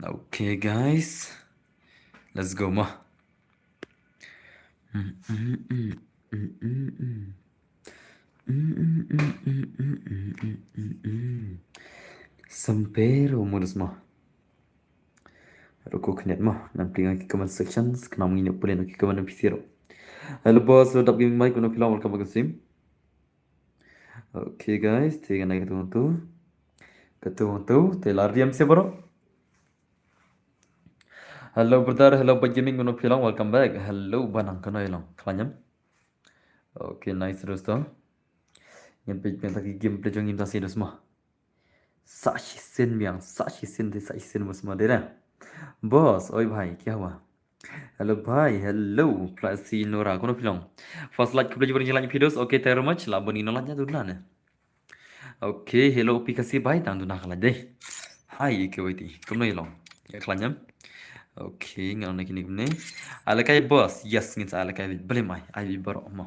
Okay, guys, let's go, ma. Sampero modus ma. Roko knet ma. Nanti ngaki comment sections. Kena menginap boleh ngaki comment episode. Hello boss, sedap gaming mic. Guna film welcome back to stream. Okay guys, tiga naik ketu. Telar diam se bro. Hello brother, hello bad gaming. Guna film welcome back. Hello banang kena ilang. Kelanyam. Okay, nice terus tu. Yang page lagi gameplay jong imta sih semua. साक्षी सिन मुस्मा दे रहा बॉस ओए भाई क्या हुआ हेलो भाई hello Plessis Nora कोनो फिलों first like कबले जबरन jalan videos oke terima mach la boni nolanya tu na oke hello pikasi भाई tang tu nak deh hai ke witi kumno ilong ya klanyam oke ngal nak ini kumne alakai boss yes ngin alakai beli mai ai baro mo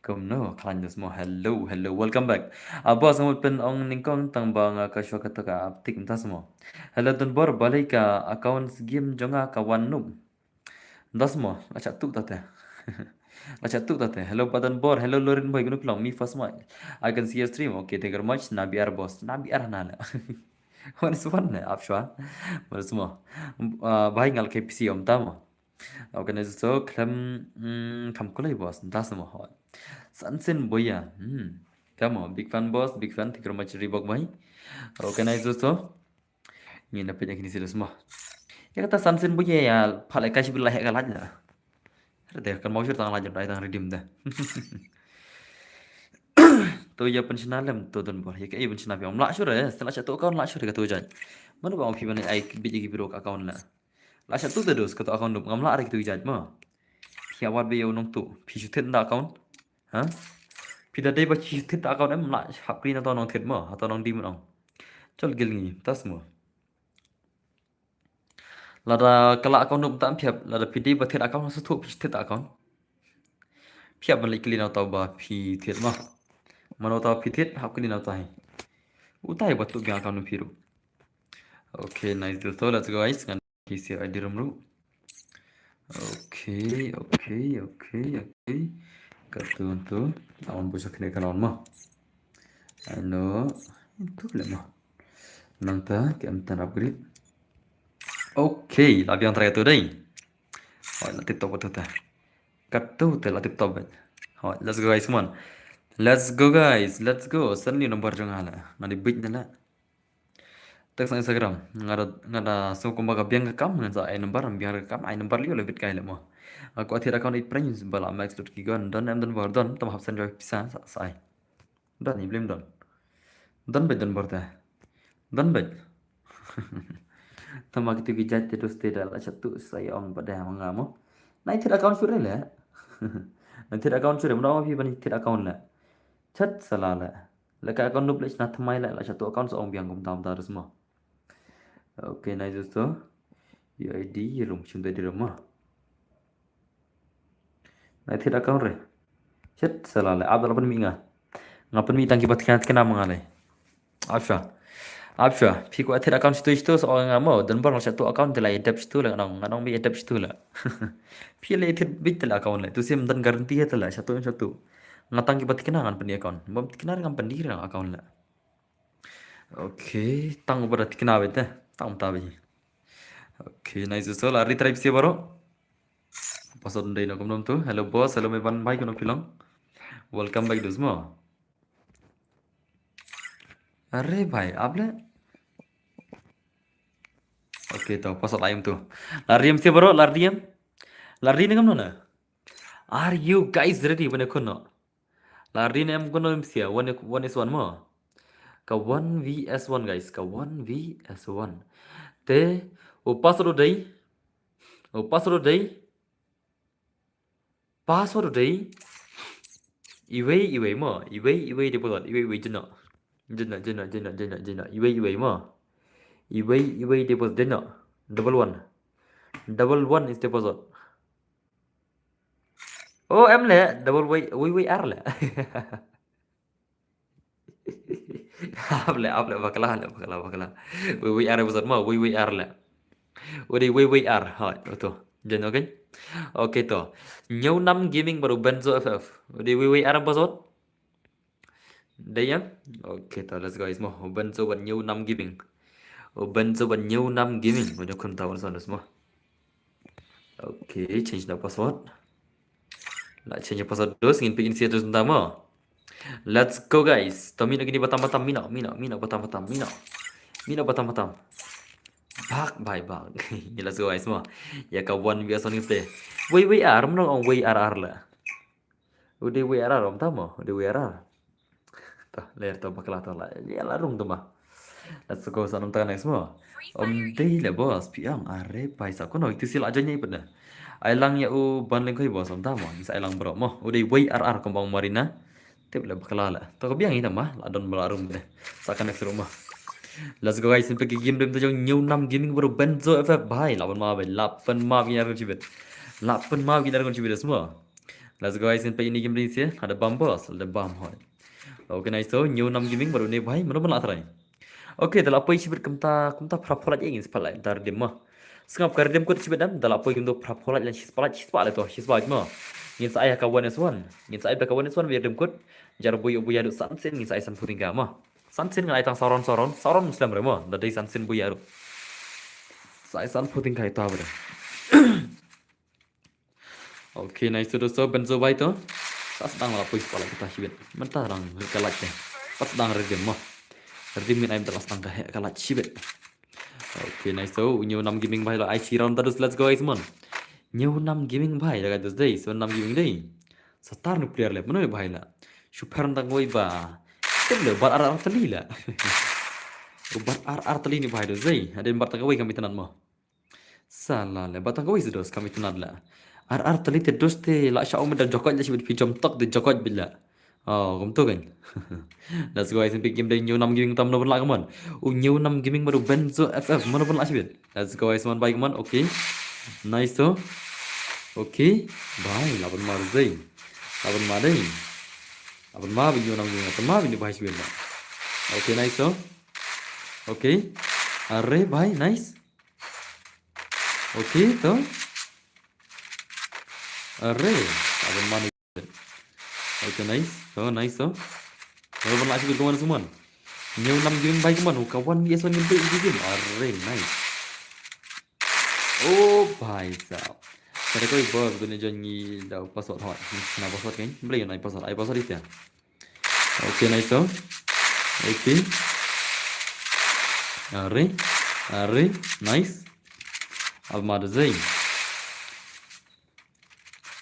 Kom no, klan semua. Hello, welcome back. Abo asam pen ong ningkong tang bang ka shwa ka taka aptik mta semua. Hello tun bor balik ka account game jonga ka wan num. Das semua, acak tuk tate. Acak tuk tate. Hello padan bor, hello Lorin boy gunu pelong me first my. I can see your stream. Okay, thank you very much. Nabi ar boss. Nabi ar nala. One is one ne, apshwa. Mana semua. Bahai ngal ke PC om tamo. Okay, nice so kam kulai boss. Das semua. Sansen boya. Come on, big fan boss, big fan. Thank you very much Reebok bhai. Okay, nice dosto. Ini dapat yang ini sudah semua. Ya kata Sansen boya ya, phalai kasih bila hek kalanya. Ada kan mau cerita lanjut dari tang redeem dah. Tu ya pensiunan lem tu don bor. Ya kayak pensiunan piam lak syur ya. Setelah satu account lak syur kata ujan. Mana bang pi mana ai biji biro account lah. Lak satu terus kata account dum ngam lak ada gitu ujan mah. Pia wat be yo nong tu. Pi syutin dah account. Ha? Pi dah dai ba syutin dah account em lak hap kri na to nong thet mah atau nong dim nong. Chol gil ngi tas mah. Lada kelak account dum tam piap lada pi dai ba thet account su tu pi syutin dah account. Piap balik kli na to ba pi thet mah. Mana tahu pitit hap kli na tahi. Utai batu biang account piru. Okay, nice. So let's go guys. Ngan kisi ID room lu. Okay. Katun tu. Awan busa kena kanon mah. Ano. Itu boleh mah. Nanta kita upgrade. Okay, labi yang terakhir tu deh. Oh, nanti top betul dah. Katu tu lah top bet. Oh, let's go guys, come on. Let's go guys, let's go. Seni nomor jangan lah. Nanti beat nala. Tak sa Instagram ngada so kumbaga biang kam ngan sa ay number biang kam ay number liyo lebit kay mo ako athira account it prince bala max.kigon don am don bor don tam hapsan joy pisa sa sai don ni blem don bet don borta don bet tama kitu gijat terus tidak la satu saya ong pada mangamo nai thira account sure le nai thira account sure mo fi bani thira account la chat salala la ka account nup le na thamai la satu account so ong biang gum tam terus mo okay nice दोस्तों ये आईडी ये रूम चुनते di rumah nah tidak kau re chat selalu abdul apa nih ngapain mi tangki bat kena mengalai Afsha piku athir account situ seorang ngamo dan baru satu account telah adapt situ lah nganong mi adapt situ lah pilih athir bit telah account lah tu sim dan garanti ya telah satu ngatang ki bat kena ngan pen account bom kena ngan pen diri account lah oke tang berat kena bet tang tabi oke nice so lari tribe sih baru pasal ndai nak kumnom tu hello boss hello mevan bhai kono film welcome back dusmo अरे भाई आपने ओके तो pasal ayam tu lariam sih bro lariam lari ni kamu na are you guys ready bane kono lari ni am kono sih one is one mo ka 1vs1 guys ka 1vs1 te o password dai iwei mo iwei deposit iwei jena iwei mo iwei deposit jena double one is deposit oh em le double wei r le आप ले बकला wei r deposit mo wei r le Udah WWR, hỏi tuh, jadi oke, oke tuh, nhiều năm gaming baru Benzo FF, udah WWR apa sot? Đây nhá, ok tuh, let's go semua, Benzo vẫn nhiều năm gaming, Benzo vẫn nhiều năm gaming, udah không tahu semua, oke, change the password, lah change the password terus, ingin bikin situs pertama, let's go guys, Tomino gini batam-batam, Mino batam-batam, Mino batam-batam. Bye bang. Let's go guys semua. Ya kawan biasa nih play. WWR menang on WRR lah. Udah WRR om tahu mau? Udah WRR. Tuh, lihat tuh bakal tahu lah. Ya larung tuh mah. Let's go sana tangan semua. Om deh lah bos. Piang are paisa. Kau itu sila aja nih bener. Ailang ya ban leng kau bos om tahu mau. Bisa ailang bro mau. Udah WRR kembang Marina. Tiap lah bakal lah. Tuh kau biang ini mah. Ladon belarung deh. Seakan next rumah. Let's go guys, sampai ke game đêm tôi cho nhiều năm gaming baru Benzo FF bahai 8 map ini apa cibet 8 map ini ada cibet semua. Let's go guys, sampai ini game ini sih ada bombos, ada bomb hoi. Oke nice so nhiều năm gaming baru nih bahai mana mana terai. Oke dalam apa cibet kumta prapolat ingin sepalai dar dem mah. Sengap kar dem kut cibet dam dalam apa kumta prapolat yang hispalat tuh hispalat mah. Ngin saya kawan eswan, ngin saya kawan eswan biar dem kut jar boy adu sansen ngin saya san puting mah. Sansin ngai tang sauron muslim remo dari sansin buyaru sai san puting kai to abra oke nice to so benzo bai to sa sedang la puis pala kita hibet mentah rang kalak deh pas sedang redem mo redem min aim terlas tang kahe kalak hibet oke nice so new nam gaming bai la ai round terus let's go guys mon new nam gaming bai la terus dei so nam gaming dei satar nuclear le mana bai la super tang goi ba tem le bar ar teli la bar ar teli ni bai do zai ada bar tang goi kami tenan mo salah le batang goi sedos kami tenan la ar teli te dos te la sha om da jokot la sibit pijom tok de jokot bila oh kum tu kan let's go guys in big game day new nam gaming tam no la kaman new nam gaming baru Benzo FF mana pun la sibit let's go guys man bye kaman okay nice so okay bye laban mar zai laban mar dai laban mar video nam gaming tam mar ini bahas bila okay nice so okay are bye nice okay to are laban mar okay nice so nice so laban la sibit kaman semua new nam gaming bye kaman kawan biasa ngimpi di game are nice oh bye sao Tadi kau ibu guna janji dah password hot. Nah password kan? Boleh nak password? Ai password itu ya. Okay nice so. Okay. Are nice. Almad zai.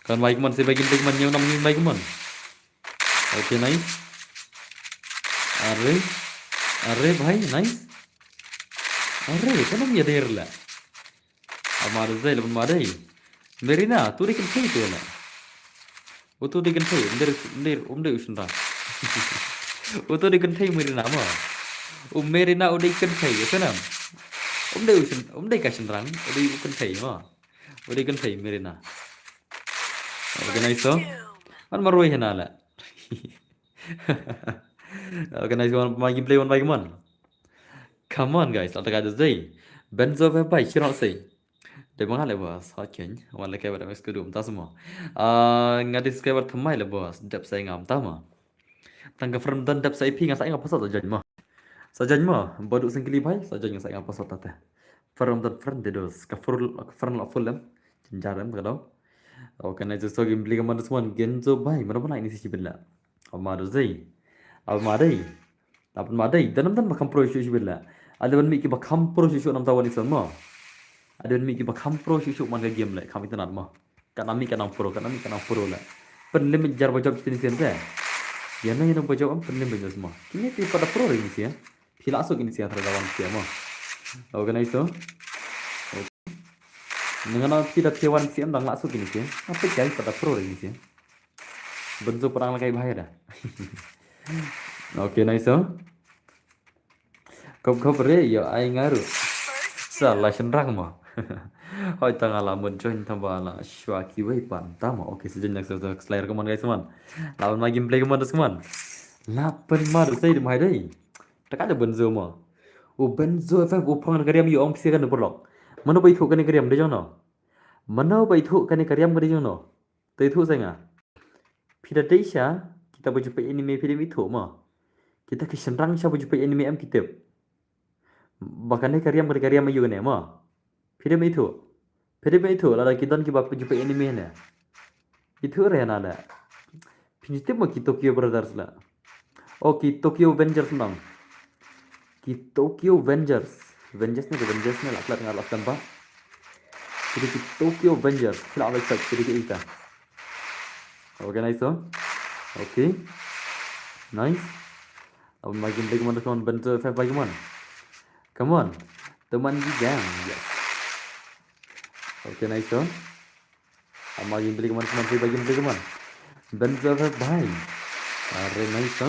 Kan baik man saya bagi man yang namanya baik man. Okay nice. Are bhai nice. Are kan namanya der lah. Almad zai lepas madai. Merina, tu dia kena tu lah. Tu dia kena umder usnra. Tu dia kena Merina mah. Merina udah kena ya sana. Umder kasih rang, udah kena mah. Udah kena Merina. Organize so. Kan maroi hena lah. Organize one play one by one. Come on guys, ada kata zai. Benzo vai kira sai. Dari mana le bos? Hakin, wala kayak pada mesku dum tas semua. Nggak discover themai le bos. Dep saya ngam tama. Tangga firm dan dep saya pi nggak saya ngapa satu jadi mah. Saja mah, bodoh sengkili bai. Saja nggak saya ngapa satu tete. Firm dan firm dedos. Firm la full lem. Jenjaran kalau. Oke, nah justru game beli kemana semua. Genzo bai. Mana pun ini sih bela. Amado zai. Almadai. Apa madai? Dan bakam pro isu bela. Ada ban miki bakam pro isu nam tawan isu mah. Ada yang mikir bakam pro shusuk mana game lah kami tenat mah kan kami kan pro lah penlim jar bajab sini sini teh ya na yang bajab penlim bajab semua kini tu pada pro ini sih ya hilasuk ini sih antara kawan sih mah organize so dengan apa tidak kewan sih andang lasuk ini sih apa jadi pada pro ini sih bentuk perang lagi bahaya dah oke nice so kau beri ya ay ngaru salah senrang mah Hoi tengah lamun join tambah la shwaki wei pan tama oke sejenak sesuatu slayer keman guys teman lawan lagi gameplay keman terus keman lapan mar saya di mahai dai tak ada benzo mah Benzo FF upang negara yang om pisikan de porlok Mana bai thu kani kariam de jong no. Mana bai thu kani kariam kani jong no. Tei thu saya nga. Pida deisha kita berjumpa anime film itu mah. Kita kesenrang siapa berjumpa anime am kita. Bahkan ni kariam kani kariam ayu kani mah. Film itu. Film itu lah kita ki bapa berjumpa anime na. Itu rehana la. Pinjitip mah ki Tokyo Brothers lah. Oh ki Tokyo Avengers nang. Ki Tokyo Avengers. Avengers ni lah kelat ngal aslan ba. Jadi ki Tokyo Avengers. Kelat awal sat jadi kita. Okay, nice so. Okay. Nice. Abang makin lagi mana kawan bentuk five bagi mana? Come on. Teman gang. Yes. Okay, nice so. Abang makin beli kemana teman saya bagi beli kemana? Bentuk five bagi. Are nice so.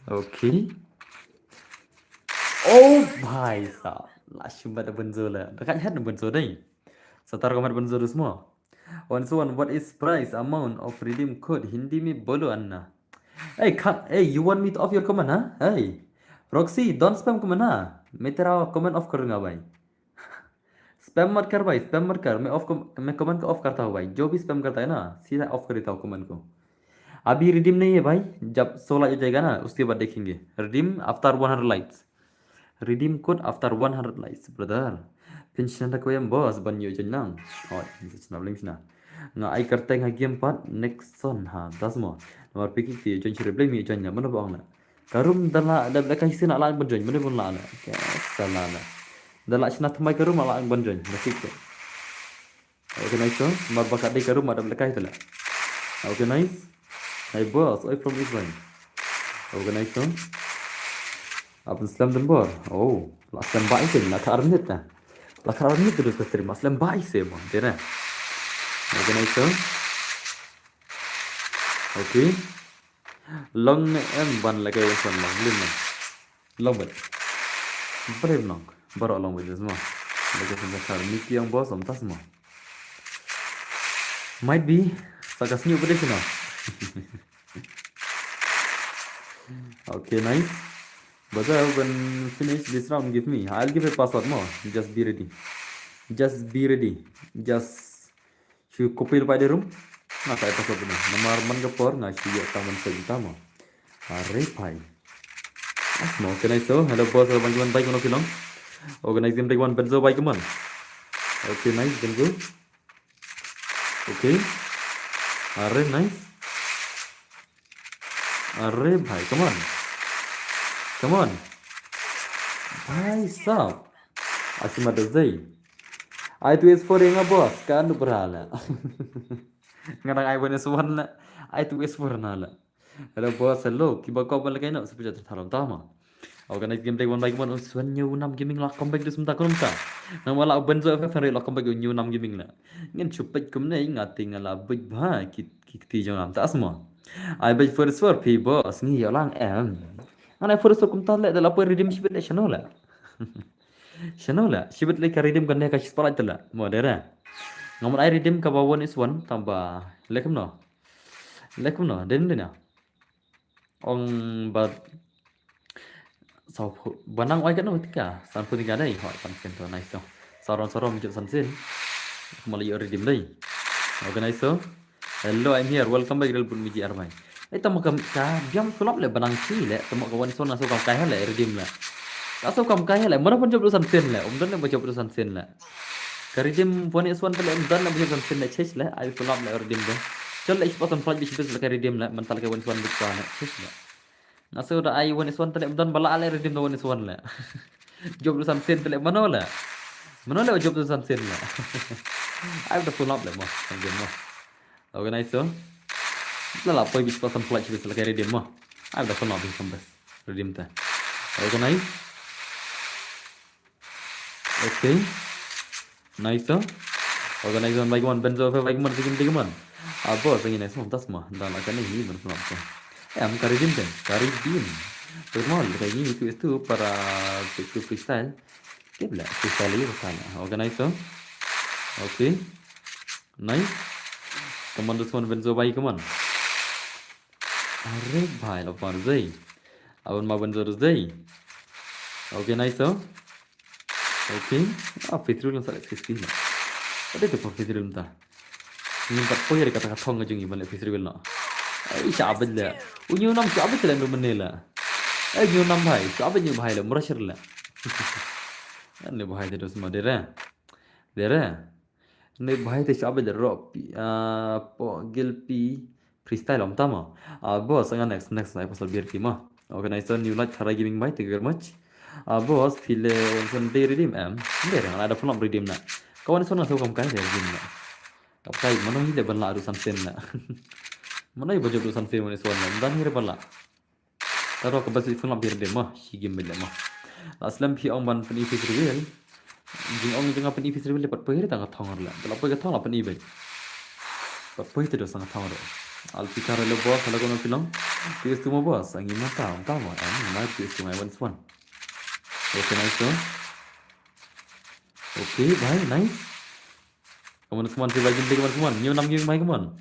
Okay. Oh भाई साहब लास्ट में benzo lah. Dekat hat benzo deh. Setar kamar benzo semua. One so one, what is price amount of redeem code? Hindi में बोलो अन्ना. Hey, you want me to off your comment, huh? Hey, Roxy, don't spam comment, huh? मैं तेरा comment off करूँगा भाई. स्पैम मत कर भाई, स्पैम मत कर. मैं कमेंट को ऑफ करता हूँ भाई. जो भी स्पैम करता है ना, सीधा ऑफ कर देता हूँ कमेंट को. अभी रिडीम नहीं है भाई. जब 16 हो जाएगा ना, उसके बाद देखेंगे. Redeem after 100 likes. Redeem code after 100 likes, brother. Pension aku yang bos banyu jenang. Oh, ini senang link sana. Nga ai करते हैं game part next son ha. Das mo. Nomor pikir ti join share play mi join nya mana bang na. Karum dala ada belakang sini nak lang join mana pun lah na. Salah na. Dala sini thamai karum nak lang join. Nakik tu. Okay nice so. Mar bakat di karum ada belakang itu lah. Okay nice. Hey boss, I from Israel. Okay nice so. Abang Islam dan bor. Oh, Islam baik sih. Nak arnit dah. Nak arnit terus terima. Islam baik sih bang. Tera. Okay, nice so. Okay. Long em ban lagi orang long lima. Long bet. Berapa long? Berapa long bet semua. Lagi sebentar. Miki yang bos om tas semua. Might be. Sakas new prediction now. Okay, nice. But when finish this round, give me. I'll give a password more. Just be ready. Just be ready. Just you copy by the room. Nah, saya password ini. Nomor mengepor ngasih ya taman pertama. Are pai. Asmo, can I so? Hello boss, hello bang baik mana film? Organize game take one benzo baik man. Okay, nice benzo. Okay. Are nice. Are bhai, come on. Come on. Bhai sahab. Asyik ada zai. I tu is for yang bos kan berhala. Ngarang I one is one la. I tu is for nala. Hello boss, hello. Kiba kau balik nak seperti tu thalam tama. Organize game take one like one uswan new nam gaming la comeback dus mta kunum ta. Nang wala benzo fa la comeback new nam gaming la. Ngin chupet kumne ingat tingala big bhai kiti jang ta semua. I bet for sure pe boss ni yalang em. Ana first kum talle da lapor redeem shibet le shanola. Shanola shibet le ka redeem kan ka shispala tala modera. Ngomor I redeem ka bawon is one tamba lekum no. Lekum no den dena. Ong but so banang oi kan no tika san pun tika dai hoi san sen to nice so. Soron jut san sen. Mali redeem dai. Organize so. Hello, I'm here. Welcome back to Miji Armai. Tamo kam ka biam sulap le banang chi le tamo ka wan son aso kam kai le redeem le aso kam kai le mana pun job san sen le don le job san sen le ka redeem pon is one le don le job san sen le chech le ai sulap le redeem le chol le spot on flight bis le ka redeem le mental ka wan son bit sa le chech le aso da ai wan is one le don bala le redeem wan is one le job san sen le mana le job san sen le ai da sulap le mo san game mo organize so Lala poi bis pasan flight bis la redeem mah. I've got not been come redeem ta. Organize. Okay. Nice so. Organize on like one benzo fa like man sigin tigaman. Abo singin nice mom tas mah. Dan akan ini ben flop so. Am ka redeem ten. Ka redeem. Normal kayak gini itu para itu freestyle. Kibla freestyle itu kan. Organize so. Okay. Nice. Come on this one benzo baik come on. Are bhai lo par zai. Abang ma benzo zai. Oke, nice so. Oke. Ah, Fitrul yang salah Fitrul lah. Ada tu Fitrul entah. Minta po ya kata thong ngajung iban le Fitrul lah. Ai syabad la. Unyu nam syabad la no menela. Ai nyu nam bhai, syabad nyu bhai la murashir la. Ne bhai te dos madera. Dera. Ne bhai te syabad rock po gilpi freestyle om tama. Boss nga next episode biar kima. Okay, nice one. You like Thara Gaming Bhai? Thank you very much. Boss, feel one day redeem em. There, ada film redeem na. Kawan sana so kam kai redeem na. Kap kai mana hi le balla aru sansen na. Mana hi baju aru sansen mane so na. Dan hire balla. Taro ka bas film redeem mah. Si game bela mah. Aslam phi ong ban pani fi reveal. Jing ong jing pani fi reveal lepat pahir tang thong la. Kalau pahir thong la pani bai. Pat pahir te do sang thong ro. Alfikar le boss ala kono film. Tius tu mo boss angi mata om tama. Ani tius tu mai one one. Okay, nice so. Okay, bhai, nice. Kamu semua si bagi beli kamu semua. New nam new bhai kamu.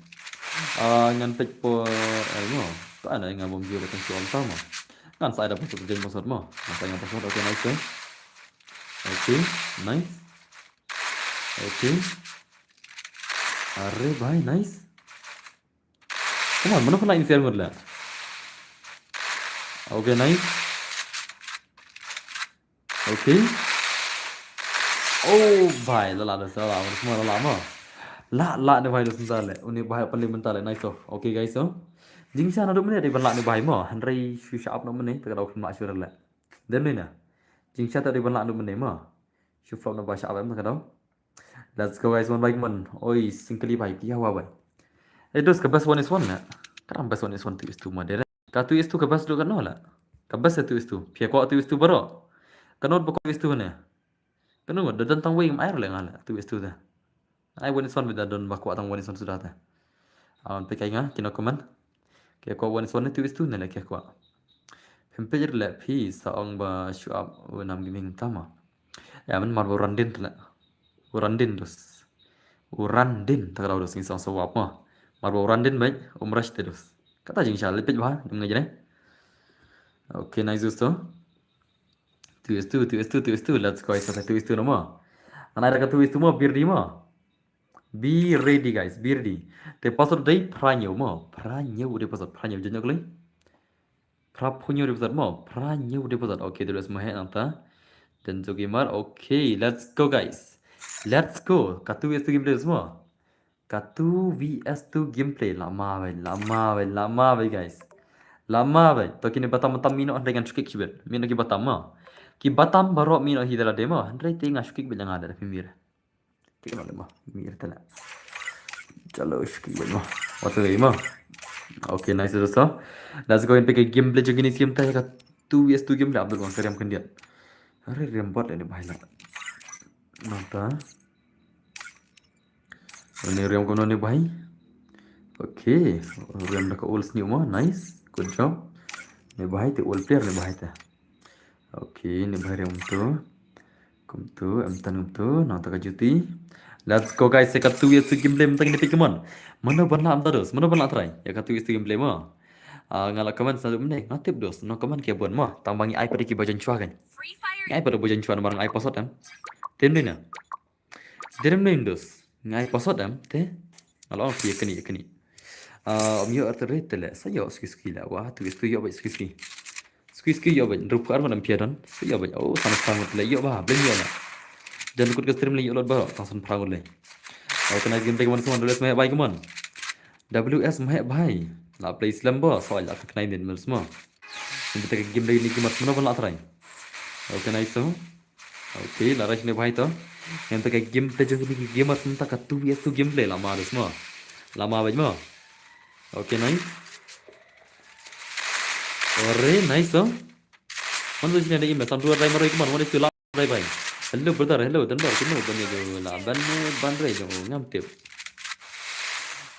Ngan pek po, no. Tak ada yang ngabom dia datang soal sama. Kan saya ada password jadi password mo. Saya yang password. Okay, nice so. Okay, nice. Okay. Arre bhai, nice. Come on, mana pun lain share mula. Okay, nice. Okay. Oh भाई ला ला साला और semua lama la ni भाई sebentar le uni भाई paling bentar le nice so okay guys so jing sana duk menit di ban la ni भाई mo handrai shu shap no menit tak ada kena syur le dan ni na jing sa tak di ban la duk menit mo shu flop no ba shap em tak ada let's go guys one by one oi singkali भाई kia wa भाई itu ke best one is one na karam best one is one tu is tu madera ka tu is tu ke best duk kan no la ka best tu is tu pia ko tu is tu baro kanot ba ko is tu ne Kanu da dan tang wing air le ngala tu istu da. Ai woni son da don ba ko tang woni son sudah ta. Awan pe kai nga kino comment. Ke ko woni son tu istu ne le ke ko. Pem pe le phi sa ong ba shu up nam giming tama. Ya man mar randin tla. Randin dus. Randin ta ra dus ni song so wap ma. Mar randin bai umrash te dus. Kata jing sha le pe ba dum ngai jane. Okay nice so. Tu istu let's go guys tu istu nama. Ana ada tu istu mo bir di mo. Be ready guys, be ready. Te pasor dai pranyo mo. Pranyo de pasor pranyo jenyo kali. Prapunyo de pasor mo. Pranyo de pasor. Okay, terus mo hai nanta. Dan jogimar. Okay, let's go guys. Let's go. Katu istu gameplay semua. Katu vs2 gameplay lama bai guys. Lama bai. To kini batam mino dengan skik sibet. Mino ki batam mo. Ki batam baro mino hidala demo handrai te ngashkik bilang ada pimir tik mal mo mir tala chalo skik mo what way mo okay nice dosto let's go and pick a gameplay jo gini sim ta ka 2vs2 gameplay abdul wan kariam kan dia are rembot ini bahai la nota ini rem kono ni bahai okay rem da ka uls ni mo nice good job ni bahai te ul player ni bahai ta Okay, ni bahari kum tu, am tanum tu, nang tak juti. Let's go guys, saya katu ya tu gameplay mentang ni Pokemon. Mana banla am terus, mana banla try. Ya katu ya tu gameplay mo. Ngala komen satu menit, ngatip dos, no komen kia buat mo. Tambangi ai pada ki bajan chua kan. Ai pada bajan chua barang ai pasot am. Tem ni na. Dem ni dos. Ngai pasot am, te. Ngala on kia keni. Om yo artere tele, saya ski la. Wah, tu yo ba ski. Ski yo ba rup kar manam piaran. Yo ba oh sama prangut le yo ba blen yo na. Dan ikut ke stream le yo lot ba tasan prangut le. Organize game teman semua WS meh bhai kemon. WS meh bhai. La play Islam ba soal la kenai din mel semua. Ini kita game lagi ni kemat mana pun la try. Organize so. Okay, la rash ne bhai to. Yang tak game play jo ni game mas tak ka 2vs2 gameplay lama ada semua. Lama bhai mo. Okay, nice. Ore nice so. Mana sini ada email sampai rai marai kemana? Mana sila rai bhai. Hello brother, hello dan bar kenu bani jo la ban rai jo ngam tip.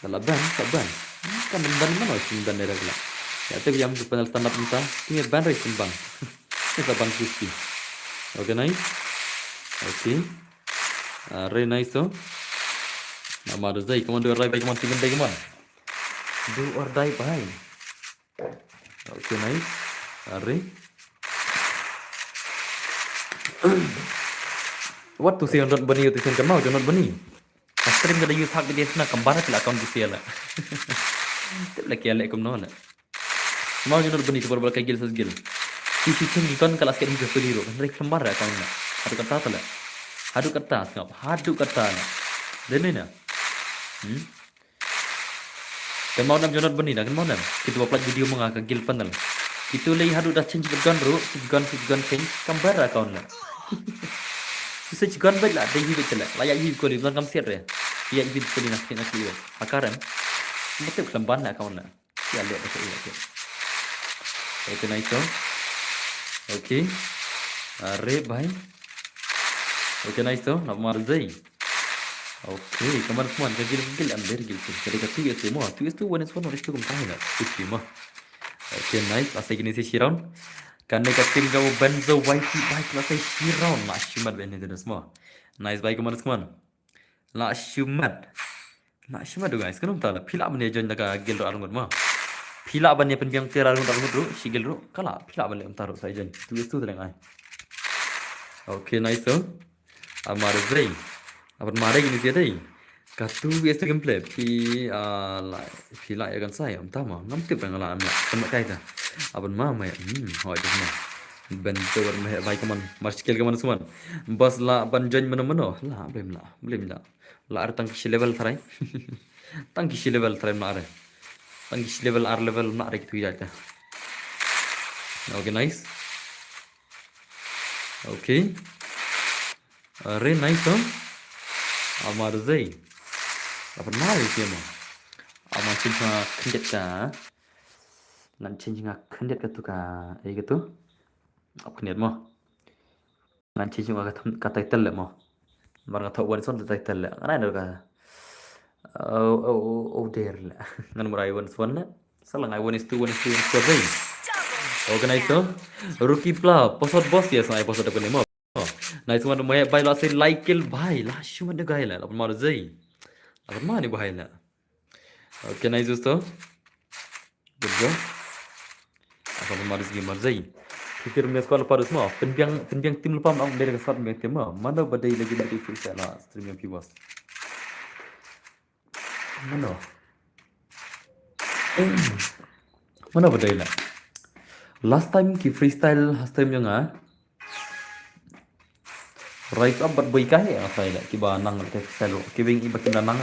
La ban saban. Kan ban mana sih ban era kala. Ya tapi yang panel stand up minta, ini ban rai ban. Ini ban 50. Okay nice. Okay. Rai nice so. Nama ada zai kemana rai bhai kemana sih kemana? Do or die bhai. Okay nice. Rai. What to say on not bunny to send mau not bunny. Astrim kada use hak dia na kambara tila account tu siala. Tila kia lek kum no la. Mau not bunny tu berbal kayak gil sas gil. Sisi cengi kan kelas kayak hidup peliro. Mereka kambara account na. Hadu kata tala. Hadu kata ngap. Hadu kata na. Dene na. Kan mau nam jonot bunny na kan mau nam. Kita buat video mengaka gil panel. Itu lagi hadu dah change began ru. Sigan change kambara account na. Susah juga baik lah, dah hidup tu lah. Layak hidup kau ni, bukan kamu siap ya. Dia hidup kau ni nak hidup. Akaran, betul kelemban lah kau nak. Dia lihat betul ya. Okay, nice so. Okay, are bhai. Okay, nice so. Nak marzai. Okay, kemana semua? Kerja skill ambil gil tu. Jadi kat tu semua. Tu one is one, orang tu kau tahu lah. Tu semua. Okay, nice. Asal gini si Shiron. Karena kating kau benzo white baik lah saya Shiron lah syumat benda tu semua. Nice baik kemana semua. Lah syumat tu guys. Kenapa tak lah? Pilak benda join dekat gil arung mah. Pilak benda penbiang terarung tu, si gil tu. Kalau pilak benda taruh saya join. Tu terang ai. Okay, nice tu. Amar Zray. Apa mare gini sih tadi? Katu biasa gameplay. Pilak ya kan saya. Entah mah. Ngamtip yang ngalah amla. Kemak kaya. Apa mama ya? Hoi tu semua. Bentuk meh baik keman. Mas skill keman semua. Bas lah banjoin mana-mana. Lah belum lah. Lah ada tangki level terai. Tangki level terai nak ada. Tangki level R level nak ada gitu aja. Okay, nice. Okay. Are nice tu. Amar Zay. Apa mare sih mah? Amar cinta kendet ka. Nan changing kendet ka tu ka. Gitu. Apa kendet mah? Nan changing kata title mah. Barang tahu one son title lah. Ana ada ka. Oh dear lah. Ngan murai one son lah. Salang I one is two Zay. Organize tu. Rookie pla. Posot boss ya saya posot aku ni mah. Nice one mai bai la say like kill bhai la shuma de gai la. Apa mar Zay. Apa mah ni bhai la. Okay, nice dosto. Good go. Apa maris game Zay. Fikir mes kalau pada semua penbiang tim lupa nak dari kesat mes tim mana badai lagi dari freestyle lah stream yang piwas. Mana badai lah. Last time ki freestyle last time yang rise up buat boy kahe apa ya ki ba nang ke freestyle ki bing iba kinda nang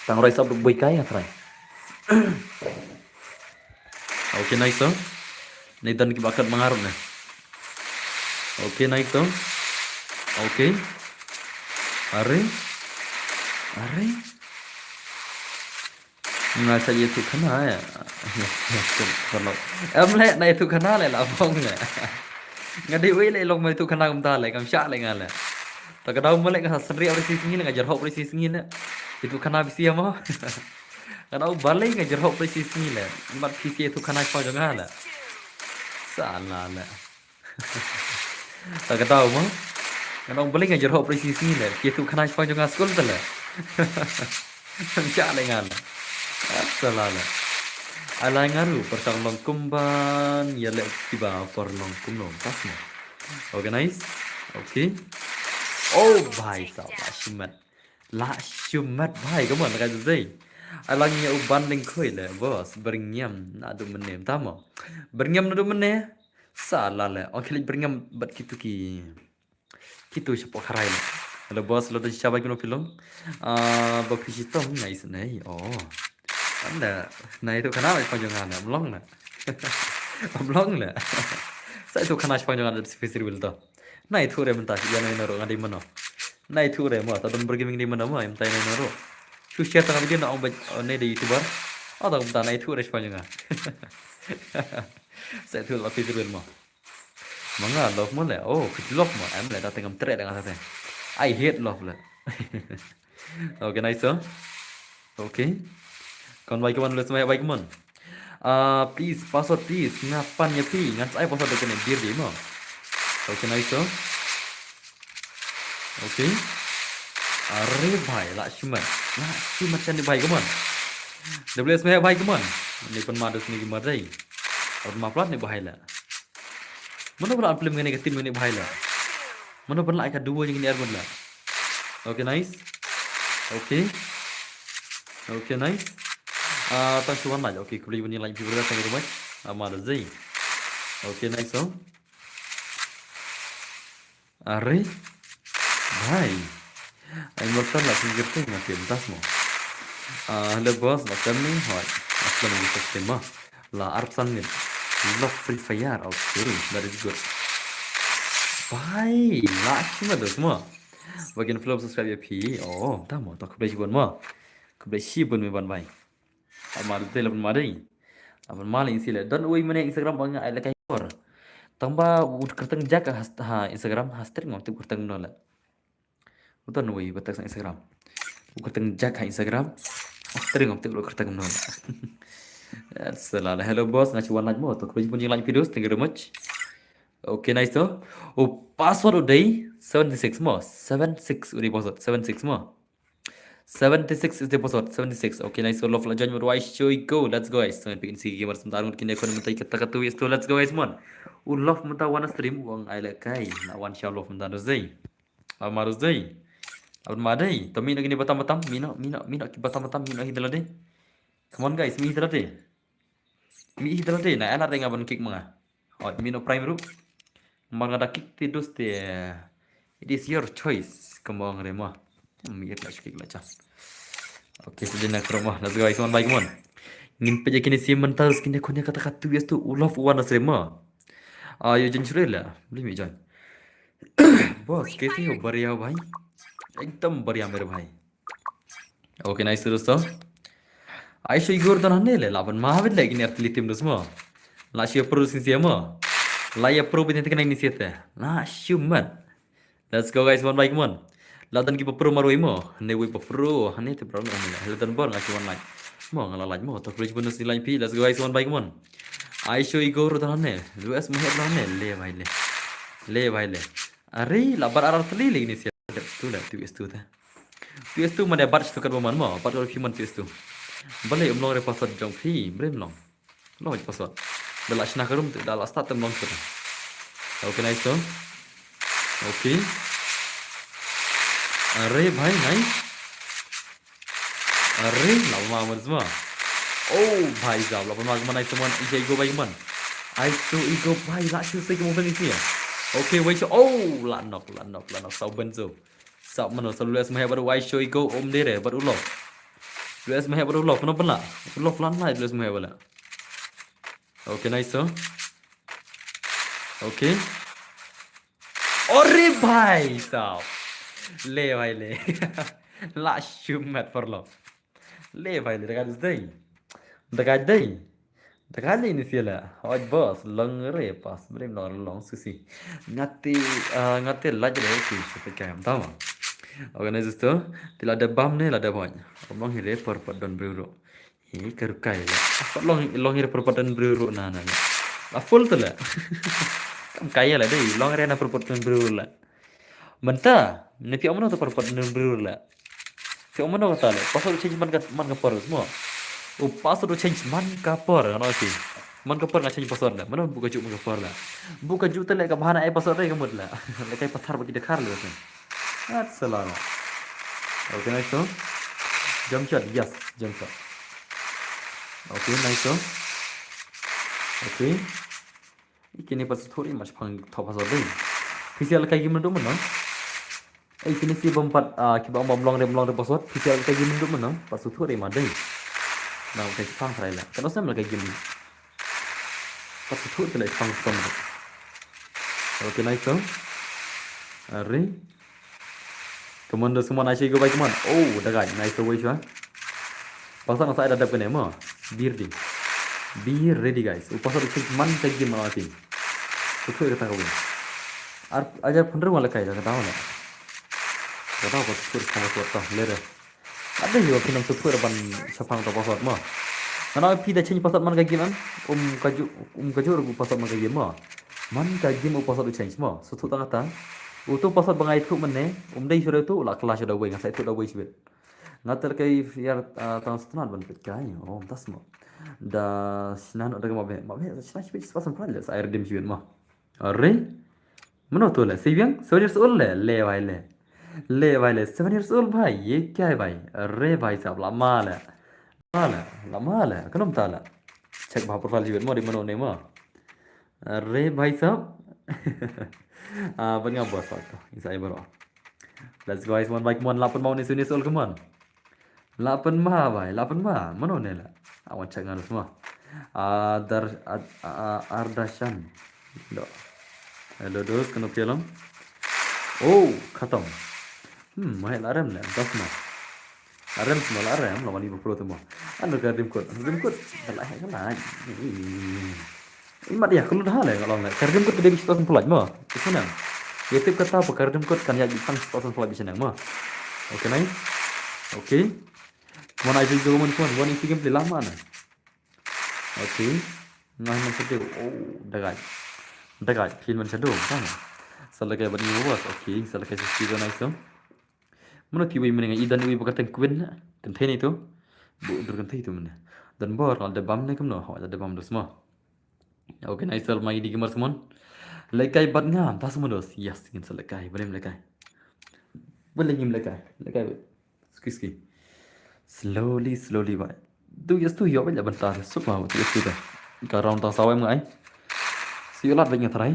tang rise up boy kahe apa. Okay, nice so. Ni dan ki bakat mengarut na. Okay, nice so. Okay. Are. Ngasa ye tu kana ya. Kalau le na itu kana le la phong ne. Ngadi we le long mai tu kana kum ta le kam sha le ngala. Ta ka dau mo le ka sri aur si singi le ngajar hok si singi ne. Itu kana bisi ma. Kalau balik ngajar hok si singi le. Mat PC itu kana pa janga la. Salah la. Ta ka dau mo. Kalau balik ngajar hok si singi le. Itu kana pa janga skul ta le. Sha le ngala. Salah la. Ala ngaru persang long kumban ya le tiba per long kumnom pasmo. Organize. Okay. Oh bhai sao la shumat bhai kamu nak kata Zay. Alangnya uban ling khoi le bos bernyam na du menem tamo. Bernyam na du mene. Salah le. Okay bernyam bat kitu siapa karai le. Kalau bos lo dah siapa kena film. Bakisitom nice nai. Oh. Anda, nah itu kenapa panjangan melong lah, melong lah. Saya itu kenapa panjangan ada spesial tu. Nah itu orang mentah, yang lain orang ada mana. Nah itu orang mah, tapi bergaming di mana mah, yang tanya orang. Susah tengah video nak ombat ni di YouTuber. Ada mentah, nah itu orang panjangan. Saya itu lah spesial mah. Mangga love mah lah, oh love mah, em lah datang am trade dengan saya. I hate love lah. Okay, nice so. Okay. Kon baik keman lu semua baik keman. Please password please. Ngapan ya pi? Ngan saya password dekat dir di mo. Okay, nice so. Okay. Are bhai la shumat. La shumat chan bhai keman. WS me bhai keman. Ni pun madus ni gimana dai. Or maplat ni bhai la. Mana pula film ngene ke tim ngene bahai lah. Mana pula ika dua yang ini argon lah. Okay, nice. Okay. Okay, nice. Thanks to one like. Okay, kembali bunyi like people thank you very much. Amal Zai. Okay, nice song. Are भाई immortal lah singkir tu mati entas mo. Hello boss, macam ni, hoi. Aslam ni sistem mah. La Arab Sanmin. Love Free Fire. Okay, that is good. Bhai, la cuma tu semua. Bagian film subscribe ya pi. Oh, tak mau tak kebelah jiban mah. Kebelah jiban me ban bhai. Amal tu lepas mari. Amal maling sila. Dan oi mana Instagram bang ai la kai kor. Tambah ud kerteng jaga ha Instagram haster ngom tu kerteng nolak. Betul oi betul sang Instagram. Kerteng jaga Instagram. Haster ngom tu kerteng nolak. Salah. Hello boss, ngaci one night mo. Tu kebelah jiban yang videos. Thank you very much. Okay, nice tu. Oh, password udah 76 mo. 76 udah password 76 mo. 76 is the password 76. Okay, nice. So love la join why show go. Let's go guys. So bikin si gamer sebentar mungkin aku minta kata-kata wis tu. Let's go guys mon. Love minta one stream uang ai la kai. Na one shall love minta rozai. Maruz dai. Abang madai. Tapi nak gini batam-batam. Mina ki batam-batam mina hidala deh. Come on guys, mi hidala deh. Mi hidala deh. Na ala renga ban kick mga. Oh, mina prime room. Mga kick tidus deh. It is your choice. Kembang remah. Mi kick lah cah. Oke, sejenak ke rumah. Let's go guys, one by one. Ngin peja kini si mental skin konya kata-kata bias tu ulaf wana srema. Ayo jan lah. Beli mi jan. Boss कैसे हो बढ़िया हो भाई एकदम बढ़िया मेरे भाई okay nice दोस्तों Aisyah Igor dan Hanel laban mahavit lagi ni arti litim semua la shia pro sin siama la ya pro bin tekan ini siete la shuman let's go guys one by one la dan ki pro maru imo ne wi pro hane te pro la dan bor ngasi one like mo ngala like mo to bridge bonus nilai pi let's go guys one by one Aisyah Igor dan Hanel US mahir dan Hanel le bhai le अरे लबर आर तली लेकिन इसे tu mana bat tu kan man mo bat or human tu bale umlong re password jong phi brem long lo password bela shna karum da la start tem long tu okay nice to okay अरे भाई nice अरे lama mazma oh भाई साहब लबर mag mana semua ije go baik man ai tu ego भाई la shu se ke mo ni sia okay wait oh lanok sau benzo sau mana selalu es mah baru wai show ego om dere baru lo lu es mah baru lo kenapa lah lo lan lah lu es mah bala okay nice so okay ore bhai saab le bhai le la shumat for lo le bhai le dekat ini sih lah. Oh bos, lengre pas, belum long susi. Ngati lagi deh sih, seperti kayak tahu. Oke nih tu, tidak ada bam nih, ada banyak. Omong hire perpaduan biru. Ini kerukai lah. Apa long hire perpaduan biru nana lah. Lah full tu lah. Kam kaya lah deh, long hire na perpaduan biru lah. Mentah, nanti omong tu perpaduan biru lah. Si omong kata lah, pasal change man kapor semua. Password change man kapor ano sih man kapor nggak change password lah mana buka juk man kapor lah buka juk tu lek bahan ai password lek kamut lah lek ai pathar bagi dekar lah kan salah oke nice so jump shot yes jump shot oke nice so oke ikini pas thori mas phang thop password dei physical kai gimana tu mana ikini si bompat kiba bomblong re password physical kai gimana tu mana pas thori mah dei Nah, kayak Jepang terakhir lah. Kenapa saya kayak gini? Pas itu kita lihat Jepang sama. Oke, nice so. Ari. Kemudian semua nasi gue baik teman. Oh, udah guys, nice so guys ya. Pasang saya ada kena mah. Be ready guys. Pasal itu man kayak gimana sih? Itu kita tahu. Ajar bener malah kayak kita tahu lah. Kita tahu pas itu sama suatu lera. Ada juga pinam software ban sapang atau password mah. Karena pi dah change password man kayak gimana? Kaju rugu password man kayak gimana? Man kayak gimana password change mah? Suatu tangata. Utu password bangai itu mana? Dai sudah itu lah kelas sudah wei ngasai itu dah wei sibet. Ngater kayak biar tang setelah ban kai. Oh, tas mah. Da sinan ada mabe. Sinan sibet pasang pala air dim sibet mah. अरे मनो तो ले सेवियंग 7 years old ले भाई ले 7 years old भाई ये क्या है भाई अरे भाई साहब lama lah kenapa tak lah cek bah profile jiwet mo di mano ne mo अरे भाई साहब bang bos waktu saya baru let's go guys one bike mon 8 mau ni sini soal come on 8 mah भाई 8 mah mano ne lah awan cek ngarus semua Ardashan do hello dos kenapa film oh khatam mahal aram lah das mah aram semua aram lawan 50 tu mah anu gardim kot lah kan lah Imat ya kalau dah lah kalau nak gardim kot dia bisa pulang mah senang YouTube kata apa gardim kot kan ya ditang 1000 bisa nang mah oke nice oke mana aja juga mana tuan one isi game lama na oke nah man sedih oh dagat film man sedih kan selagi abad ni bos oke selagi sisi kan nice mana tiba mana idan ibu kata kuin na kan itu bu dur kan itu mana dan bor ada bam ni kumno ada bam dos mah oke nice sel mai di gambar semua lekai bat ngam tas semua dos yes ngin selekai boleh ngim lekai ski slowly vậy tu yes tu yo bây giờ bentar sup mau tu yes tu dah karang tang sawai mai siulat lagi ngatrai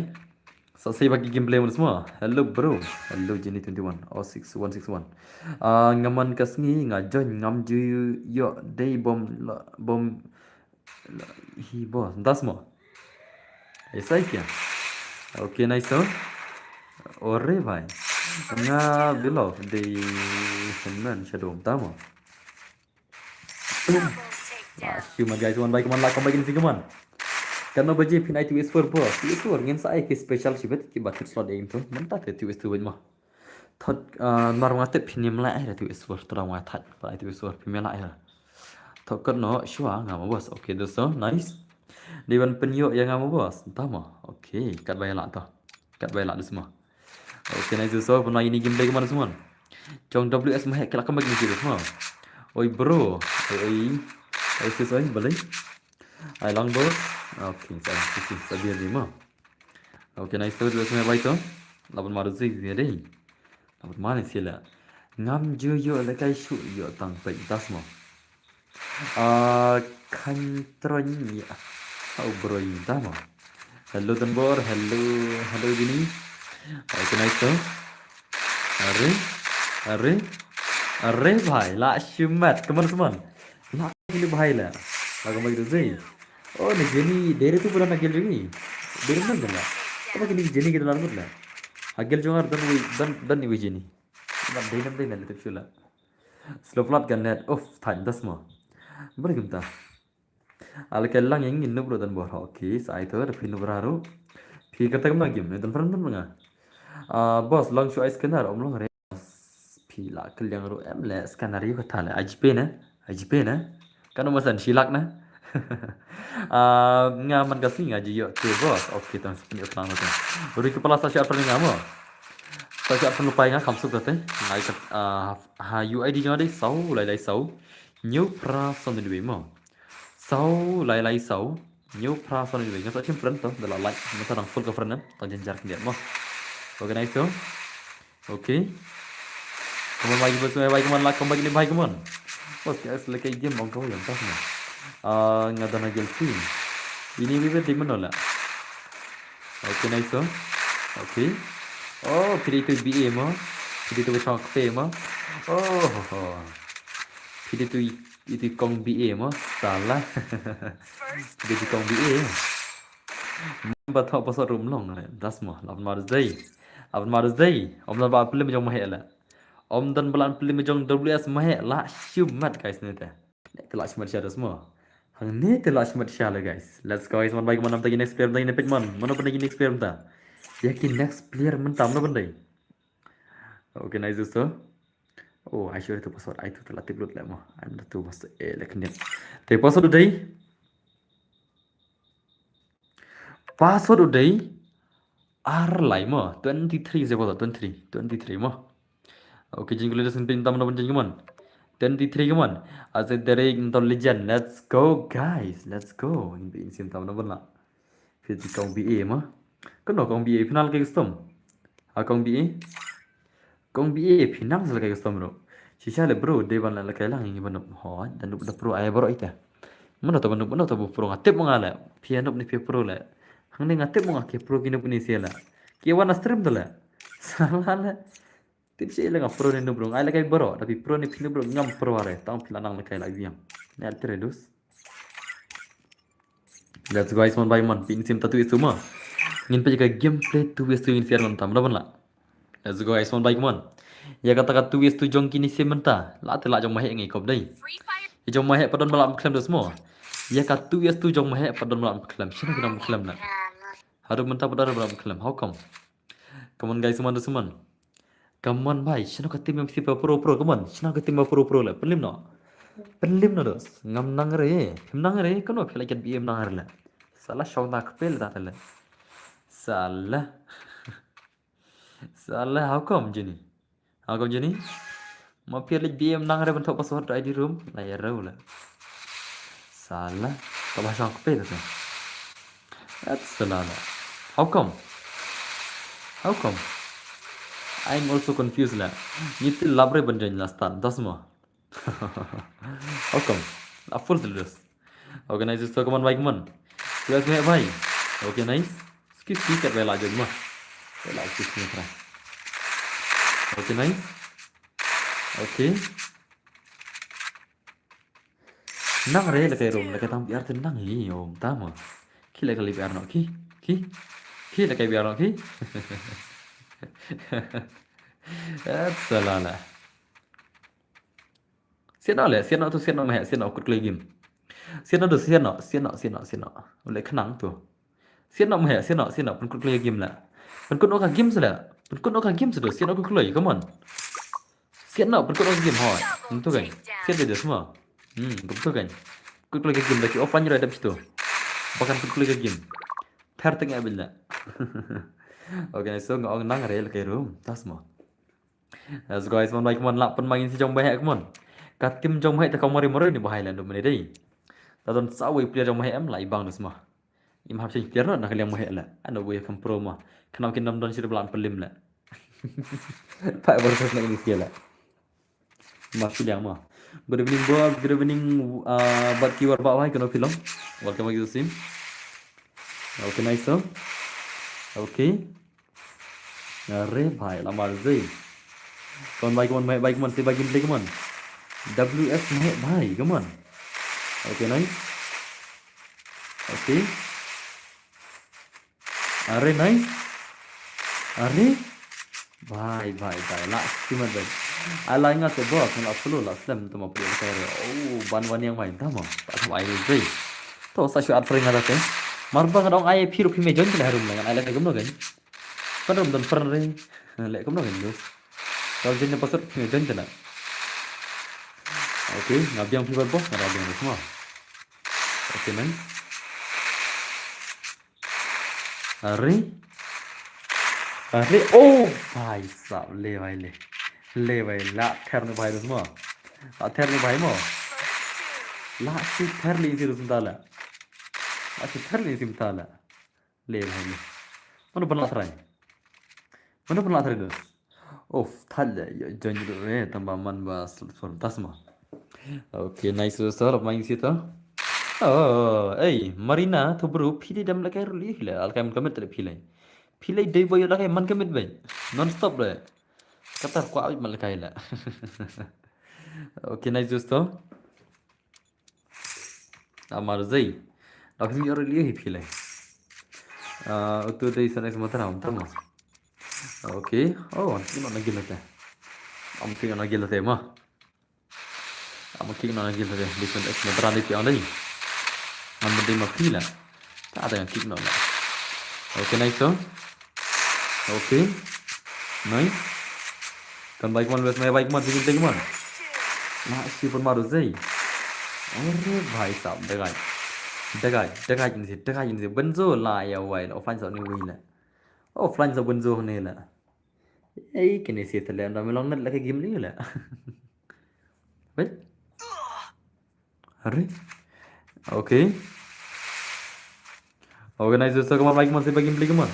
selesai bagi gameplay semua hello bro hello Jenny 21 or 6161 ngaman kasngi ngajon ngam ju yo day bom hi boss das mo ऐसा ही क्या okay nice हो ओरे भाई nga below di semen shadow tamo cuma guys one baik like baik ini kaman karena baje pin itu is for boss is for ngin sai ke special sibet ki batir slot aim tu menta te tu is tu mah thot mar ngate pin yem la ai tu is for terang wa that ba itu is for pin la ai thot kan no shwa ngam boss okay dosto nice di ban penyo yang ngam boss tamo okay kat bayar la tu kat bayar la semua oke nice so pernah ini gameplay kemana semua Chong WS mah kelak kembali ni semua oi bro oi sis oi balik ai long boss oke saya biar ni mah oke nice so dua semua baik tu lawan maruzi dia deh lawan mana sih lah ngam ju yo lekai shu yo tang pai das mah kan tronya oh bro ini dah mah hello Tanbor hello gini oke nice तो अरे भाई ला शिमत teman-teman ला ini भाई ला lagu bagi tu sih oh ni Jenny dari tu pernah nagel juga dari mana kan apa gini Jenny kita lalu lah agel jongar dan ni Jenny dan day nanti tu lah slow plot kan net of time das mah bergenta al kellang yang ini bro dan bor oke saya itu ada pinu beraru pi kata kemana game dan pernah mana bos long show scanner om long re pila kelyang ru em le scanner yu kata le ajp na kan masan silak na ngaman kasi ngaji yo tu bos oke tan sepeni utang tu uri kepala sa siap pernah ngamo sa siap pernah lupa ngah kamsuk kate ngai kat ha uid jangan deh sau lai sau new pra son ni mo sau lai sau new pra son ni ngasa tim friend to dalam like mata orang full cover na tan jenjar dia mo oke nice tu oke kamu bagi bersama baik kamu like bagi ni baik kamu bos kita selesai game orang kau yang tak ni ngada nak gelfin ini biar di mana lah oke nice tu oke oh pilih tu BA mah pilih tu macam apa mah oh pilih tu itu kong BA mah salah pilih tu kong BA batok pasal room long ni das mah lawan marzai Abang Marzai, om dan bapak pilih macam mahal lah. Om dan belan pilih macam WS mahal lah, syumat guys ni teh. Ni telah syumat syar semua. Hang ni telah syumat syar lah guys. Let's go guys, man baik mana tadi next player tadi nepek man. Mana pun lagi next player ta? Yakin next player mentam mana benda? Okay nice dosto. Oh, I sure itu password. I itu telah upload lah mah. Anda tu password leknya. Tapi password udah. Password udah. Arlai mah 23 saya kata 23 mah oke jadi kalau ada pinta mana pun jadi kaman 23 kaman asal dari intelligent let's go guys let's go ini sim tahu mana pun lah fit kau BA mah Keno kong BA final ke custom. Kong BA. Kong BA final sel ke custom bro. Sisa le bro de ban la kai lang ngi ban ho dan du pro ay bro ita. Mana to ban to pro ngatep ngala. Piano ni pro la. Hang ni ngatep ngake pro kini puni sela. Ki wana stream to la. Salah la. Tips ile nga pro ni bro. Ay la kai bro tapi pro ni pini bro ngam pro are. Tang pilanang la kai la biang. Ni alter dus. Let's go guys one by one. Pin sim tatu semua. Ngin pa jaga gameplay 2vs2 in siar mentam lawan la. Let's go guys one by one. Ya kata 2vs2 jong kini sim menta. La te la jong mahe ngi kop dai. Ya jong mahe padon malam klam dos semua. Ya kata 2vs2 jong mahe padon malam klam. Sino kena klam la. Haru menta padon malam klam. How come? Come on guys semua. Come on bhai. Sino ka tim MC pro come on. Sino ka tim pro la. Pelim no. Pelim no dos. Ngam nang re. Phim nang re kono phela ket BM nang la. Salah shong nak pel ta la. Salah. Salah how come Jenny? How come Jenny? Mau pilih BM nang ada bentuk password ID room, layar raw lah. Salah. Tak bahasa aku pilih tu. That's salah. How come? How come? I'm also confused lah. Itu labre banjir lastan, tak semua. How come? Full terus. Okay nice, so come on baik man. Let's make bhai. Okay nice. Skip kat bela aja mah. Bela skip ni try. Okay nice. Okay. Nang re la kai rom la kai tam biar tenang hi om tama. Ki la kali biar no ki. Ki la kai biar no ki. Salah lah. Sian no tu sian no meh sian no kut klay game. Sian no tu sian no. Oleh kenang tu. Sian no meh sian no pun kut klay game lah. Pun kut no ka game sudah. Pun kut no ka game sudah. Sian no kut klay. Come on. Sian no pun kut no game hoi. Tentu kan. Sian dia semua. Betul kan. Kut klay game lagi offline ada situ. Bahkan kut klay game. Thar tengah bila. Okay, so ngong nang re la kai room. Tas semua. Let's go guys, mon baik mon lap pen main si jong bahek mon. Kat tim jong bahek ta kau mari ni bahai lan do meni dei. Ta don sawi player jong bahek am lai bang dus mah. Im hab si player nak liang bahek la. Ano we kam pro mah. Kenam kin nam don si belan pelim la. Pak versus nak ini sia la. Masih liang mah. Good evening boss, good evening buat keyword bawah kena film. Welcome back to sim. Okay nice so. Okay. अरे भाई लंबा ज़ी कौन बाइक मन से bike play कमन WS में भाई कमन okay nice okay अरे नाइस अरे भाई ला सीमत भाई ala ingat se bos nak upload lah slam tu mau pilih saya oh ban yang main tahu tak tahu ai ज़ी तो saya shoot frame ada kan marba kadang ai phiru phime jon ke harum dengan ai la gam no kan kan rom don fern re le gam no kan dos kalau jenis pasal phime jon jana okay ngabiang fiber boss ada yang semua okay nice अरे ओ भाई साहब ले भाई ला ठहरने भाई semua ला ठहरने भाई mo ला si ठहरली si rusentala ला si ठहरली si mtala ले भाई ले mana pernah terai dos oh thala ya janji tambah man bas tasma okay nice so main situ oh hey Marina tu bro pilih dam lakai ruli hila alkai kamit tele pilih day boy lakai man kamit bay non stop le kata ku awit mal lakai la okay nice dosto amar zai lakai ruli hi pilih tu day sana semua terang tama okay oh ini nak gila ta am king nak gila ta mah am king nak gila ta different ex berani pi on dai am benda mah pila tak ada yang king nak okay nice so okay nice kan baik man wes baik man sini tengok man nak si pun maru zai अरे भाई साहब दगाई इनसे बंजो लाया हुआ है ऑफलाइन सब नहीं हुई है ऑफलाइन सब बंजो होने ला यही किने से थले अंदर में लॉन्ग लगे गेम नहीं ला वेट अरे ओके ऑर्गेनाइजर से कमाल बाइक मन से गेम प्ले कमाल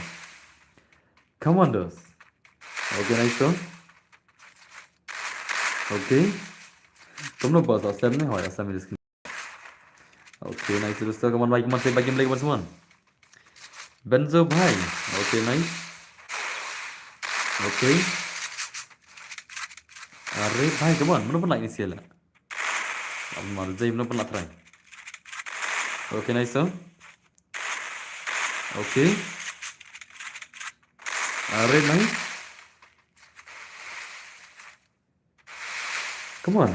Come on, dos. Okay, nice so. Okay. तुम लोग बस असलम नहीं हो असलम मेरे स्क्रीन. Okay, nice दोस्तों. Come on भाई, come on say bye game like once one. Benzo भाई. Okay, nice. Okay. अरे भाई come on, mana pun like ni siapa? अब मार जाए mana pun nak try. Okay, nice so. Okay. अरे nice. Come on.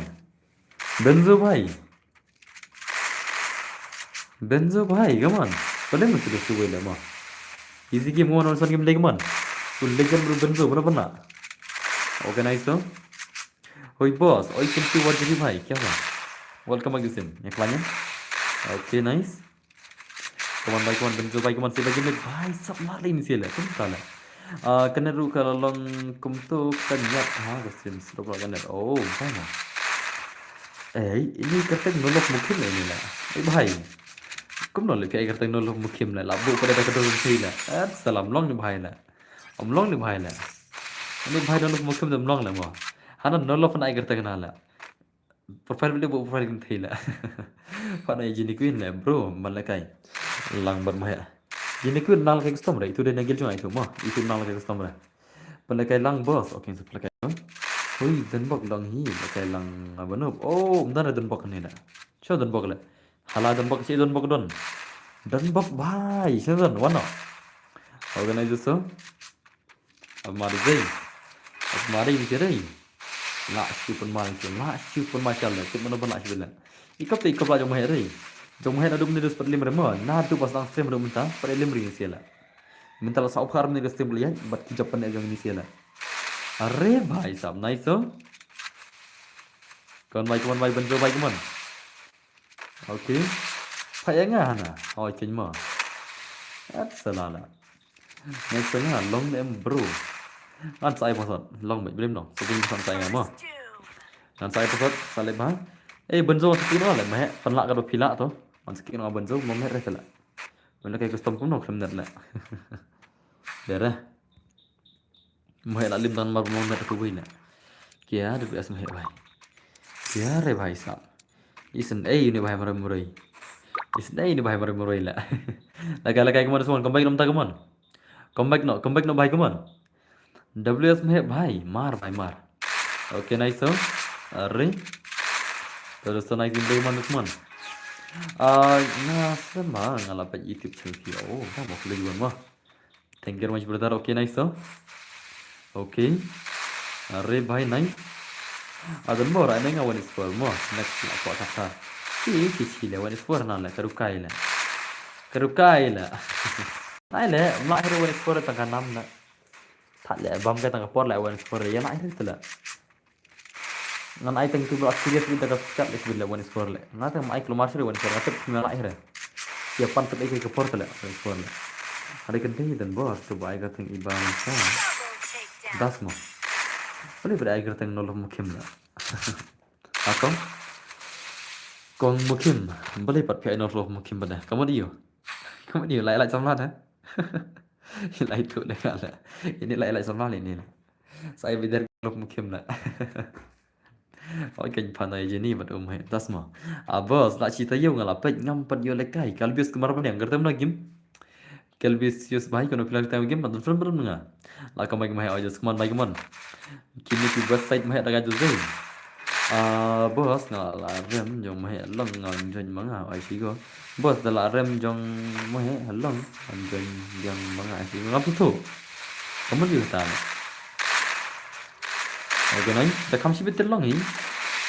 Benzo भाई. Benzo भाई, come on. Boleh mesti dostu boleh mah. Easy game one or game like man. Tu legend bro Benzo mana pun nak. Okay, nice so. Oi boss, oi kintu war jadi भाई, क्या हुआ? Welcome lagi sim. Yang lainnya? Okay, nice. Come on भाई, come on Benzo भाई, come on sila game like भाई सब lari ni sila. Kau tak lah. Kena ru kalau long kum tu kenyat ha kesim stop lah kena. Oh, mana? Ini kata nolok mungkin lah ini lah. भाई, kau nolok kayak kata nolok mungkin lah. Labu pada kata nolok sila. Salam long ni भाई lah. Long ni भाई lah. Ini भाई nolok mungkin tu long lah mah. Hana nolok pun air kata kenal lah. Profile video buat profile kan thila. Pada jenis kuin lah bro, malakai. Lang bermaya. Jenis kuin nal kayak custom lah. Itu dia nagil cuma itu mah. Itu nal kayak custom lah. Malakai lang boss. Okay, so malakai. Hui, denbok lang hi. Malakai lang apa nup? Oh, bentar ada denbok ni lah. Siapa denbok lah? Hala denbok si denbok don. Denbok bhai. Siapa don? Wana. Organize so. Ab mari jai. Ab mari bicara. Nak super masalah. Kita mana pun nak sebelah. Ikap tu ikap lah jom mahir ni. Jom mahir ada benda seperti lima remah. Nah tu pas lang stream ada minta. Pada lima ringgit siapa? Minta lah sahabat haram ni ke stream belian. Buat kijapan ni jom ni siapa? Arre bhai sab nice so. Kawan bhai benzo bhai kawan. Okay. Payangah na. Oh ceng mah. Salah. Nice sangat long em bro. An saya pasal long baik belum dong. Sebelum pasal saya ngam. An saya pasal salib ha. Benzo sikit no lah meh penlak kalau pilak tu. An sikit no benzo mau meh rasa lah. Benda kayak custom pun nak sebenarnya lah. Darah. Meh lah lim tan mar mau meh tu buina. Kia ada biasa meh bhai. Kia re bhai sab. Isen ini bhai mar murai. Isen ini bhai mar murai lah. Lagai kemana semua? Comeback nom tak kemana? Comeback no bhai kemana? WS में है भाई मार okay nice हो अरे तो दोस्तों नाइस इन मन दुश्मन ना sama ngalapai YouTube channel kia oh mau kulit juga mah thank you much brother okay nice हो okay अरे भाई nice ada mau orang yang ngawan sport mah next apa kata si le wan sport nala kerukai lah ai le melahir wan sport tangga nam na tak le bam ka tangga por le wan sport ya nak itu lah nan ai tang tu bro serius kita ka chat le bila wan sport le na tang mai keluar sore wan sport atap kena lahir siapan tak ke por le wan sport le ada kedai dan bos tu bai ka tang iban sa das mo boleh berai ka tang noloh mukim la ako kong mukim boleh pat pi noloh mukim pada kamu dia lại samlat ha lại tu dah lah ini lại samlat ini saya bidar noloh mukim la Ôi kênh panai je ni mat hai tas ma. Bos la cita yo ngala pej ngam pat yo lekai kalbis kemar pan yang gertem lagi. Kalbis yus bai kono pilar time game matun film belum nga. La kamai mai aja seman bai keman. Kini di website mai daga juzai. Bos ngala rem jong mai long ngon jong manga ai si go. Bos da la rem jong mai long jong yang manga ai si ngap tu. Kamu di hutan. Okay, nice. Dah kamsi betul long ni.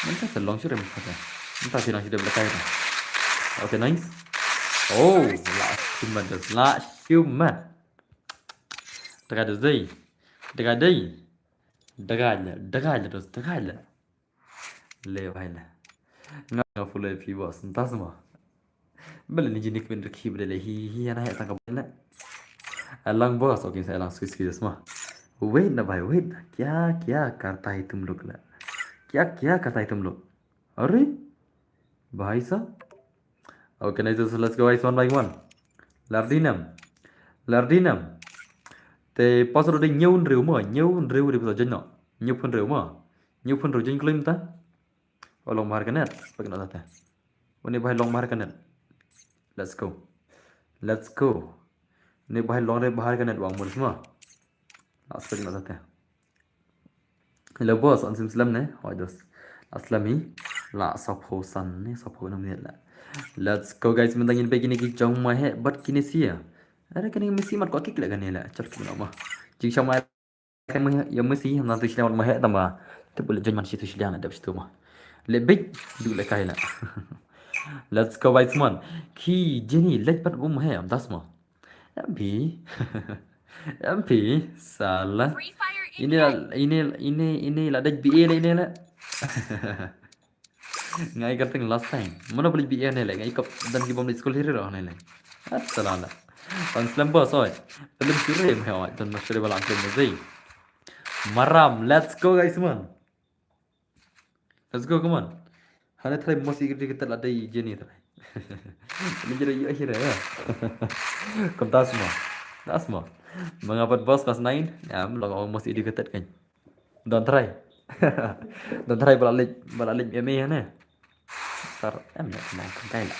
Entah terlong sudah macam. Entah silang sudah berkait. Okay, nice. Oh, la human. Dekat dei. Dekat terus. Le भाई ले. Nggak full IP bos. Entah semua. Beli ni jenis benda key beli hi anak yang tangkap benda. Alang bos. Okay, saya alang switch semua. Wait ना भाई wait क्या करता है तुम लोग ला क्या करता है तुम लोग अरे भाई साहब okay nice so let's go guys one by one Lardinam Te pas rồi đây nhau rêu di pasal jenno. Nhau pun rêu mà. Nhau pun rêu jen klaim ta. Long mahar kanet. Sebagai nak tata. Ini bahai long mahar kanet. Let's go. Let's go. Ini bahai long re bahar kanet wang mun semua. Sebagai nak tata. Hello boss, on sim slam ne. Hoi dos. Aslami. La sopho san ne sopho nam ne la. Let's go guys, mentangin pe kini ki chong ma he but kini sia. Ada kini mesti mat ko kik la kan la. Chot ki ma. Jing chong ma kan ma ya mesti ham na tu shila ma he tama. Te boleh jen man situ shila na dap situ ma. Le big du le kai la. Let's go guys man. Ki jeni let pat bum he am das ma. MP. MP salah. Ini lah ada BA lah ini lah. Ngai kata last time. Mana boleh BA ni lah. Ngai kap dan kita boleh sekolah hiri lah ni lah. Salah lah. Panslam bos oi. Belum sure me oi. Dan masih balang kelem zai. Maram. Let's go guys man. Let's go come on. Hana try masih kita lah ada jeni try. Ini jadi yo akhir ya. Kom tas semua. Tas semua. Mengapat bos kelas 9 ya lo masih educated kan. Don't try. Don't try balik MA ni. Tar em ya mau kai lah.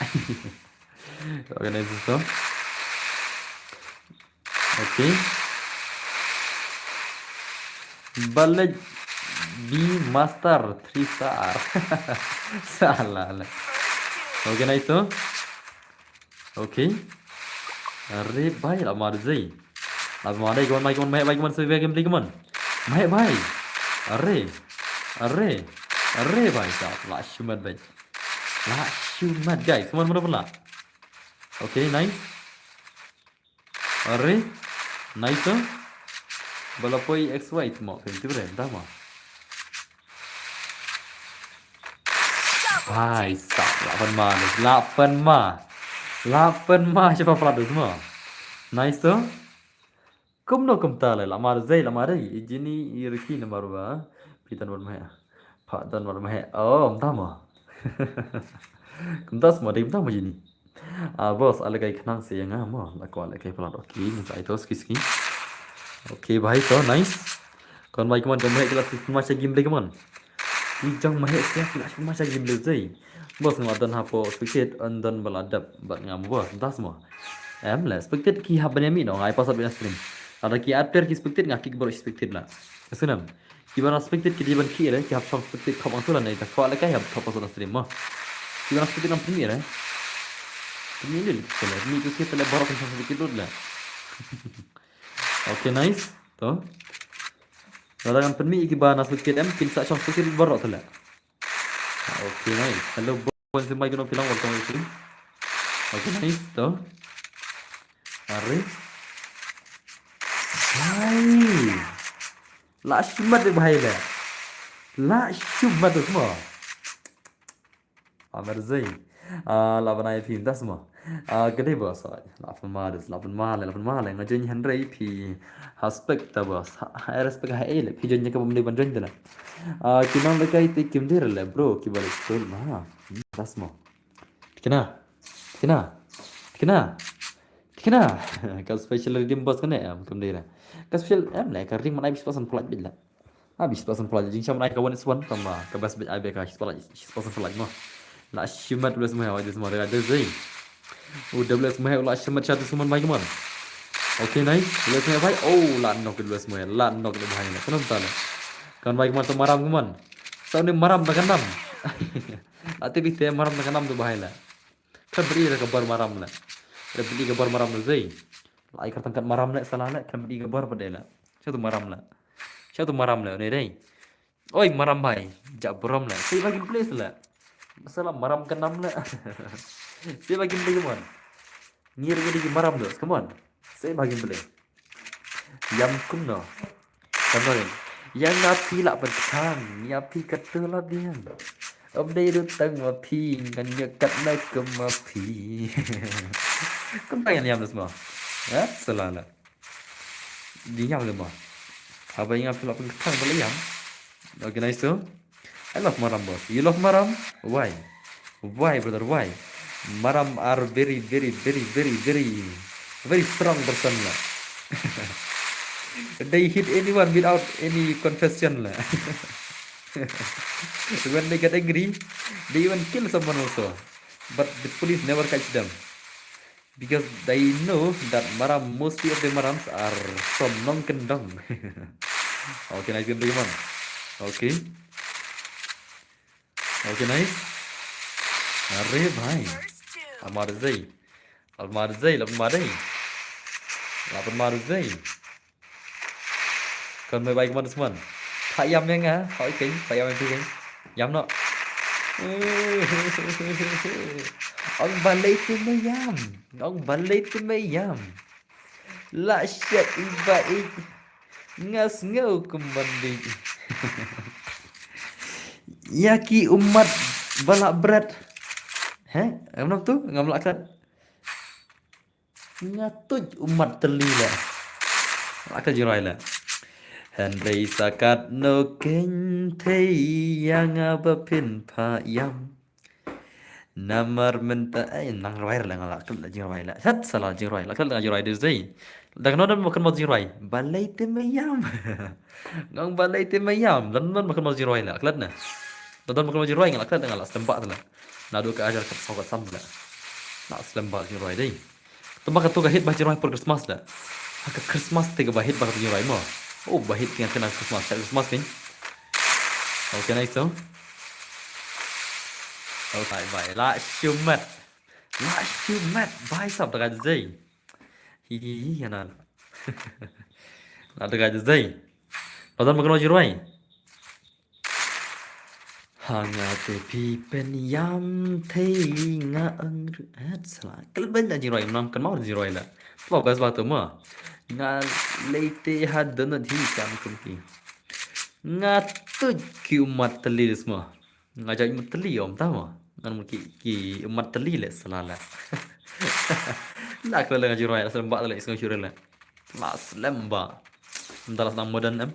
Organize itu. Okay. Balik B Master 3 star. Salah lah. Organize itu. Okay. Arre bhai lah mar zai. Ab मारे कौन मैं से वे game play कौन मैं भाई अरे अरे अरे भाई साहब लाश मत guys कौन mana pula okay nice अरे nice bala poi xy tu mau tu ber dah mah भाई साहब 8 mah siapa pula tu semua nice tu Kum no kum ta la mar zai la mar jini irki na marwa pitan war ma pha dan war ma oh ta ma kum tas ma dim ta ma jini boss ala kai khnang se nga ma la ko ala kai pala okay ni sai to ski okay bhai to nice kon bhai kaman kamai kelas ma cha game le kaman ki jang ma he se kelas ma cha game le zai boss ma dan ha po spectate andan bala dap bat ngam boss tas ma em la spectate ki ha bani mi no ai pas ab stream Ada ki app ki spectate ngaki ki bro spectate la. Kesenam. Ki bana spectate ki diban ki re ki hab shop spectate kham tu la nei ta kwa la kai hab thop pas stream ma. Ki bana spectate nam premier hai. Premier le sele ni tu se pele baro kan spectate dot la. Okay nice. To. Ada kan premier ki bana spectate am kin sa shop spectate baro tu la. Okay nice. Hello boys and my gonna film welcome to. Okay nice to. Are भाई लास्ट मत भाई ले लास्ट मत semua Amer zai lawan ai phim das semua gede bos lawan mal ngajin handrai phi aspect ta bos respect ha ele phi jenye ke bumle ban jenna kinang le kai te kim der le bro ki balik school ma das semua kena ka special redeem bos kan ya kam dera ka special em le ka ring man habis pasan plat bila habis pasan plat jing sam nai ka one is one tama ka bas bet abe ka pasan plat ma la shimat plus ma wa semua ada zai udah plus ma la shimat satu semua baik man okay nice plus ma baik oh la nok plus ma la nok le bahai na kenapa ta kan baik man maram man sau ni maram ta kanam ati bi te maram ta kanam tu bahai la kan beri ka bar maram la beli gambar maram tu zai. Lai kata kat maram la salah la kan beli gambar pada la. Satu maram la ni dai. Oi maram bhai, jak beram la. Saya bagi place la. Masalah maram kenam la. Saya bagi play come on. Ngir gini maram tu, come on. Saya bagi play. Yam kunno. Kamarin. Yang napi la berkan, napi kata la dia. Ông đây được tăng mà phi ngân nhật cắt này cầm mà phi Kan pengen yam semua ya selalu di yam semua apa yang aku lakukan kan boleh yam okay nice too I love maram boss you love maram why brother why maram are very strong person lah They hit anyone without any confession lah. When they get angry, they even kill someone also. But the police never catch them because they know that maram mostly of the marams are from Nong Kendong. Okay, nice game teman. Okay, okay nice. अरे भाई Almarzai, Almarzai, Almarzai, Almarzai. Còn mười bảy của mình Smart. Phải dâm nha hả? Hỏi kỹ, phải dâm em kỹ. Dâm nó. Ông bà lấy tên mấy dâm. Ông bà lấy tên mấy dâm. Là shit vậy. Ngas ngau kembali. Yaki umat balak berat. Hah? Em tu? Ngam laksan. Ngatuj umat terlila. Laksan jirai lah. Henry sakat no ken thei yang apa pin pa yam namar menta nang rai la ngala kal jing rai la sat sala jing rai la kal jing rai de zai dak no dan makan mo jing rai balai te mayam ngang balai te mayam dan man makan mo jing rai la kal na dan makan mo jing rai ngala kal ngala stemba la na do ka ajar kat sawa sam la na stemba jing rai dei tembak tu ka hit ba jing rai per Christmas la ka Christmas te ka ba hit ba jing rai mo. Oh, bahit nga kena Christmas. Christmas ni. Okay, nice so. Okay, bye. La shumat. La shumat. Bye sab daga zai. Hi yana. La daga zai. Padan makan jirai. Hanga te pi pen yam thei nga ang at sala. Kalban da jirai nam kan mau jirai la. Twa gas ba tu ma. Nga leite hadana di kam kumpi nga tuj ki umat teli semua nga jadi umat teli om tahu ngan ki umat teli le salala nak la ngaji roya sembak le isngo syurela mas lemba ndalas nang modern am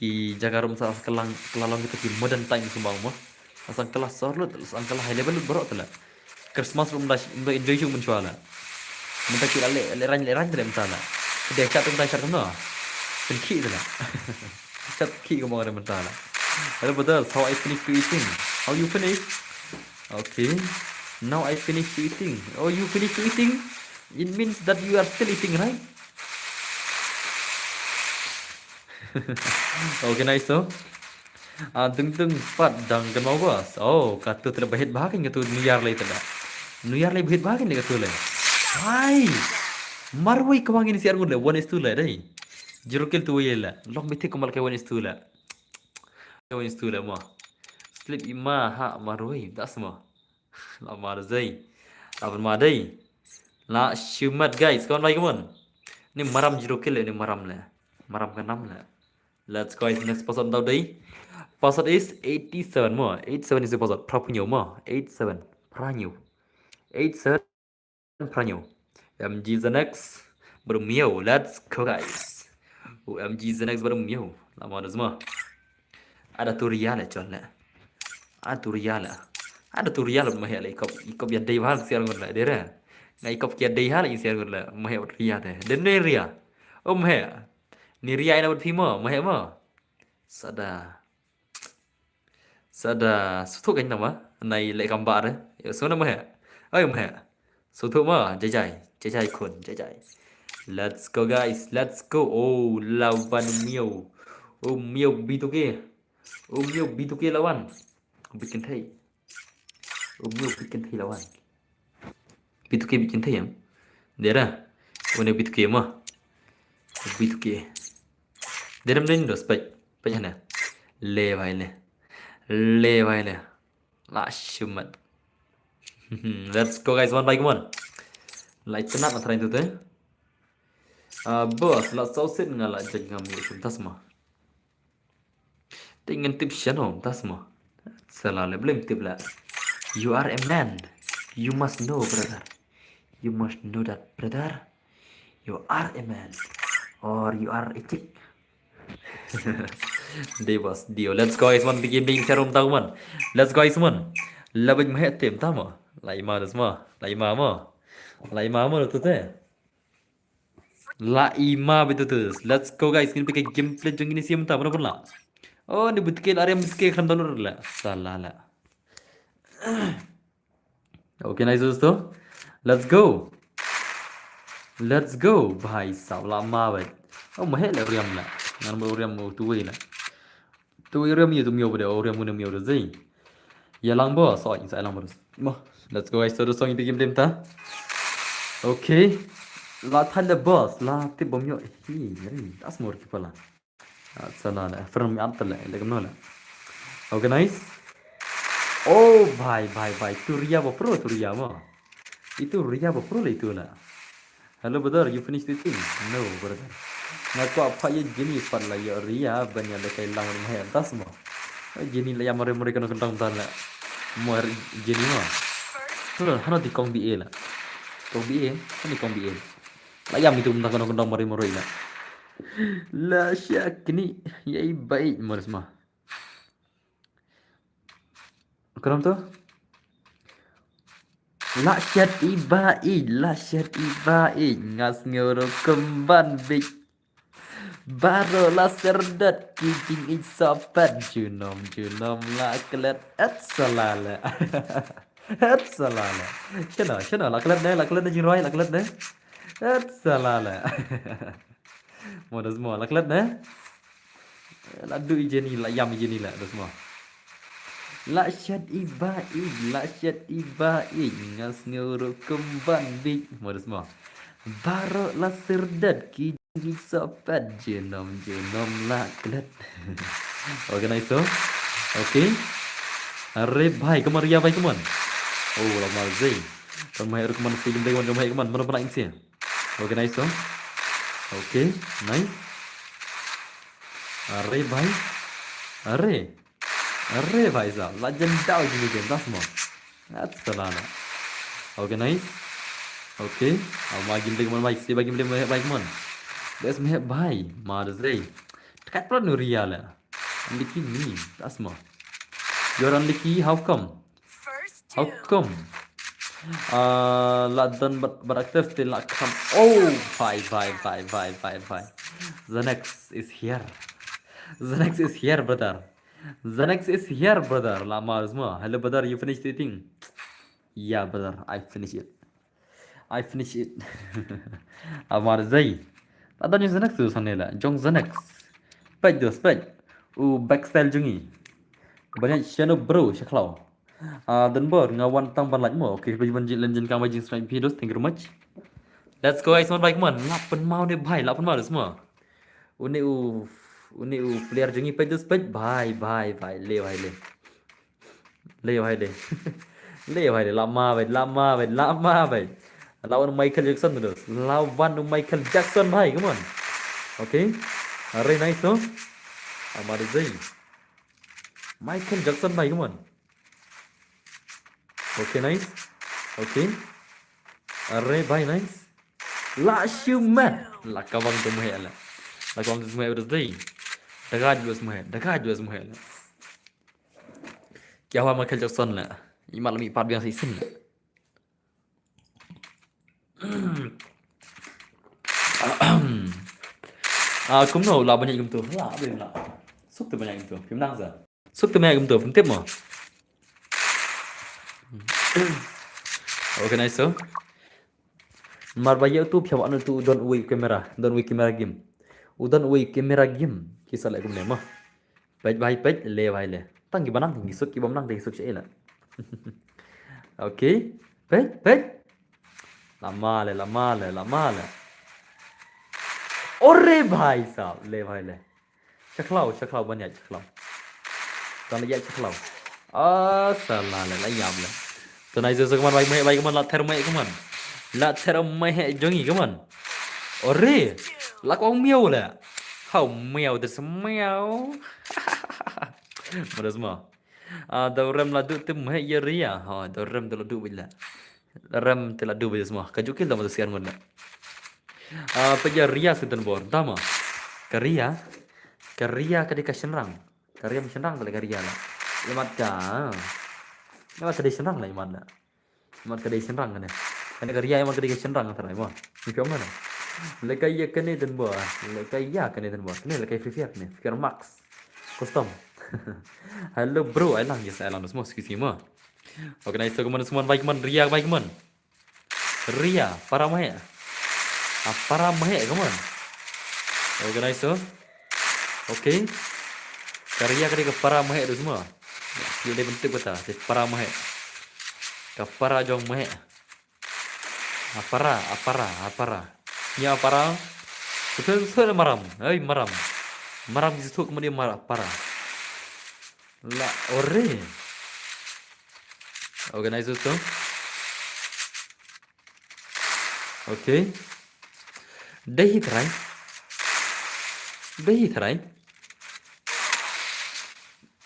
ki jagarum sa kelalong kita ki modern time sumbang mo asang kelas sorlut asang kelas high level berok tela Christmas rum dah enjoy chung mencuala minta ki le ran le mentala dia kat tentang syarat no. Penki tu lah. Kat ki kau mau ada mentala. Hello brother, how I finish to eating? How you finish? Okay. Now I finish to eating. Oh, you finish to eating? It means that you are still eating, right? Okay, nice so. Tung pat dang kan mau bos. Oh, kata tu bahit bahagian kata New Year lagi tak. New Year lagi bahit bahagian lagi kata le. Hai. Marwai kawangin siar gula 1:2 la dai jirukil tu yela lok miti kamal ke 1:2 la 1:2 la mo slip ima ha marwai das mo la mar zai aban ma dai la shumat guys kawan lagi mon ni maram jirukil ni maram ke 6 la let's go guys next password tau dai password is 87 mo 87 is the password propunyo mo 87 pranyo 87 pranyo MG the next bermiau. Let's go guys. MG the next bermiau. Lama ada semua. Ada turial lah con lah. Ada turial lah. Ada turial lah mahal ikop ya day hal siar gula dera. Ngai ikop kia day hal siar gula mahal ria teh. Dan ni ria. Oh mahal. Ni ria ina berpimo mahal mo. Sada. Sutuk kan nama. Nai lek gambar deh. Ya sana mahal. Oh mahal. Sutuk mo jajai. Jajai kun, jajai. Let's go guys, let's go. Oh, lawan Mio. Oh, Mio B2K. Oh, Mio B2K lawan. Bikin thay. Oh, Mio bikin thay lawan. B2K bikin thay ya. Dera. Oh, ni B2K mah. B2K. Dera mending dos baik. Baik mana? Le vai le. Le vai le. La shumat. Let's go guys, one by one. Like tenat na try tu teh. Bos, la sausit ngala jag ngam ni tas ma. Dengan tip channel tas ma. Salale blame tip la. You are a man. You must know, brother. You must know that, brother. You are a man. Or you are a chick. Day bos, dio. Let's go guys, one begin being serum tahu man. Let's go guys man. Labing mahet tim tahu ma. Lai ma das ma. Lai ma ma. Lai ma ma tu teh. La ima betul. Let's go guys. Ini pakai gameplay jong ini siapa tahu pernah. Oh, ini betul area miskin kan download lah. Salah lah. Okay nice दोस्तों let's go भाई साहब lama banget oh mahal lah uriam lah ngan uriam tuwe lah tuwe uriam itu mio berde uriam guna mio zai ya lang bos oh insya lang bos mo let's go guys terus song game ta okay la thal boss la tip bom yo hi yari tas mor ki pala sana la firm antal la legam no la okay nice oh भाई turia ba pro turia mo itu ria ba pro lah itu lah hello brother you finished the thing no brother ngaku apa ya gini pan lah ya ria banyak ada kayak lang rumah yang tas mo gini lah yang mereka kena kentang tan lah mo gini mo tuh hano di kong bi lah kong bi kan di kong bi lah yang itu kentang kentang mari lah lah syak ini ya baik mo semua Kenapa tuh? Lasyat ibai ngas ngoro kemban big baro laser dat kijing isopat junom la kelet et salala et salala shana la kelet ne jiroi la kelet ne et salala modas mo la kelet ne la du ijeni la yam ijeni la dos mo Lasyat ibai ngas ngoro kemban big modus mo baro laser dat kijing sopat genom la kelet oke nice so oke are bhai kemaria bhai keman oh lama zai kemai keman film dai wan kemai keman mana pernah insia oke nice so oke nice are bhai अरे भाई साहब legendary gini game tas mo that's salana okay nice okay अब मागिम ले मन भाई से बागिम ले भाई मन बस मैं भाई मार से kat pernah nuria lah unlucky me that's mo you're unlucky how come ladan beraktif still not come oh bye the next is here brother Zanex is here, brother. Lama semua. Hello, brother. You finished eating? Yeah, brother. I finished it. Amar Zai. Adanya Zanex tu sana lah. Jong Zanex. Pej. Backstyle jungi. Banyak channel bro, syaklau. Dan ber ngawan tang ban lagi mo. Okay, bagi banjir lanjut kami jing strike videos. Thank you very much. Let's go guys, mon baik mon. Lapan mau deh, bhai. Lapan mau semua. Uni player jungi pej bye le lama bai lawan Michael Jackson terus Michael Jackson bhai come on okay are nice no amar zai Michael Jackson bhai come on okay nice okay are bhai nice la shumat la kawang tu meh la kawang tu meh terus dai Dekat juga semua. Kia huwa Michael Jackson lah. Imat lami part biang season lah. Cũng nổ là banyak game tu. Lah, apa yang lah? Suk tu banyak game tu. Film nang sa. Suk tu banyak game tu. Film tip mo. Okay, nice so. Marbaya tu piawak tu don't wait camera game. Udan wait camera game. Kisah lại cũng nè mà page le vai le tăng cái banang thì xuất cái bom năng thì xuất sẽ là ok page lama le ore भाई साहब le vai le chaklau banyak chaklau toàn là chaklau salah le la yam le tuần này giờ các bạn bay các bạn la thero mai jongi các bạn ore la con miêu le không mèo thì mèo mà semua đầu rem là đu tim hay yeri à đầu rem tu là đu bila rem tu là đu bila semua kajukin lah masukan mana pejaria sudah bor tama karia ketika senang karia senang kali karia lah lemat tadi senang lah iman lah lemat kadai senang kan ya karia lemat kadai senang antara iman ni kau mana Lekai ya kene dan buah. Lekai ya kene dan buah. Kene lekai free fire nih. Fire max. Custom. Halo bro, ai lang yes ai lang semua semua. Oke, nice teman semua baik man. Ria baik man. Ria, para mahe. Para mahe, come on. Oke, nice so. Oke. Karya kali ke para mahe itu semua. Dia bentuk betul. Para mahe. Ke para jong mahe. Apara. Ya apara. Betul maram. Maram. Maram di situ kemudian marah para. La ore. Oke, nice so. Oke. Dehi terai.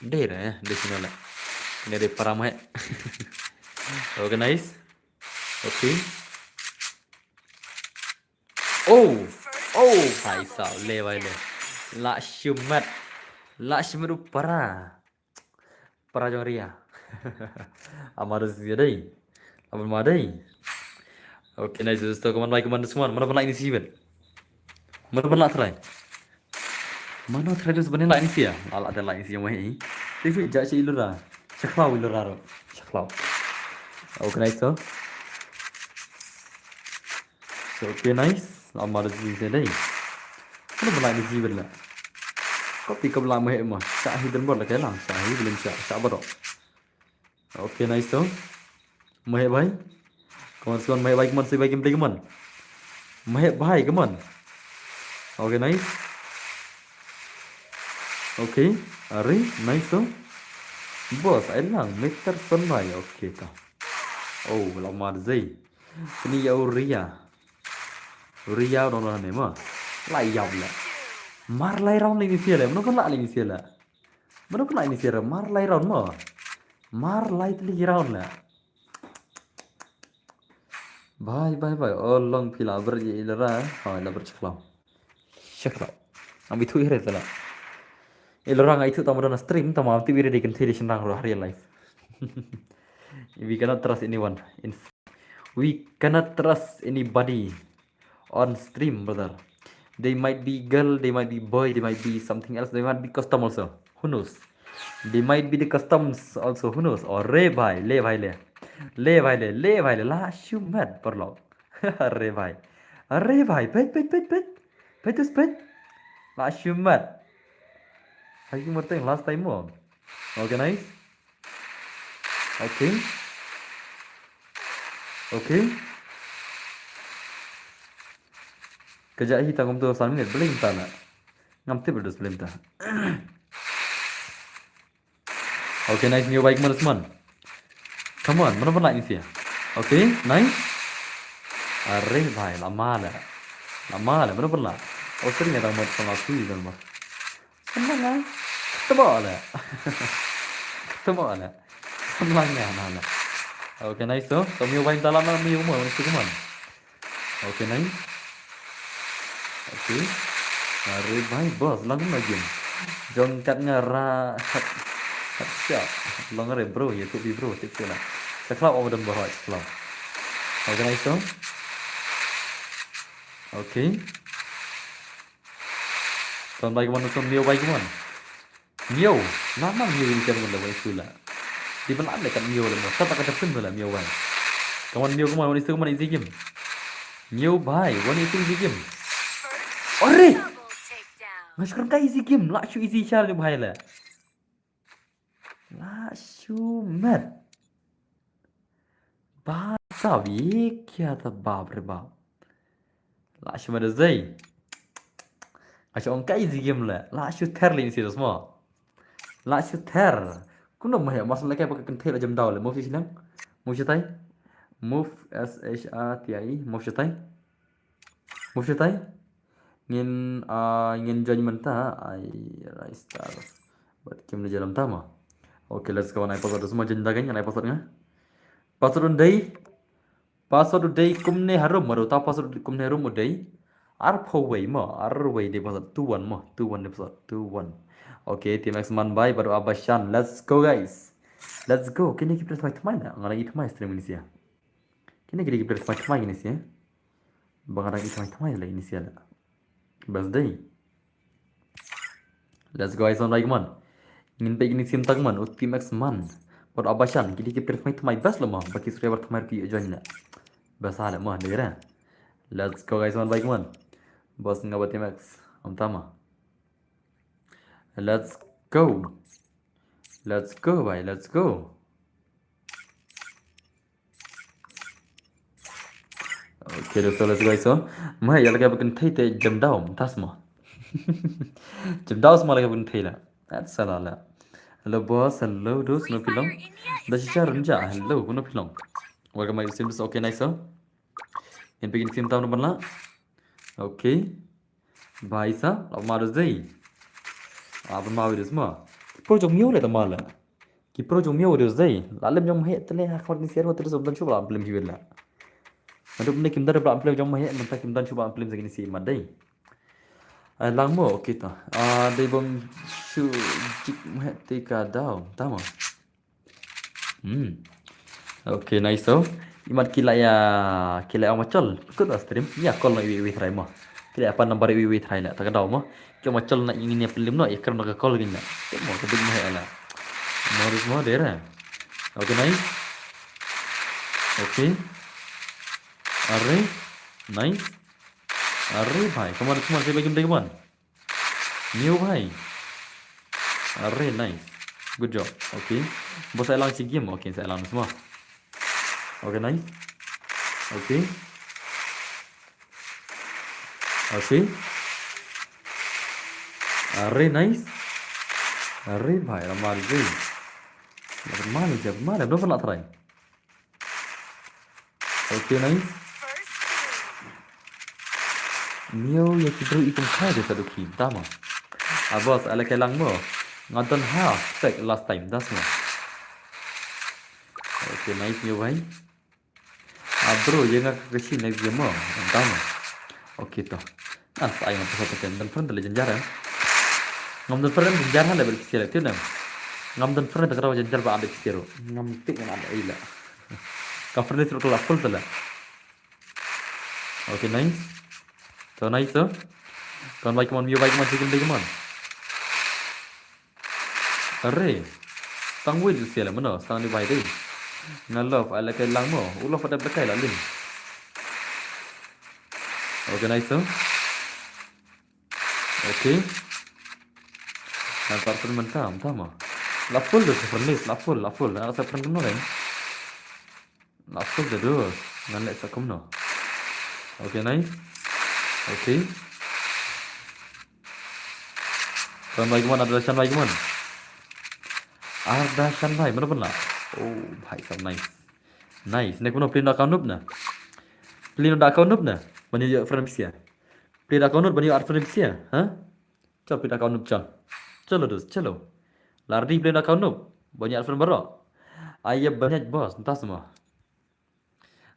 Deh ya, di sini lah. Ini ada para mahe. Oke, nice. Oke. Oh, भाई साहब ले भाई ले. Lashmat para jong ria. Amarus dia deh. Apa madai? Oke, nice. So, kaman semua. Mana pernah ini sih, Ben? Mana pernah try? Mana try itu sebenarnya lain sih ya? Ala ada lain sih yang mahi. Tapi jak si ilura. Caklau ilura ro. Caklau. Oke, nice so. Oke, nice. Amarus dia deh. Mana pernah ini sih, Ben lah? Kopi kebelah mahi mah. Syahi dan buat lagi lah. Syahi belum syak berok. Oke, nice so. Mahi baik. Kawan-kawan mahi baik man, saya baik gameplay kaman. Mahi baik kaman. Oke, nice. Oke, are nice so. Bos, ai lang meter sonai. Oke ta. Oh, lama zai. Ini ya Ria. Ria dong lah nema. Lai yau la. Mar lai round ini sih lah. Mana kan lah ini sih lah. Mana kan lah ini sih lah. Mar lai round mah. Mar lai teli round lah. Bye. Oh, long pila berje ilera. Oh, la bercaklau. Caklau. Ambil tu ihre tu lah. Ilera ngai tu tamu dana stream tamu amti biri dekan thiri senang roh real life. We cannot trust anyone. We cannot trust anybody on stream, brother. They might be girl, they might be boy, they might be something else, they might be custom also. Who knows? They might be the customs also. Who knows? Or le bhai le. La shumat perlo. Re bhai. Pet. La shumat. Hai merteng last time mo. Okay, nice. Okay. Kejap hitam kamu tu 1 minit belum tak nak. Ngamti berdua belum tak. Okay, nice. New baik mana teman. Come on, mana pernah ini sih ya? Okay, nice. Arre bhai, lama lah. Mana pernah? Oh, sering ada mod sama aku di dalam. Senang lah. Ketemu lah. Senangnya anak. Okay, nice so. So, new baik dalam lah, new mo, mana sih teman? Okay, nice. Okay. Arre bhai, bos, langsung lagi. Jongkatnya siap. Longer bro, ya tu bro, tipsnya lah. Seklap over dan bawah seklap. Okay, nice so. Okay. Tuan baik mana so Mio baik mana? Mio, nama Mio ini siapa benda baik sula. Di mana ada kan Mio lemo? Tak kata pun bela Mio baik. Kawan Mio kemana? Wanita kemana easy game? Mio baik, wanita easy game. Ore, mas kan kah easy game? Lah show easy cara ni baik lah. Lah show mat. Bahasa ये क्या था बाप रे बाप. Lah show mat zai. Acho on kai zigim la. La show ter lin sih semua. La show ter. Kau nak mah masalah kayak pakai kental jam dah le. Move silang. Move cetai. Move SHATI. Move cetai. Ngin join mentah. Ai star. Buat game ni jalan tama. Okay, let's go. Naik password semua jenda kan? Naik passwordnya. Password day kumne harum maru. Ta password kumne harum day. Arpaway mo, arway di password 21 di password 21. Okay, tim X man by baru Abashan. Let's go guys. Let's go. Kini kita fight mana? Ngalai itu mai stream ini sih ya. Kini kita fight mai ini sih ya. Bang ada thamai lah inisial. Birthday. Let's go guys on like man. Ingin pe ini sim tagman Ultimax man. Por abashan kidi ki thamai bas lo mah. Baki subscriber thamai pi join na. Bas hala mah dera. Let's go guys on like man. Bos ngabati max. Am tama. Let's go. Let's go bhai, let's go. Okay, so let's go guys on. Mai ya lagi bikin thai te jam daum tas mah. Jam daum semua lagi bikin thai lah. That's salah lah. Hello boss, hello dos, no pilong. Dah cicar renja, hello, no pilong. Welcome my sims, okay nice so. Yang bikin sim tahu nomor lah. Okay. Bhai sa, अब मारो deh. Apa mau itu semua? Pro jom miu le tamala. Ki pro jom miu itu deh. Lalu jom he tele akhwat ni siar terus obdan coba amplem hiwil lah. Madu benda kim dar amplem jom he mentah kim dan coba amplem segini si madai. Lang mo okay ta. Dei bom shu jik he tika dau, tama. Okay nice so. Imat kila ya macol. Ikut stream. Ya call na wi try mo. Kila apa number wi try lah. Tak tahu mo. Kau macam nak ingin yang film no, ya kerana nak call gini. Mau ke big mahal lah. Mau semua dera. Okay nice. Okay. Arre, nice. Arre bhai, kamu harus semua saya bagi mereka man. New bhai. Arre nice. Good job. Okay. Bos saya lang si game. Okay, saya lang semua. Okay nice. Okay. Okay. Arre nice. Arre bhai, ramar je. Mana belum pernah try. Okay nice. Mio ya kita ikut kaya dia satu kim, tama. Abos ala kelang mo. Ngadon half spec last time, das mo. Okay nice Mio bhai. Bro, jangan kecil next game mo, tama. Okay toh. As ayam pasal tekan dan friend legend jarang. Ngam dan friend jarang level kecil tu nam. Ngam dan friend tak rawa janjar ba ada kecil. Ngam tik ngam ada ila. Ka friend itu kelas full telah. Okay nice. So nice so. Kan baik mon Mio baik mon chicken baik mon. Arre. Tang wei tu siapa mana? Tang ni baik deh. Ngalov ala kai lang mo. Ulof ada berkai lah lim. Okay nice so. Okay. Nampak pun mentam, tama. La full tu friendless, la full. Ada saya friend kena kan? La full tu terus. Ngalek sakum no. Okay nice. Okay. Kan baik mon ada shan baik mon. Ada shan baik mana pun lah. Oh, baik so nice. Nice. Nek puno print account nup na. Print account nup na. Banyak friend sia. Print account nup banyak friend sia. Hah? Coba print account nup chal. Chalo dos, chalo. Lardi print account nup. Banyak friend baru. Ayah banyak bos, entah semua.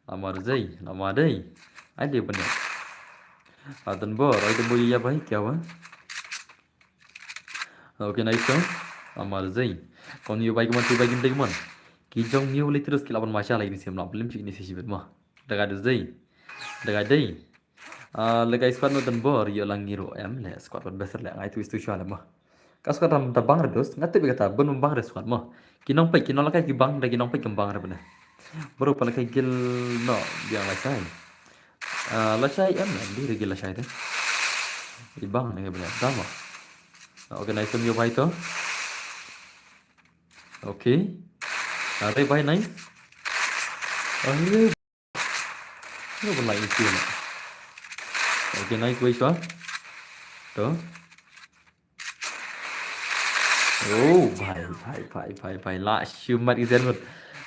Lama deh. Ada banyak. Adan bor, itu boleh ya baik ya wah. Okay nice so. Lama deh. Kau ni baik mana baik ini mana? Kijong ni boleh terus kilapan masalah ini sih, belum cik ini sih sibet mah. Dekat deh. Legai squad nonton bor, yo lang ngiro le squad besar le ngai tu istu syala mah. Kas squad ram terbang redos, ngat tu kata ben membang res squad mah. Kinong lakai ki bang, lagi nong pai kembang re benar. Baru pala kai gil no biang lasai. Lasai di regil lasai deh. Di bang ni benar, sama. Okay nice Mio bhai to. Okay. Arre bhai nice. Arre. Ini pun lain sih. Okay nice wait so. To. Oh bhai. La shumat izar mut.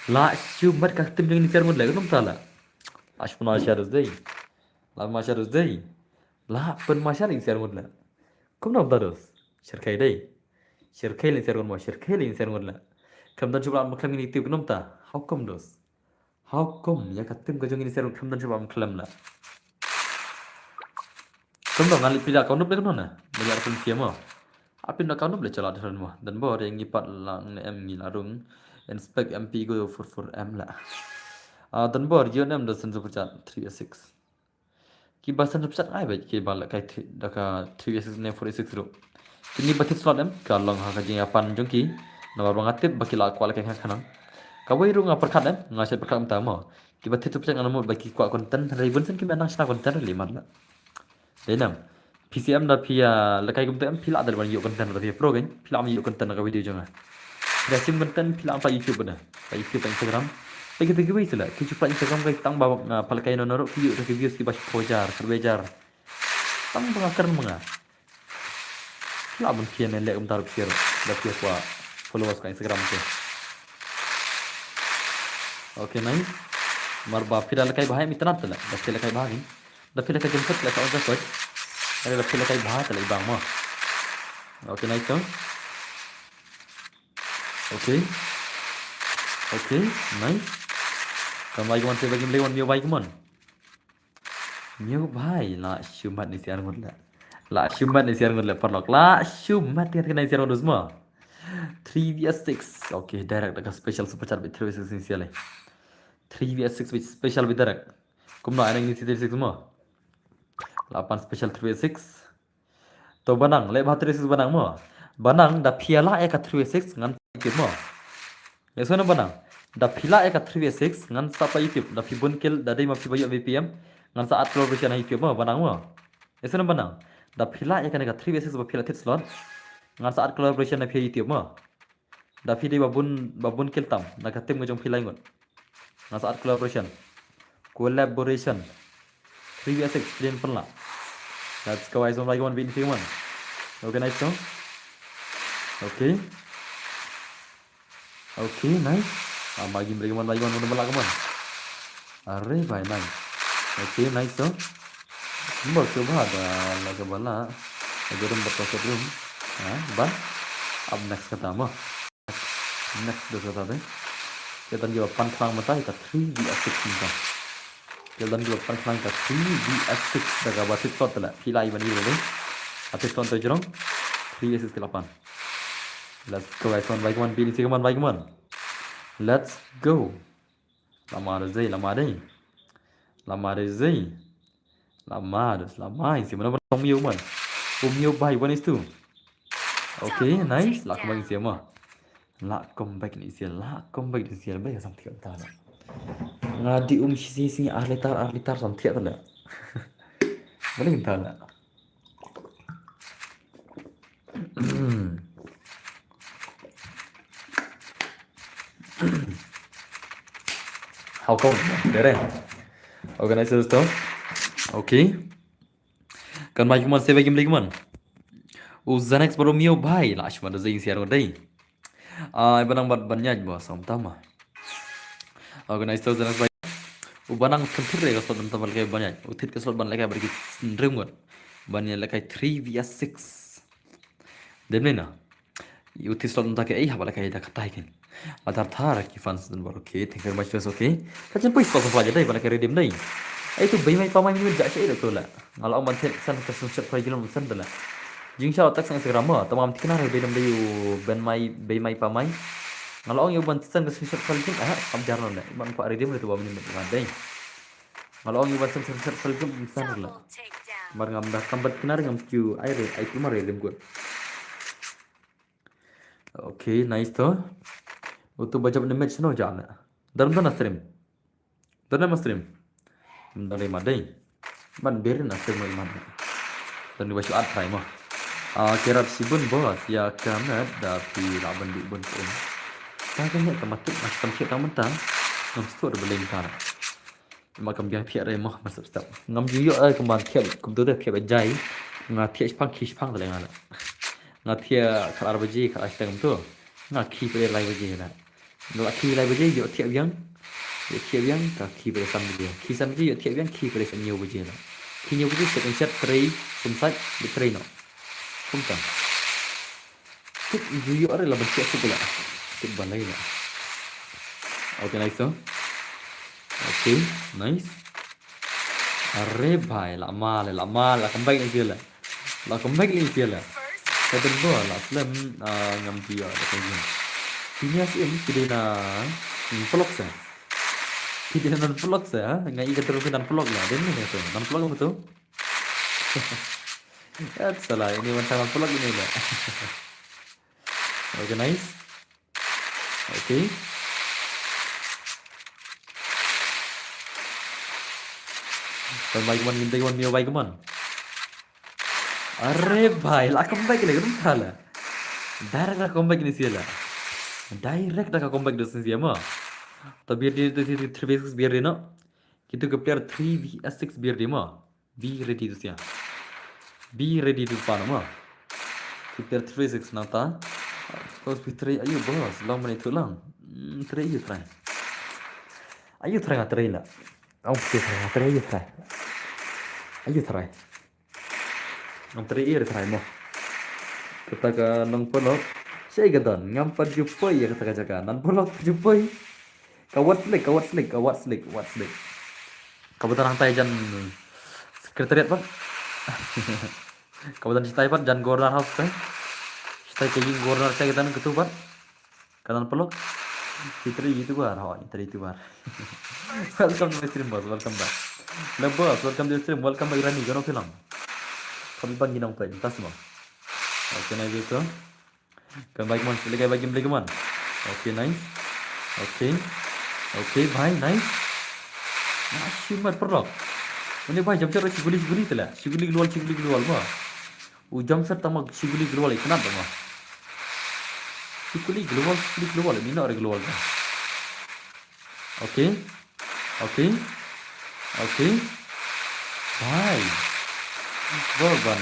La shumat ka tim jeng izar mut lagi nom tala. Ashpun asharus dei. La masharus dei. La pen mashar izar mut la. Kum nom terus. Shirkai dei. Shirkai le izar mut. Shirkai le izar mut la. Kam dan coba maklam ini tiup nom ta. How come dos? How come ya ka tim ka jeng izar mut kam dan coba maklam la. Kam dong ngalip pila kau nup le na. Banyak pun siapa. Apin nak kau boleh jalan dengan mah dan bawa yang ngipat lang em ngilarung inspect MP go for M lah. Dan bawa dia nem dosen super chat 3 6. Kibasan repsat ai bai ki bal kai daka 3 ne 46 ro. Kini batit slot em kalong ha kajing apan jongki. Nawar bangatip bakila kwal kai khanang. Kawai ru nga perkat em ngaset perkat utama. Ki batit repsat nganamu baki kwa konten ribun sen ki menang sna konten limat la. Denam. PCM da pia lakai gum tem pila dal ban yo konten da pia pro kan. Pila am yo konten ka video jonga. Resim konten pila pa YouTube na. Pa YouTube pa Instagram. Bagi tu kibai sila. Ki cupa Instagram kai tang ba palakai no noro ki yo reviews ki bas pojar, kerbejar. Tang bangakar mga. Pila ban pia ne le tar pia da pia kwa followers ka Instagram ke. Okay nice. Marba pila lakai bahai mitnat la. Da pila lakai bahai. Da pila kai jemset la ka on da ada pila kai bahai la ibang mo. Okay nice so. Okay, nice. Còn vay con sẽ vay kim lấy con miêu vay của mình. Miêu vay là shumat ni siar ngon la. La shumat ni siar ngon la perlok. La shumat ni kan siar ngon semua. 3vs6. Okay, direct dekat special super chat with 3vs6 ni siar le. 3vs6 with special with direct. Kum nak ini 3vs6 semua. 8 special 3vs6. To banang, le bah 3vs6 banang mo. Banang da piala eka 3vs6 ngan ikip mo. Lesona banang. Da pila eka 3vs6 ngan sapa YouTube da pibun kill da dai ma pibayo VPM ngan saat collaboration na YouTube mo banang mo. Lesona banang. Da pila eka nega 3vs6 ba pila tit slot ngan saat collaboration na YouTube mo. Da pidai babun kill tam da katim ngajong pila ngon. Ngan saat collaboration 3vs6 din pun la. Let's go guys on like one win si man. Okay nice so. Okay, nice. Bagi mereka man balak man. Are bhai nice. Okay, nice so. Bos coba ada laga bala. Agar betul sebelum. Ban. Up next kata mo. Next dos kata deh. Kita jawab pan klang mata kita 3vs6 kita. Kita jawab pan klang kita 3vs6 daga basit slot la. Pilai bani boleh. Atis slot tu jerong 3vs6 ke 8. Let's go guys, one by one, pilih sih one by one. Let's go. Lama rezeki. Sih mana pun miu man. Miu by one is two. Okay, nice. Lah kembali sih mah. Lah comeback ni sih baik sam tiap tahun. Ngadi sini arlitar sam tiap tahun. Boleh kita lah. How come? Dere. Organizer to. Okay. Kan mai kuman save game lagi man. Zanex baru miau bhai lash mana zain siar ngodai. Banang banyak bos om tama. Organizer Zanex bhai. Banang kentir rega slot teman kayak banyak. Utit ke slot ban lagi bagi sendiri ngon. Banyak lagi 3vs6. Demne na. Utit slot entah kayak haba lagi dah katai kan. Atar thar ki fans dan baru okay, thank you very much guys okay. Kajian pun sponsor aja deh pada redeem deh. Itu bayi pamai ni jak cai tu lah. Kalau orang mantek san ke sunset pai gilam san dah. Jing shao tak sang Instagram ah, tamam tikna redeem deh you ben mai bayi mai pamai. Kalau orang yang mantek san ke sunset pai gilam am jarno lah. Iman pak redeem itu bawa ni deh. Kalau orang yang mantek san sunset pai gilam san lah. Mar ngam dah tambat kinar ngam kiu air cuma redeem gue. Okay, nice tu. Untuk baca benda match no jangan. Dalam mana stream? Dari mana? Man berin stream mana? Dan dibaca art time mah. Kira sibun bos ya kamet tapi laban di bun pun. Kayaknya tematik macam siapa tahu mentang. Ngam stu ada beleng kan. Makam biang piak re mah masuk step. Ngam juyo kembang piak komputer piak bajai. Ngatiak pang dalam ada. Ngatiak kalau baji kalau setengah tu. Ngaki pada lain baji lah. Nggak ki lai baje yo tiap yang ka ki pada sam baje ki sam baje yo tiap yang ki pada sam nyu baje la ki nyu baje set chat tray sumsat di tray no kumta kit yo are la baje su pula kit balai la. Okay nice so. Okay nice. Are bhai lama comeback ni dia la comeback ni dia la kata bola la film ngam dia ada kajian. Ini sih ini tidak na pelok sah. Tidak non vlog saya, nggak ingat terus non vlog lah. Dia nih tuh, non vlog apa tuh? Ya salah, ini macam non vlog ini lah. Oke nice, oke. Dan baik man, gintai man, mio baik man. अरे भाई ला comeback ini kan kalah. Direct lah comeback ini sih lah. Direct lah comeback dosen sih mah. Tapi dia itu sih 3v6 biar dia no. Kita ke player 3v6 biar dia mah. Be ready tu sih. Be ready tu pan mah. Kita player 3v6 nata. Kau try ayo bos, lang menit tu lang. Try ayo try. Ayo try nggak try lah. Aku sih try ayo try. Ayo try. Ang try ayo try mah. Kata ka nang pelok. Saya kata ngampat jupai ya kata kaca nan pelok jupai. Kawat slik. Kabupaten Hantai jan sekretariat pak. Kabupaten Citai pak jan Gornar House pak. Citai kejing Gornar saya kita ketu pak. Kanan pelok. Fitri itu bar, Fitri itu bar. Welcome to my stream boss, welcome back. Nah boss, welcome to the stream, welcome back Rani, gano film. Kami pagi nang play, tas mo. Oke nice itu. Kan baik man, sila kayak bagi man. Oke nice. Oke, bye nice. Masih mat perlok. Ini bhai jam cerita siguli telah. Siguli keluar mah. Jam cerita tamag siguli keluar kenapa mah? Siguli keluar. Mina orang keluar kan. Oke. Bye. Borban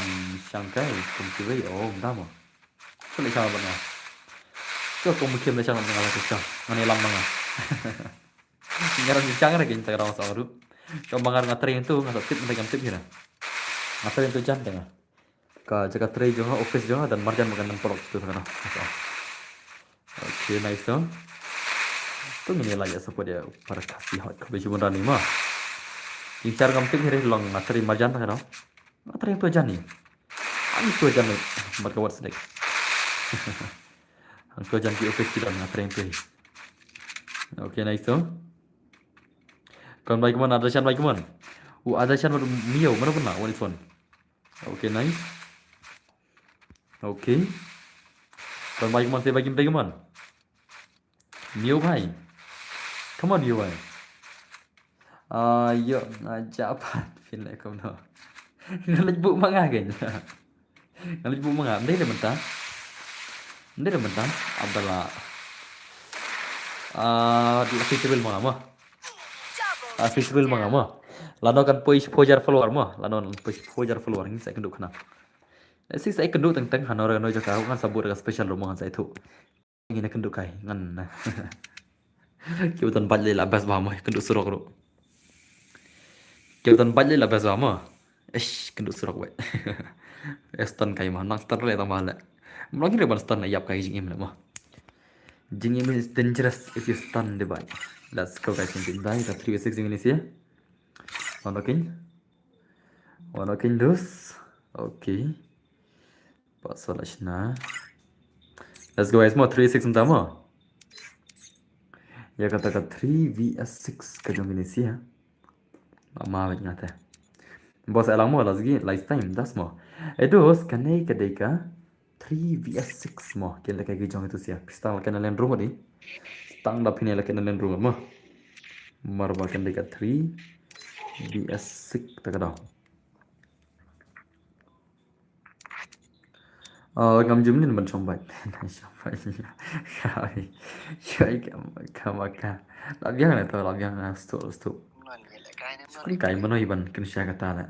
Shanghai kumkiwei dama. Sulit sama bang. Coba kumkim le chang bang ala kecang. Mani lam bang. Ngarang chang ra kin tagra sa ru. Coba bangar ngatring tu ngat tip mereka tip hira. Ngatring tu jan tengah. Ka jaga tray jonga office jonga dan marjan makan nang polok tu kana. Oke nice tu. Tu ini lagi support dia para kasih hot ke baju muda ni mah. Incar ngam tip hira long ngatring marjan ta kana. Ngatring tu jan ni. Ani tu jan ni berkawat sedek. Angko jan ki office kita ngatring tu. Oke nice tu. Kan baik man ada shan baik man. Ada shan mio mana pun nak one phone. Oke nice. Oke. Kan baik man saya bagi man. Mio bhai. Come on mio bhai. Yo ngajak apa? Feel like kau no. Ngalit bu manga kan. Ngalit bu manga. Ndai le mentah. Adalah festival manga mah. Festival manga mah. Lano kan pojar follower mah. Lano pojar follower ni saya kenduk kena. Saya kenduk teng hanor kan ojo kau kan sabur kan special rumah saya tu. Ini kenduk kai ngan. Kiutan pat le labas ba mah kenduk surok ro. Kiutan pat le labas ba mah. Kenduk surok we. Stun kai mah nang stun le tambah le. Mungkin reban stun yap kai jing im le mah. Jing im is dangerous if you stun the bike. Let's go guys into die the 3v6 ini sih. Wanokin dos. Okay. Pasalash na. Let's go guys, mau 3v6 utama. Ya kata 3vs6 kajong ini sih ya. Lama banget ngata. Bos alang mo lagi lifetime das mo. Dos kanai kadeka 3vs6 mo. Kaya kayak kajong itu sih ya. Pistol kena len rumah di. Stang dapin ya kena len rumah mo. Marba kadeka 3vs6 tak ada. Ngam jum ni mình xong bạch Chơi kamaka làm việc này tôi làm việc là stu cái mà nói ban kan siya kata la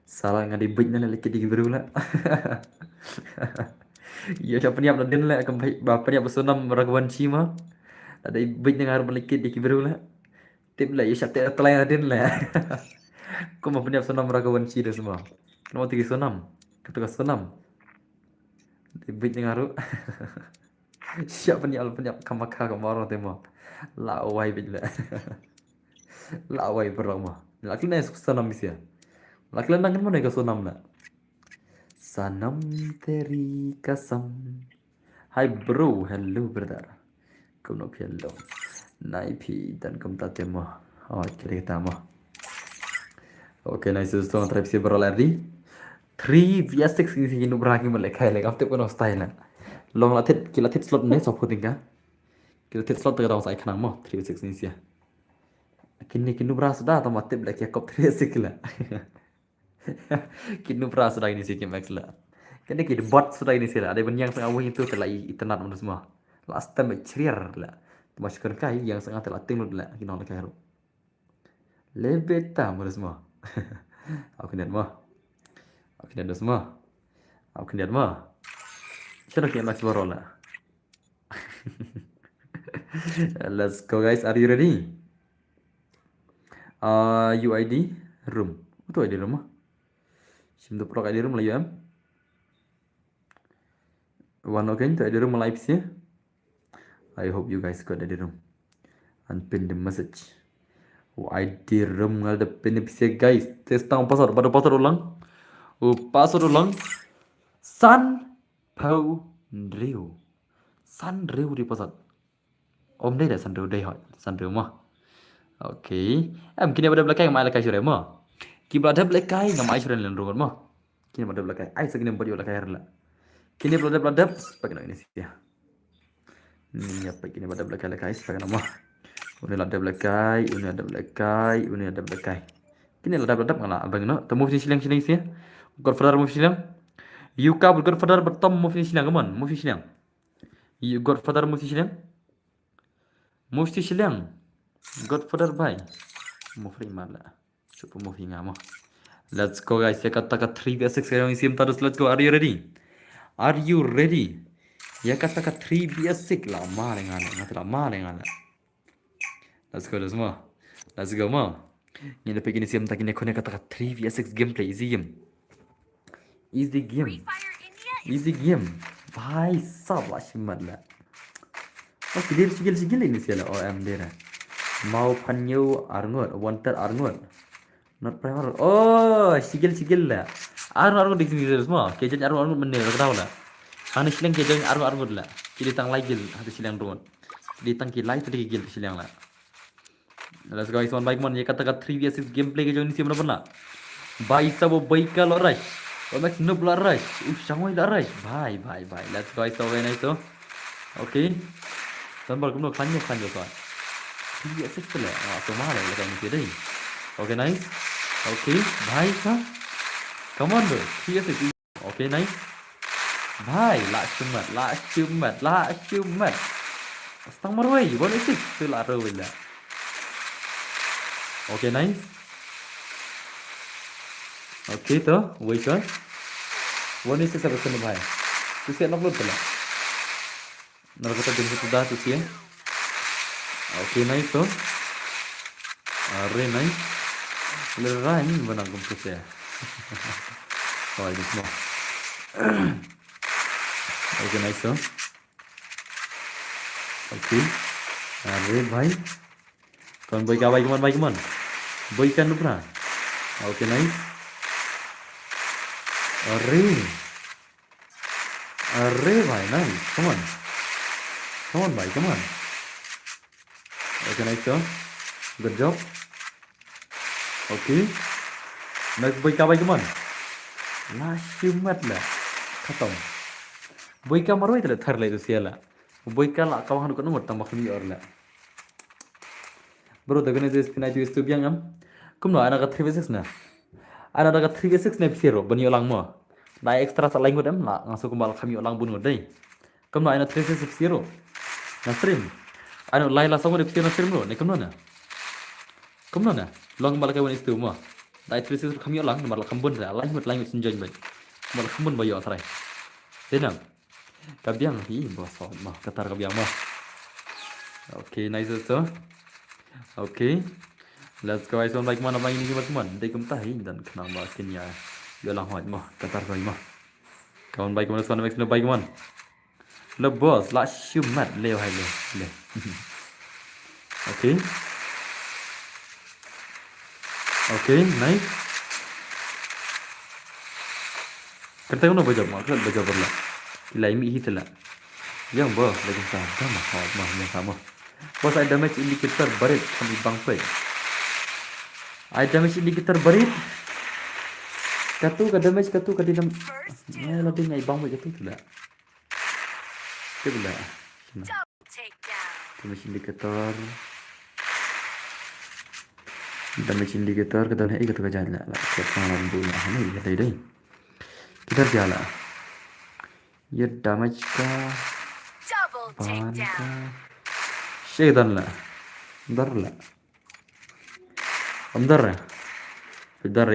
salah nga di bit na lagi di biru la ya siapa ni apa din la kam bapak ni apa sunam ragwan chima ada bit na ngar balik di biru la tip la ya siapa telah din la ko ma punya sunam ragwan chi de semua kenapa tigi sunam ketika sunam Bit ngaruh. Siapa ni al penyap kamaka kamaro tema. La awai bit la. La awai berlama. Laki na sanam bisia. Laki na kan mana ka sanam la. Sanam teri kasam. Hi bro, hello brother. Kau nak hello. Naipi dan kamu tak tema. kita mah. Oke, nice दोस्तों तरफ से बरोल आदि 3 vs 6 ini nu berangki mereka lek after kono style long latit kilatit slot ne sop puting kilatit slot terus saya kenang mo 3 vs 6 ini sia kini kinu beras dah atau mati black ya kop 3 vs 6 lah kinu beras dah ini sih max lah kini kini bot sudah ini sih lah ada yang sengawang itu telah internet menurut semua last time ceria lah masukkan kai yang sangat telah tinggal lah kino nak hero lebih tak menurut semua aku lihat mah aku lihat semua aku lihat mah kita nak max borola let's go guys, are you ready? UID room itu ID room mah simdo pro ID room lah ya one okay itu ID room live sih. I hope you guys got ID room and pin the message. ID room ada pin sih guys. Testang password pada password ulang. Password ulang. San Pau Riu. San Riu di password. Om đây là San Riu đây hỏi. San Riu mah. Okay. Em kini pada belakang mai lakai sure mah. Ki pada belakang ngam ai sure len rumah mah. Kini pada belakang ai segini pada belakang lah. Kini pada pakai ini sih ya. Ini apa kini pada belakang lakai pakai nama. Ini ada belakang, ini ada belakang, ini ada belakang. Kini ada ngala abang no. Temu sini silang sih. Godfather move silang. You kabel Godfather bertemu move silang come on, move silang. You Godfather move silang. Move silang. Godfather bye. Move mana? Coba move ngamo. Let's go guys. Ya kata 3 vs 6 sekarang isi terus. Let's go. Are you ready? Are you ready? Ya kata 3 vs 6 lah. Marengan. Nanti lah marengan. Let's go semua. Let's go ma. Ini lepas ini siam tak ini kau kata 3 vs 6 gameplay easy game. Easy game. Easy game. Bhai sab ashmat lah. Oh kidir sigil ini siala OM dera. Mau panyo arngot, wanted arngot. Not primer. Oh sigil lah. Arngot di sini semua. Kejan arngot menel tahu lah. Anu silang kejan arngot lah. Kili tang lagi hati silang ruan. Kili tang kili lagi tadi gil silang lah. Let's go guys, one by one. Ye kata 3 vs 6 gameplay ke joni siapa pernah? Bye sabo baika lo rush. Oh max noob lo rush. Sangoi lo rush. Bye. Let's go guys, so very nice so. Okay. Tambal kumno khanyo so. 3 vs 6 lah. So mahal lah kan ni deh. Okay nice. Okay, bye sa. Come on bro. 3 vs 6. Okay nice. Bye, last cumat. Stang marwai, 1 vs 6 tu lah rawai lah. Okay, nice. Okay, तो वही सर 1 से सब करने भाई तो से अपलोड कर ला नरकता दिन से दा तो से okay, nice तो अरे nice ले रहा है नहीं बना गुम कुछ है और ये small okay, nice तो okay अरे भाई कौन boy कमान boy kan lu pernah okay, nice अरे भाई nice come on भाई come on okay, nice so good job okay nice boy ka भाई come on लाशिमत ला खत्म boy ka मारो इतने थर ले तो सियाला boy ka ला कावं हनुक नमर तंबाकू भी और ला bro देखने जो स्पिन आई तो बियांग हम कुम नो आना का 3 vs 6 ना ana daga 3 vs 6 na psiro bani olang mo da extra sa lain godam la ngaso kumbal kami olang bunu dai kam na ana 3 vs 6 psiro na stream ana laila sa mo de psiro na stream ro ne kam na long bal ka woni stu mo da 3 vs kami olang mar la kambun ra lain mod lain sinjoi bai mar kambun bayo atrai denam kabyang hi bo so ma katar kabyang mo okay, nice so okay. Let's go guys, one like mana main ini teman-teman. Dai kum tahi dan kenang makin ya. Yo lang hoit mo, katar ko mo. Kawan baik mana sekarang max no baik man. Le boss la shumat leo hai le. Okay. Okay, nice. Kerta ko na baja mo, kerta baja berla. Ilai mi hitla. Yang boss lagi sama hoit mo yang sama. Boss ada damage indicator barit kami bang pe. I damage indicator berit. Katu ka damage katu ka dinam. Ngay lo din ngay bang mo katu tula. Tula. Damage indicator. Damage indicator ka dalhe katu ka jala. Ka sangaran dulu hane ya dai. Kita jala. Ye damage ka ban ka. Shedan la. Dar la. Amdar. Darah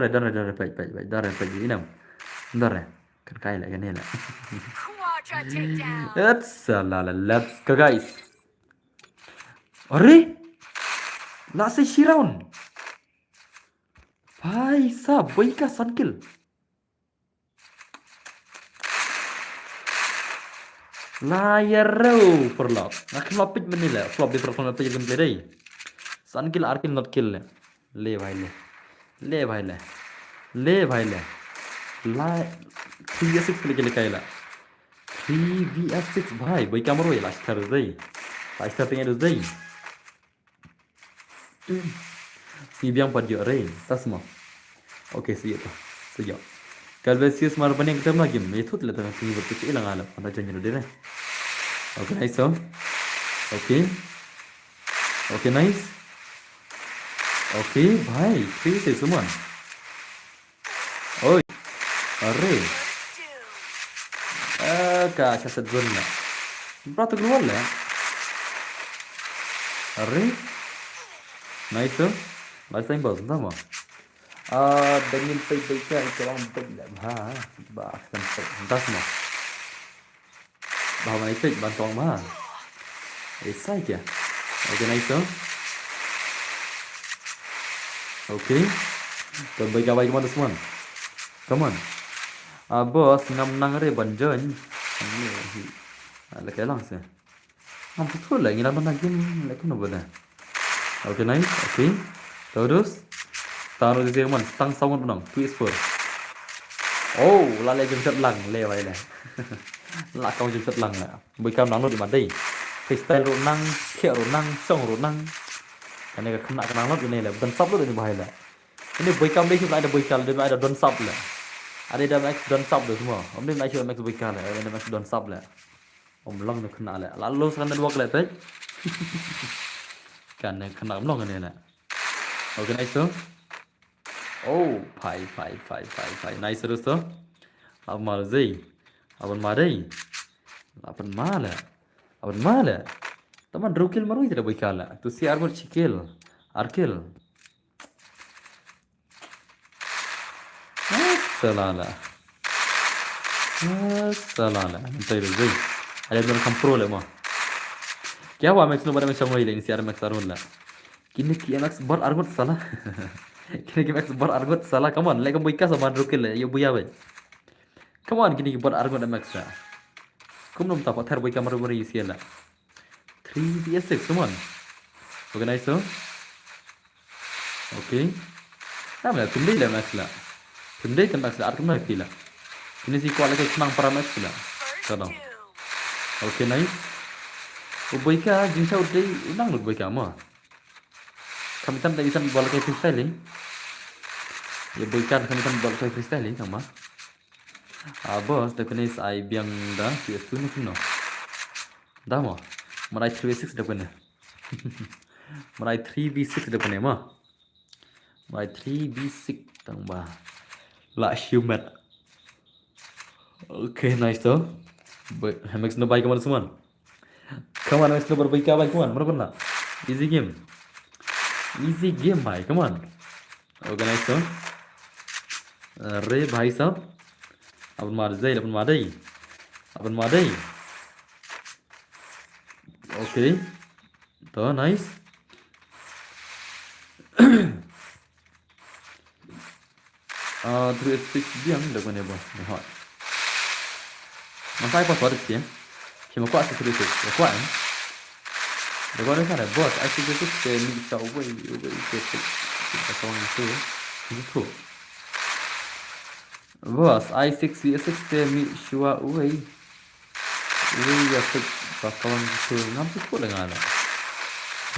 darah baik darah inam darah kan kaya lah kan lah let's go guys अरे ला से शिराउन भाई साहब वही का सनकिल layar perlap nak lapit menilai flop di performa apa yang play सनकिल आरकिल नॉट किल ले भाई ले ला 3v6 play ke kaila 3vs6 भाई boy kamar wala start dai starting ada dai si biang pada rain tas mo oke siap Calvesius mar paning kita lagi metode lah tengah tinggi berkecil ilang alam anda jangan dulu deh oke nice so oke nice oke भाई ठीक है सुमन ओए अरे का शासक जोनला berapa keluar lah अरे nice so last time bos sama dengan baik-baiknya ikan baik lah bahkan entah semua bahwa itu bantuan mah saja oke nice so oke terbaik apa kemana semua come on bos nang re banjon ini lagi langsung betul lah ingin apa lagi lagi nak boleh oke nice oke terus taruh di sini stang sound menang twist for oh lalai jemput lang lewai lah lah kau jemput lang lah bukan nang di mana freestyle runang kek runang song runang karena kena lot ini lah bukan sub lo ini bahaya lah ini boykam dia cuma ada boykal dia ada don sub lah ada max don sub tu semua om dia max boykal lah ada max don sub lah om long tu kena lah lalu sekarang dua kali teh kan kena om long ini lah oke nice so oh pai nice terus tu amal zai aban mala teman rukil maru tidak boykal lah tu si armor cikil arkil salala nanti zai ada dalam kampro lah mah क्या हुआ max no बारे में समझ लेंगे यार मैक्स आरोन ला किन्ने की मैक्स बर आर्गोट साला किन्ने की मैक्स बर आर्गोट साला कम ऑन लेकिन बुई का सामान रुके ले ये बुया भाई कम ऑन किन्ने की बर आर्गोट मैक्स ला कुम नम ताप थर बुई का मर मर इसी ला 3vs6 come on oke nice so oke nah lah pindai lah max lah pindai kan max lah arkem lah pila ini si kuat lagi senang para max lah kalau oke nice boy ka jinsa udah unang lu boy ka mah kami tan dari tan bola kayak freestyle ya boy ka kami tan bola kayak freestyle sama bos dekenis ai biang dah PS2 ni kuno dah mah Merai 3v6 depannya Merai 3v6 depannya mah Merai 3v6 tambah lah human oke nice tuh Max no baik kemana semua kemana Max no berbaik apa kemana mana pernah easy game भाई come on oke nice tuh re भाई साहब अपन मार दे oke tuh nice terus fix dia nggak punya bos hot masa apa suara sih cuma kuat sih terus kuat udah gua ada bos I see this ni bisa away kita kawan itu bos I6 V6 ni shua away ya kawan itu ngam sih kok dengan ada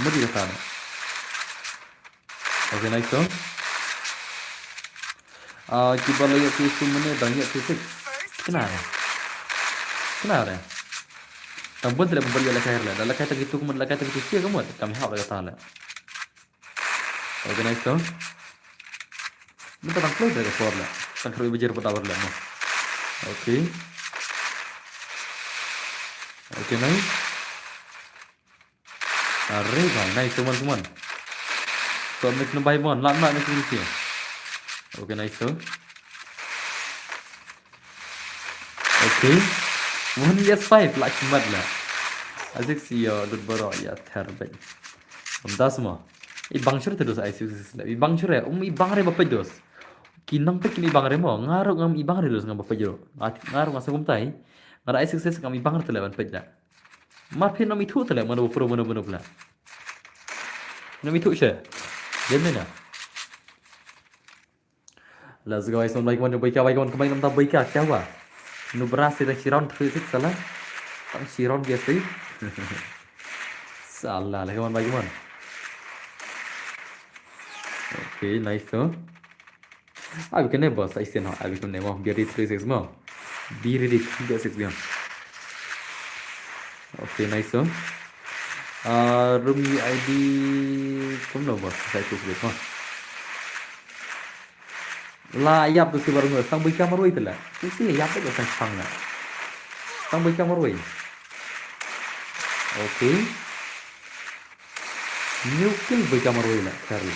mesti kata Okay, nice so. Kita lihat tu mana banyak tu six. Kenapa? Kenapa? Tambun tidak membeli ala kair lah. Ala kair tak gitu kemudian ala kair tak gitu sih kamu. Kami hak ala kata lah. Okay, nice so. Minta tangkap dari keluar lah. Tangkap ibu jeruk tawar lah. Okay. Okay, nice. Bhai, nice teman-teman. So next number one, lama next sih. Okay, nice so. Okay. One yes five like mad lah. Asik sih ya, dud baro ya terbaik. Das semua. Ibang sure terus IC lah. Ibang sure ya, ibang re bapak dos. Kinang pe kini ibang re mo, ngaruh ngam ibang re dos ngam bapak jo. Ngaruh ngasa kumtai. Ngara IC ngam ibang re televan pejla. Marpin nam itu tele mana pro mana pula. Nam itu sih. Dia mana? Let's go guys, like mana baik kembali nam tak baik क्या हुआ? Nu berhasil dah Chiron 36 salah. Tak Chiron biasa. Salah lah kawan bagi man. Okay, nice so. Abi kena bos I sen ha. Abi kena mau biar 36 mau. Biar 36 biar. Okay, nice so. Room ID kamu no bos saya tu sebut. Lah yap tu si baru ngus. Tang bika marui tu lah. Tu si yap tu sang sang lah. Tang bika marui. Okay. Nyukil bika marui lah kari.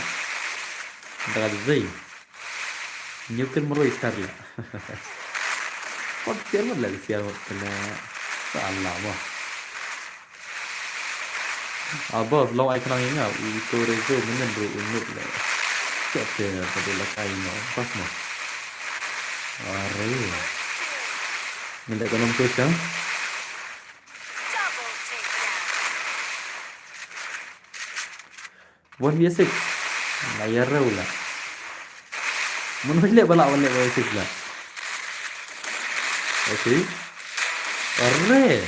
Dah ada zai. Nyukil marui kari lah. Kau siar mut lah siar mut kena. Salah wah. Bos, long icon ang ingat. Itu rezo mana bro unut lah. Siapa pada lakai no pas mo. Are. Minta konom push ah. One vs 6. Layar lah. Menolak balak vs 6 lah. Okay. Are.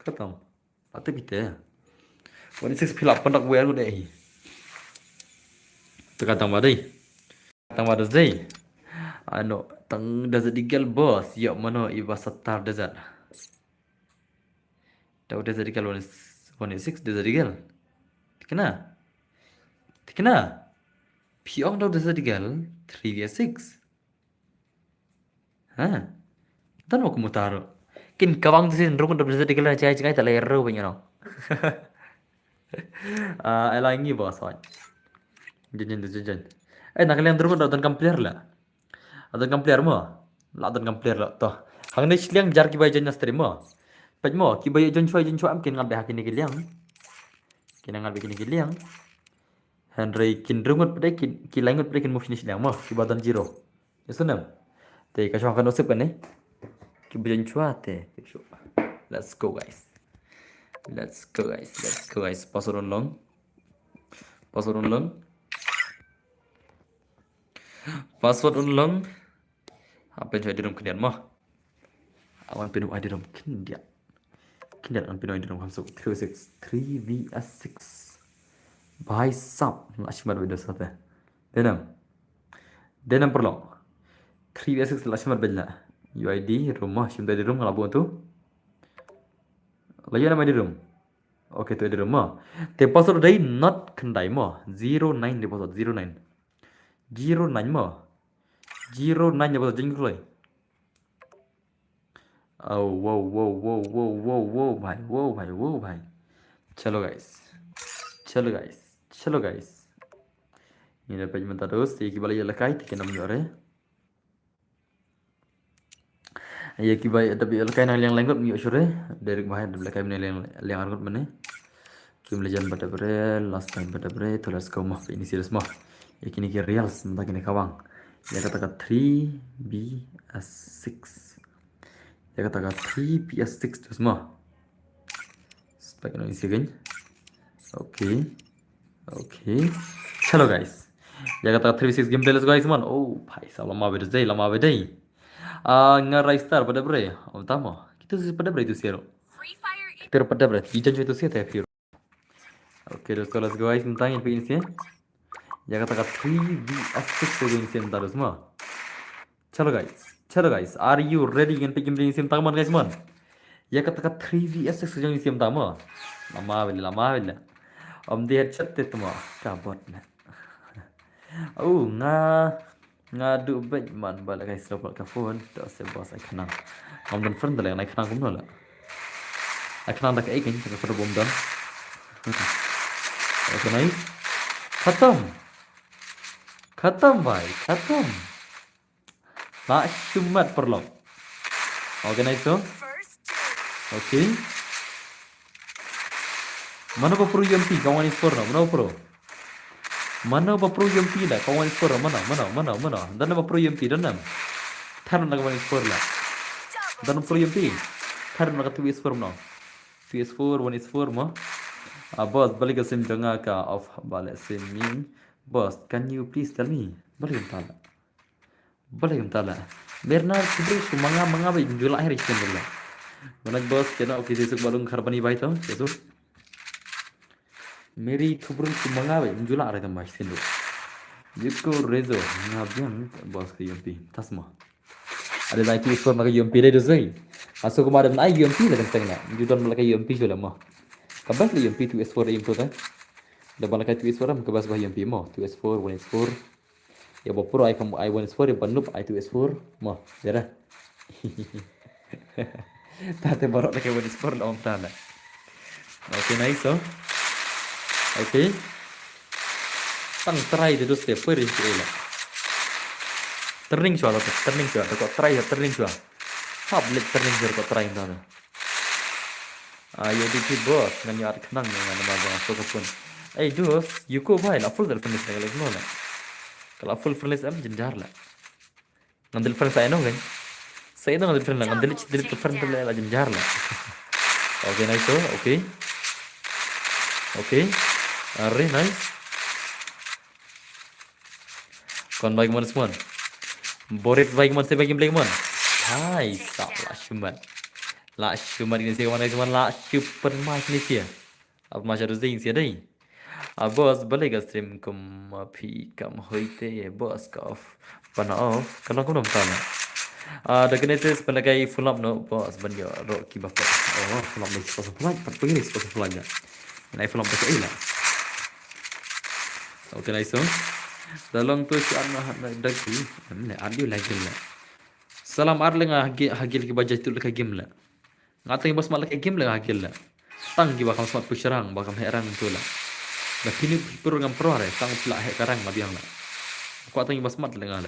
Khatam. Patut kita. One vs 6 fill up pendak gue aku deh. Tukatang badai. Tukatang badai zai. Ano, tang desert eagle boss. Yok mana iba setar desert. Tahu desert eagle 1.6 desert eagle. Kena. Kena. Piong tahu desert eagle 3v6. Ha. Tan mau kumutaro. Kin kawang tu sin rukun desert eagle na cai tak lay ro punya no. Elangi boss wan. Jajan. Nak kalian terus dah kan player lah. Ada kan player mo. Lah ada kan player lah toh. Hang ni siliang jar ki bayi jan stream mo. Paj mo ki bayi jan choi am kin ngal hakin ni kiliang. Kin ngal bikin kiliang. Henry kin rungut pada ki langut pada kin mo finish liang mo ki badan zero. Yasunam. Te ka shong kan osip kan ni. Ki bayi jan chua te. Let's go guys. Let's go guys. Password on long. Password ulang. Apa yang jadi dalam kendian mah? Awan penuh ada dalam kendian. Kendian awan penuh ada dalam masuk 3v6 by sub. Lashmar video satu. Denam perlu. 3v6 lashmar bela. UID rumah sudah di rumah labu tu. Lagi nama di room. Okay tu di rumah. Te password dari not kendai mah 09 di password 09. 09 mo 09 ya betul jenguk loh. Oh wow भाई. Chalo guys. Ini dapat minta terus ti kibali ya lakai ti kenam yore. Ya kibai tapi lakai nang yang lengkot mi sure dari bahaya dari lakai ni yang lengkot mana. Kim legend pada bre last time pada bre to let's go mah ini serius mah. Ya kini ki reals entah kini kawang. Ya katakan 3b6. Ya katakan 3b6 tu semua. Sebagai nak isi kan? Okay. Chalo guys. Ya katakan 3b6 gameplay let's go guys man. Oh, bhai salam lama bedai. Ngarai star pada bre. Utama. Kita pada bre itu zero. Kita pada bre. Ijan itu sih teh Oke, dosto, let's go guys. Mentang yang begini sih. Ya kata-kata 3vs6 saja ini sih mentar semua. Chalo guys. Are you ready? Yang begini sih mentang guys mon. Ya kata-kata 3vs6 saja ini sih mentang mo. Lama bila. Om dia chat itu mo. Kabut na. Oh, ngadu bet man balik guys dapat ke phone. Tak sebab saya kenal. Om dan friend dah yang naik kenal kumno lah. Aku kenal dah ke ikan. Kita sudah bom dan. Oke nice. Khatam भाई khatam. Nak shumat perlo. Oke nice so. Oke. Mana ba pro UMP kawan is for mana pro. Mana ba pro UMP dah kawan is for mana. Dan ba pro UMP dan nam. Tharan na kawan is for lah. Dan pro UMP. Tharan na ka 2 is for no. 2 is 4 1 is 4 mo. Boss balik ke sim janga ka of balik sim min. Boss, can you please tell me? Balik tala. Bernard Kubrick manga ba jula akhir isin dulu. Manag boss kena oke sesuk balung kharbani bai to. Sesuk. Meri Kubrick manga ba jula akhir tambah isin dulu. Jiko rezo ngabian boss ke UMP. Tasma. Ada lagi isu maka UMP deh dosai. Masuk kemarin ai UMP lah tentang na. Judan malaka UMP sudah mah. Kabas li UMP 2S4 improve kan. Da malaka 2S4 kabas bah UMP mo 2S4 1S4. Ya bapuro I kamu I1S4 ya banup I2S4 mo. Jara. Tate barok lagi I1S4 lah om tala. Oke nice so. Oke. Tang try itu step per ini lah. Turning soal kok try turning soal. Public turning kok try tala. Ayo dikit bos, nganyar kenang dengan nama masuk ke pun. Dos, yuko bhai la full furnace lagi no lah. Kalau full furnace am jenjar lah. Ngambil furnace saya no kan? Saya itu ngambil furnace, ngambil cedrit ke furnace lah jenjar lah. Oke nice so, oke. Are nice. Kon baik mon semua. Borit baik mon, saya baik mon. Hai, salah shumat. La shumat ini sih mana cuma la super match ni sih. Ab macam tu sih dai. Boss balik ke stream kum api kam hoite ye boss ka off. Pana off. Kalau aku nampak na. Dah kena tes pelakai full up no boss banyak roki bapak. Oh full up ni sepuluh pelan. Pergi ni sepuluh pelan ya. Naik full up pakai lah. Oke nice so. Dalam tu si anak dagi. Ni ada lagi lah. Salam arling hagil ki bajai tu lek game lah. Ngatang bos malak game lah hagil lah. Tang ki bakal smart pusherang bakal heran tu lah. Dah kini perlu ngam pro are tang pelak hek karang mabiang lah. Aku atang bos smart lah ngala.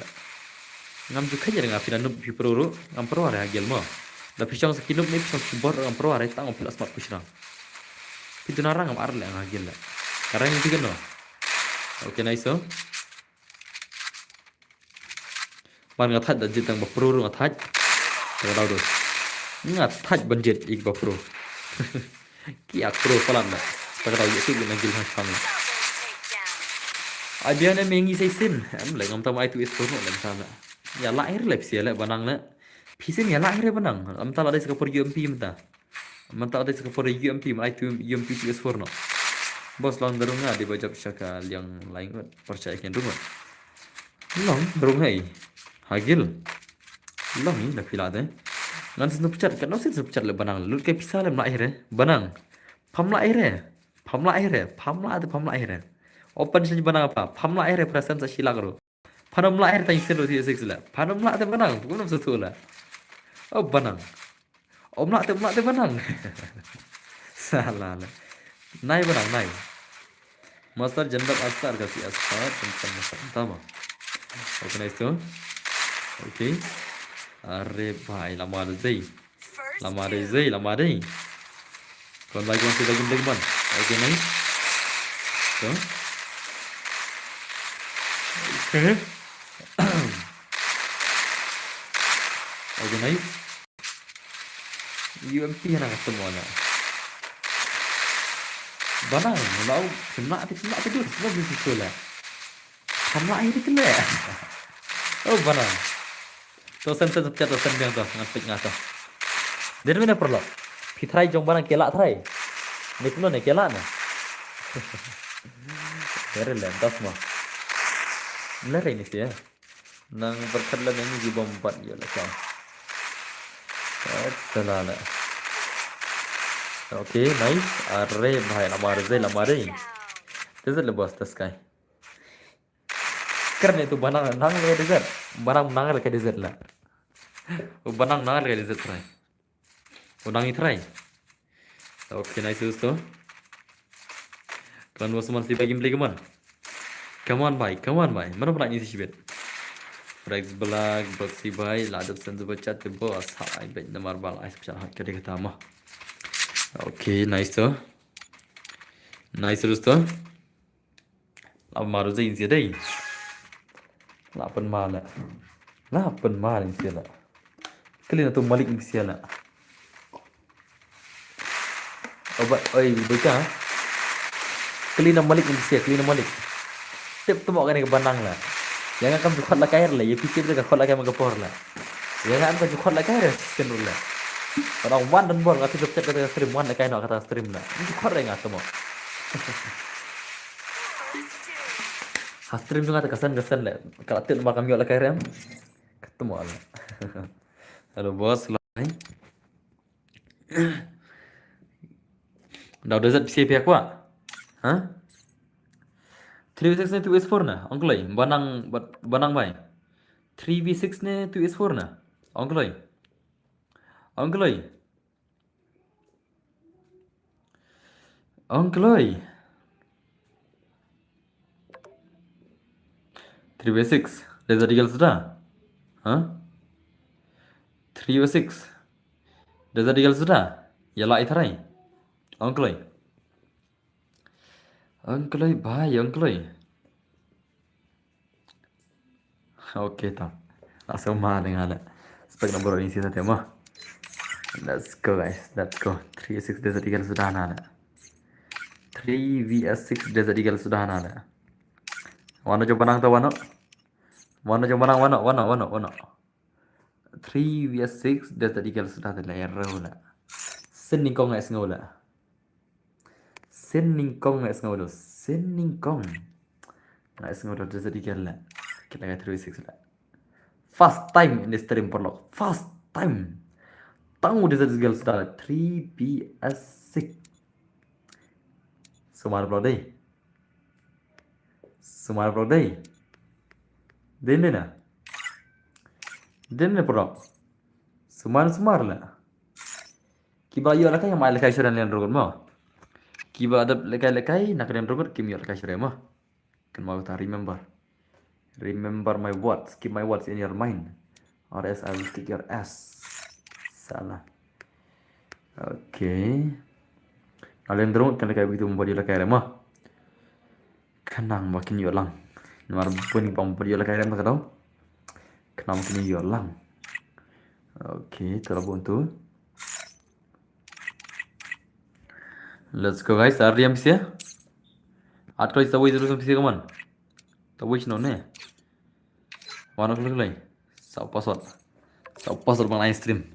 Ngam juga je dengan pina nup pro ngam pro are hagil mo. Dah pisang sekinup ni pisang sekibor ngam pro are tang pelak smart pusherang. Itu narang ngam arle hagil lah. Karang itu kan no. Oke nice so. Man ngatat dah jitang bapro ngatat. Terlalu dos. Ngatat banjit ik bapro. Kiak pro pelan dah. Terlalu itu guna gil hang. Abian mengi seisin. Am lagi ngam tam I2S4 no lagi sana. Ya lahir lep sia lep banang na. Pisin ya lahir banang. Am tak ada sekapur UMP menta. Am tak ada sekapur UMP I2 UMP 2S4 no. Bos lang darunga di bajak syakal yang lain kot. Percaya kan rumah. Long darunga ai. Hagil. Long ni nak pilih ada. Ngan sinu pecat kan no sinu pecat le banang. Lut ke pisah le lahir banang. Pamla air. Open saja banang apa? Pamla air perasaan saya sila karo. Panamla air tanya sen roti seks lah. Panamla ada banang, bukan nama satu lah. Oh banang. Omla ada banang. Salah lah. Nai banang nai. Master jendal astar kasih astar sama sama. Oke nice tu. Oke. Are bhai lama deh. Kon lagi masih lagi man. Oke nice. So. Oke nice. UMP yang ketemu ana. Banang, lau kena tidur semua bisa solat. Kamla air itu lah. Oh banang. Tosan pecat tosan biang tu ngatik ngata. Dari mana perlu? Pitrai jong banang kelak trai. Ni perlu ni kelak na. Very lantas mah. Bener ini sih ya. Nang perkelan ini di bombat ya lah kan. Salah. Okay, nice. Arre भाई हमारे desert le bos tas kai. Karena itu banang nang le desert. Banang nang le ke desert lah. Banang nang le ke desert try. Unang try. Okay, nice दोस्तों. Kalian semua masih bagi play kemana? Come on भाई. Mana pernah ini sih bet? Rex Black, Broxy भाई, लाडब संजू बच्चा ते boss high bet nomor bal ice pecah kali kata mah. Okay, nice tuh. Nice दोस्तों. अब मारो जे इनसे deh. Lapan mal insia lah. Kalian tu malik insia lah. Obat, oi, baca. Kalian malik insia, kalian malik. Tip tu mau kan ke banang lah. Jangan kamu cukot lah kair lah, ya pikir dia cukot lah kayak magapor lah. Jangan kamu cukot lah kair, senul lah. Orang one dan ball, kata cukot kata stream one lah kayak nak kata stream lah. Ini cukot lah nggak temu. Stream juga kesan lah. Kalau tiap nomor kami lah kayak ketemu lah. Halo bos, lain. Udah set siapa aku? Hah? 3v6 ne 2s4 na, ongloi. Banang bay. 3v6 ne 2s4 na, ongloi. 3v6 Desert Eagle sudah? Hah? 3v6 Desert Eagle sudah? Yalah itarai. Ongloi भाई ongloi. Oke tam. Langsung mah dengan ada. Spek nomor ini sih tadi mah. Let's go guys, let's go. 3v6 Desert Eagle sudah ada. 3vs6 Desert Eagle sudah ada. Wano coba nang tahu wano. 3vs6 Desert Eagle sudah ada layar rola. Seningkong guys ngola. Seningkong guys ngola. Nice ngola Desert Eagle lah. Kita kayak 3v6 lah. First time in the stream perlok. First time. Tahu Desert Eagle sudah 3vs6. Sumar bro deh. Dene bro. Sumar lah. Kiba yo lakai yang mailai syuran lian rogon mo. Kiba ada lekai nak lian rogon kim yo lakai syuran mo. Kan mau ta remember my words. Keep my words in your mind, or else I will kick your ass. Salah. Okay. Kalian terus kan kayak begitu membuat dia kayak remah. Kenang makin yolang. Nomor pun membuat dia kayak remah kau. Kenang makin yolang. Okay, terlalu untuk. Let's go guys. Hari yang bisa. Atau kita wait terus bisa kaman. Tahu wait no ne. Mana klik lagi. Sau password bang stream.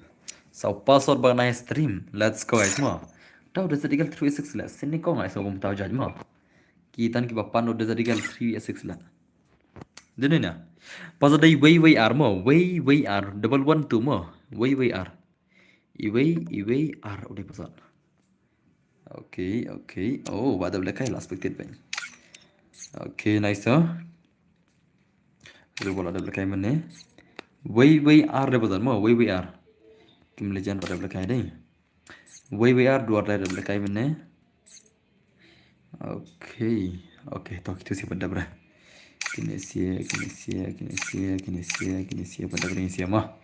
Let's go guys mo. Tahu udah sedikit 3v6 lah. Sini kau nggak tahu tahu jadi mah. Kita ni bapak udah sedikit 3v6 lah. Dene na. Pas ada way R mo. Way R. Double 1 2 mo. Way R. Way R udah pasal. Okay. Oh, ada belakang lah expected bang. Okay, nice oh. Itu bola ada belakang mana? Way R udah pasal mo. Way R. Kim legend pada belakang deh. Way R dua ada belakang mana? Okay, toh itu sih pada berah. Kinesia pada Kinesia mah.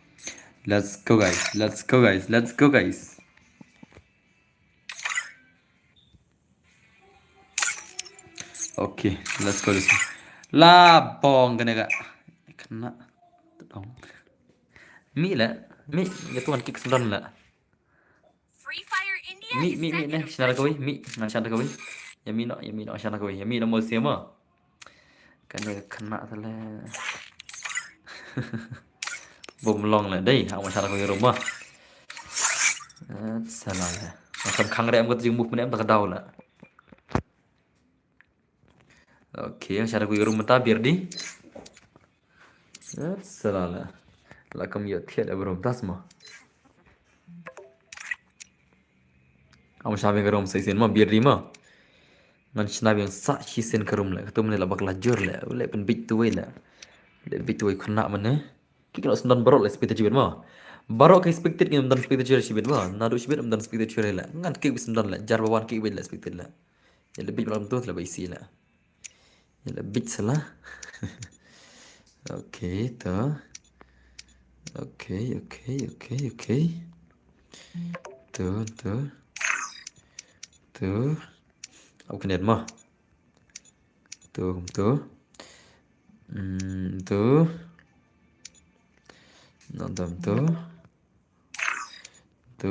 Let's go guys. Okay, let's go. Lah bong kena dong. Mi itu kan kick sedon lah. Free Fire India Mi nih sana kau mi sana kau. Ya mi no sana kau. Ya mi no mau siapa? Kena salah. Bom long lah deh. Aku sana kau rumah. Salah lah. Macam kang rem kau tujung move mana em tak tahu lah. Oke, cara gue rumah tabir di. Salah. Lakam ya tiada berom tasma. Kamu siapa yang rom saisin mah biar di mah. Nan sinabi yang sak hisen kerum lah. Ketemu lah bakal lajur lah. Boleh pen big tu lah. Boleh big tu kena mana. Kita nak sendan barok lah seperti cibir mah. Barok ke expected ni mendan seperti cibir cibir mah. Nadu cibir mendan seperti cibir lah. Ngan kek bis mendan lah. Jar bawan kek lah seperti lah. Yang lebih malam tu lah baisi lah. Yang lebih salah. Okey, tu. Okey. Tu. Aku kena mah. Tu. Tu. Nonton tu. Tu.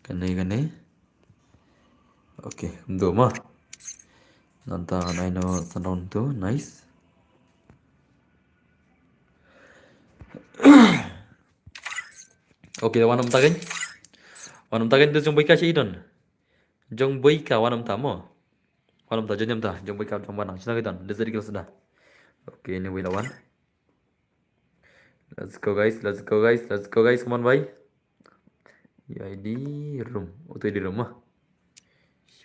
Kena. Okey, tu mah. Nonton I know sound tu nice. Okey, wanam takin tu jong boika si idon. Jong boika wanam tamo. Wanam ta jonyam ta jong boika jong wanam. Sina kitan, desari kilo sudah. Okey, ini wila wan. Let's go guys. Come on bye. Ya ID room. Itu ID room mah.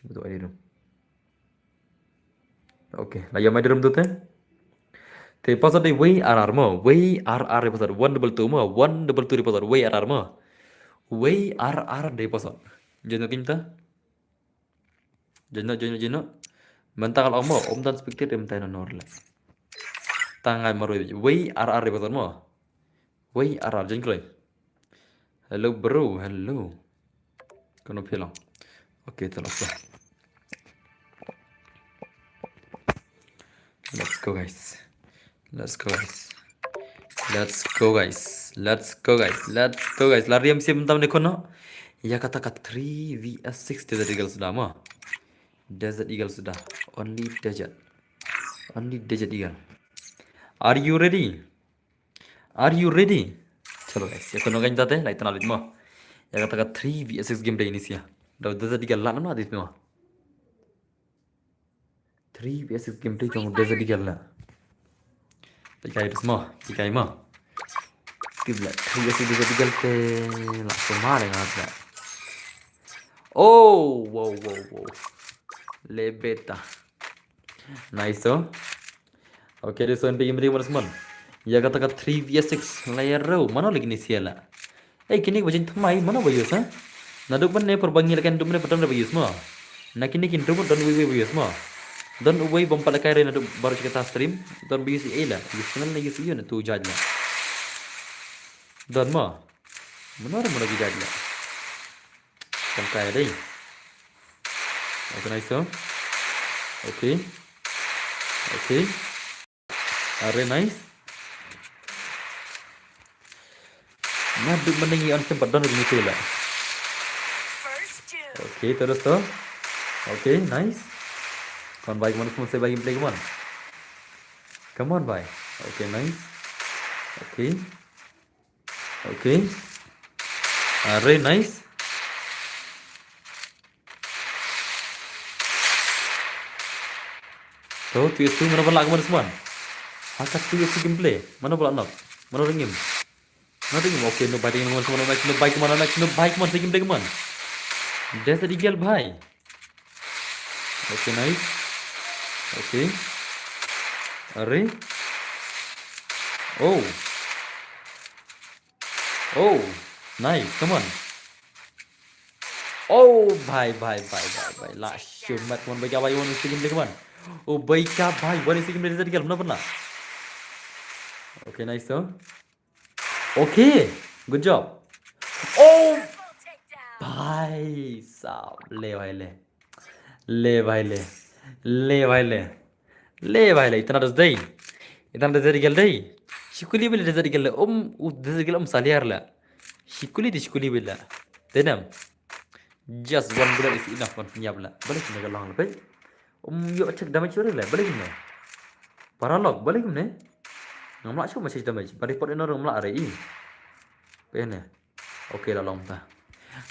Betul ID room. Okey, layam ID room tu teh. Te pasal di WRR mo. WRR pasal 122 mo. 122 di pasal WRR mo. WRR di pasal. Jono kita. Jono. Mentang kalau mo om dan speaker dem tayo nor la. Tangan maru WRR di pasal mo. WRR jono kloy. Hello bro, hello. Kono pilang. Okey, terus. Let's go guys. Lari yang siap bentar kono. Ya katakan 3 vs 6 Desert Eagle sudah mah. Desert Eagle sudah. Only Desert Eagle. Are you ready? Chalo guys. Ya kono kan tate like tenalit mah. Ya katakan 3 vs 6 game day ini sih ya. Dah Desert Eagle lah nama adit mah. 3 vs 6 game day kamu Desert Eagle lah. Tikai semua. Kiblat. 3 vs 6 Eagle te langsung marah ngata. Oh, wow. Lebeta. Nice oh. Oke, dia soal pergi mana semua. Ya katakan 3 vs 6 layar row. Mana lagi ni siala? Kini baca thamai mana bayus ha? Naduk ban ne perbangi lakan dum ne patan bayus ma. Nakini kin dum don we bayus ma. Don we bom pada kai naduk baru kita stream. Don bayus ela. Bisnan lagi siyo na tu jadla. Don ma. Mana lagi jadla. Sampai deh. Oke, nice oh. Oke. Are nice. Nah, duk menengi on tempat don begini tu lah. Oke, terus tu. Oke, nice. Come on, bye. Come on, saya bagi play come on. Come on, bye. Oke, nice. Oke. Are nice. Tuh, TS2 mana pula kemana semua? Akak TS2 gameplay. Mana pula nak? Mana ringim? Oke, no biting kemana semua next. No bike kemana gameplay kemana? Desert Eagle bhai. Oke, nice. Oke. Are. Oh. Nice. Come on. Oh, bye. Last shot mat mon baik apa yang gameplay kemana? Oh baik bhai, boleh sih gameplay Desert Eagle pernah. Okay, nice oh. Okay, good job. Oh, भाई साहब ले भाई ले इतना रस दे इतना Desert Eagle deh. Shikuli bila Desert Eagle Desert Eagle saliar lah. Shikuli bila. Tenam. Just one bullet is enough for nyap lah. Balik ni kalau lang lepas. Yuk cek damage orang lah. Balik ni. Paralog balik ni. Ngamlak cuma macam damage. Report ini orang ngamlak hari ini. Kena. Okay lah long ta.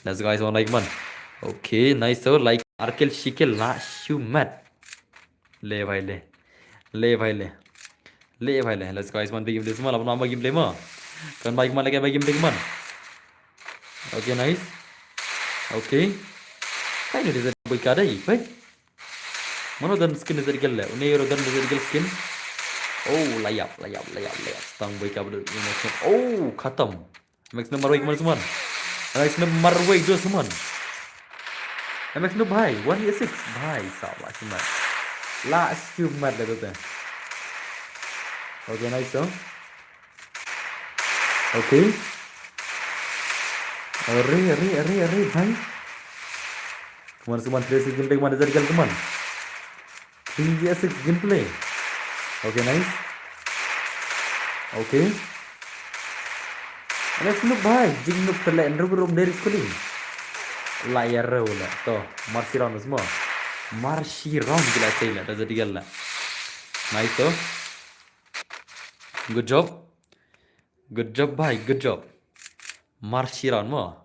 Let's go guys, one like man. Okay, nice so like Arkel Shikel la shoot mat. ले भाई ले, ले भाई ले, ले भाई ले. Let's go guys, man, bagi gameplay semua, lapan bagi gameplay mah. Kan bagi mana lagi bagi gameplay man. Okay, nice. Okay. Kain ni dia bagi kada i, baik. Mana dan skin dia jadi gel, ini orang dan dia jadi gel skin. Oh, layap. Stang bagi kada maximum. Oh, khatam. Maximum marway kemana semua? Maximum marway dua semua. Maximum bhai, 1v6 bhai, salah cuma. Last cuma dah tu. Okay, nice so. Okay. Array, bhai. Kemana semua 3v6 gameplay kemana jadi gel teman? 3v6 gameplay. Okay, nice. Okay. Maximum bhai, jing noob terlek room dari sekali. Layar rola, toh Marchiron semua. Marchiron gila saya dah jadi gel lah. Nice so. Good job bhai, good job. Marchiron mo.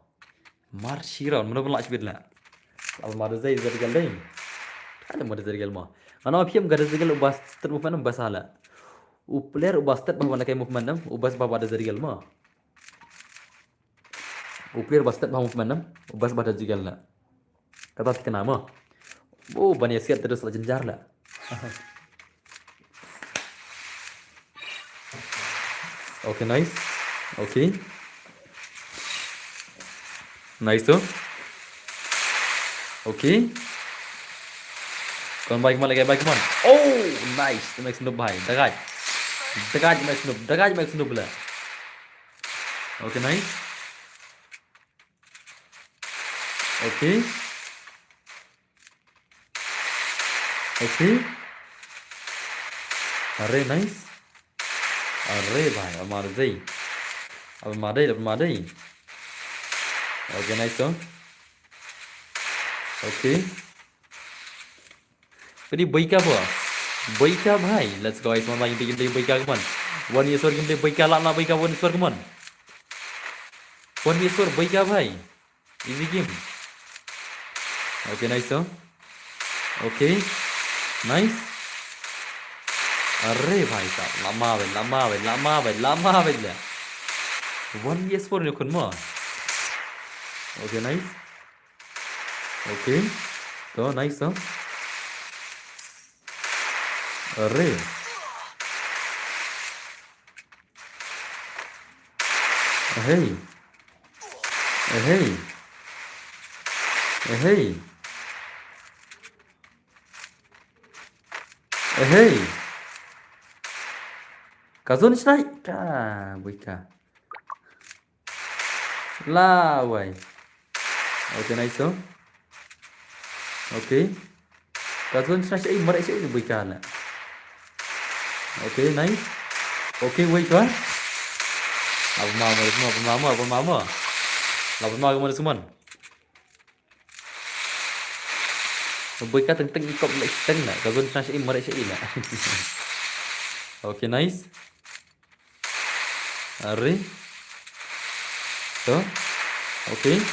Marchiron mana pun lak speed lah. Al mada zai jadi gel deh. Ada mada jadi gel mo. Ana apiem gada jadi gel ubas start movement ubas hala. Player ubas start bahawa nak movement ubas bahawa ada jadi gel mo. Player ubas start bahawa movement ubas bahawa ada jadi gel lah. Kata kita nama. Oh, banyak siat terus lah jenjar lah. Okay, nice. Okay. Nice tu. Okay. Kon baik lagi baik man. Oh, nice. Max noob bhai. Dagaj max noob lah. Okay, nice. Okay. Okay. Array nice. Array bhai, Almadai. Okay, nice so. Okay. Jadi baika bos. Baika bhai. Let's go guys, man lagi gameplay baika kaman. 1v4 gameplay baika lah baika 1v4 kaman. 1v4 baika bhai. Easy game. Okay, nice so. Okay. Nice. Array bhai sahab. Lama bhai lah. 1v4 ni kun mo. Okay, nice. Okay. So, nice so. Array. Hey. Kazon isnai. Buika. La way. Okay, nice so. Okay. Kazon isnai marai ni buika lah. Okay, nice. Okay, wait what? Apa mama. Lapan kemana semua? Buika teng ikop lek teng lah. Kazon isnai marai lah. Okay, nice. Array. So. Okay.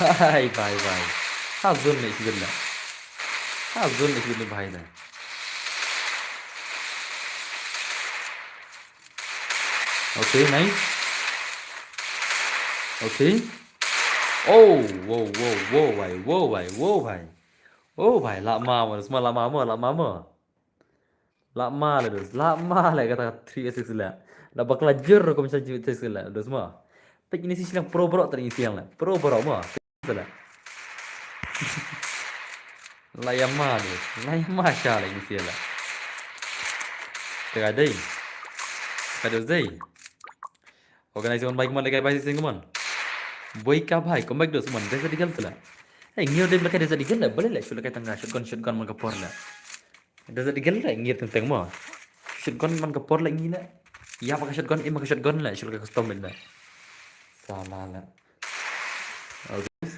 Bye. Hazun ni sebenarnya. Bhai dah. Okay, nice. Okay. Oh, wow, bhai. Lama lah kata 3v6 lah. Dah bakal ajar kau macam 3v6 lah. Dah semua. Tapi ini sih silang pro bro tadi siang lah. Pro bro mah. Salah. Layam masya lah ini siang lah. Kadai. Organization baik mana lagi baik singkuman. Boy ka bhai, come back dos man. Desa digal tu lah. Ngir dia belakang desa digal lah. Boleh lah. Sudah kaya tengah shotgun man kapor lah. Desa digal lah. Ngir tentang mah. Shotgun man kapor lah ngir lah. Ya pakai shotgun lah. Sudah kaya custom lah. Salah lah. Okay.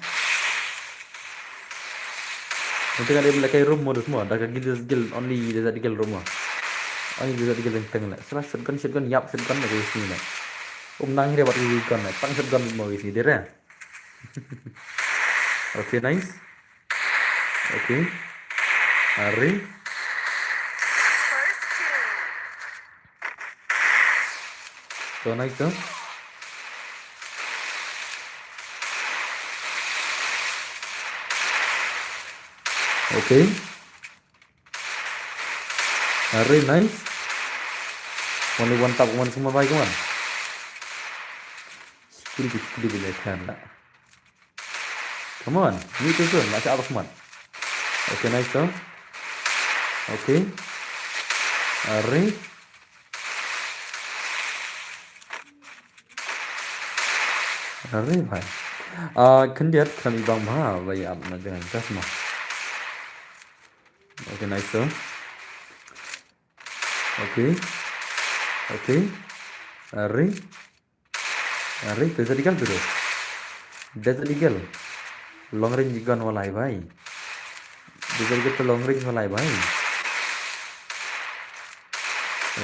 Nanti kan dia belakang room modus semua. Dah kaya skill only desa digal room mah. Only desa digal tentang lah. Salah shotgun yap shotgun lah dari sini lah. Nang dia buat gun lah. Tang shotgun mau isi dia lah. Okay, nice. Oke. Ari. First two. So nice tuh. Oke. Ari nice. Only one tap one semua baik kawan. Sekali boleh kan lah. Come on, you too soon. Masih apa kawan? Oke nice tuh. Oke. Ari. Ari भाई. Kendiat kami bang mah bayi apa dengan tas mah. Oke nice tuh. Oke. Oke. Ari. Ari bisa digal terus. Bisa digal. Long range gun वाला है भाई. bisa digal तो long range वाला है भाई.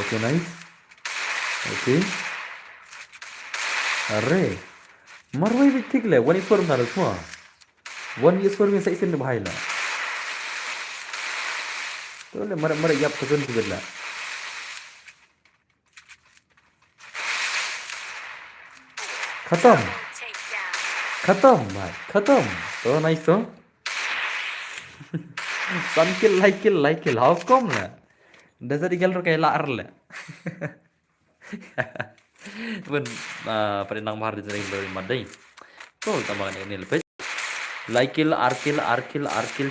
Oke nice. Oke. Arre. Marwai भी ठीक ले. One is for ना semua. One is for में सही से भाई ला. तो ले मर याप पसंद कर ला. खत्म. Takedown. खत्म भाई. खत्म. तो nice तो. Sun kill, like kill. How come lah? Dasar digal ro kayak lar lah. Ben, penendang mahar di sini dari madai. Tuh tambahan ini lebih. Like kill, R kill,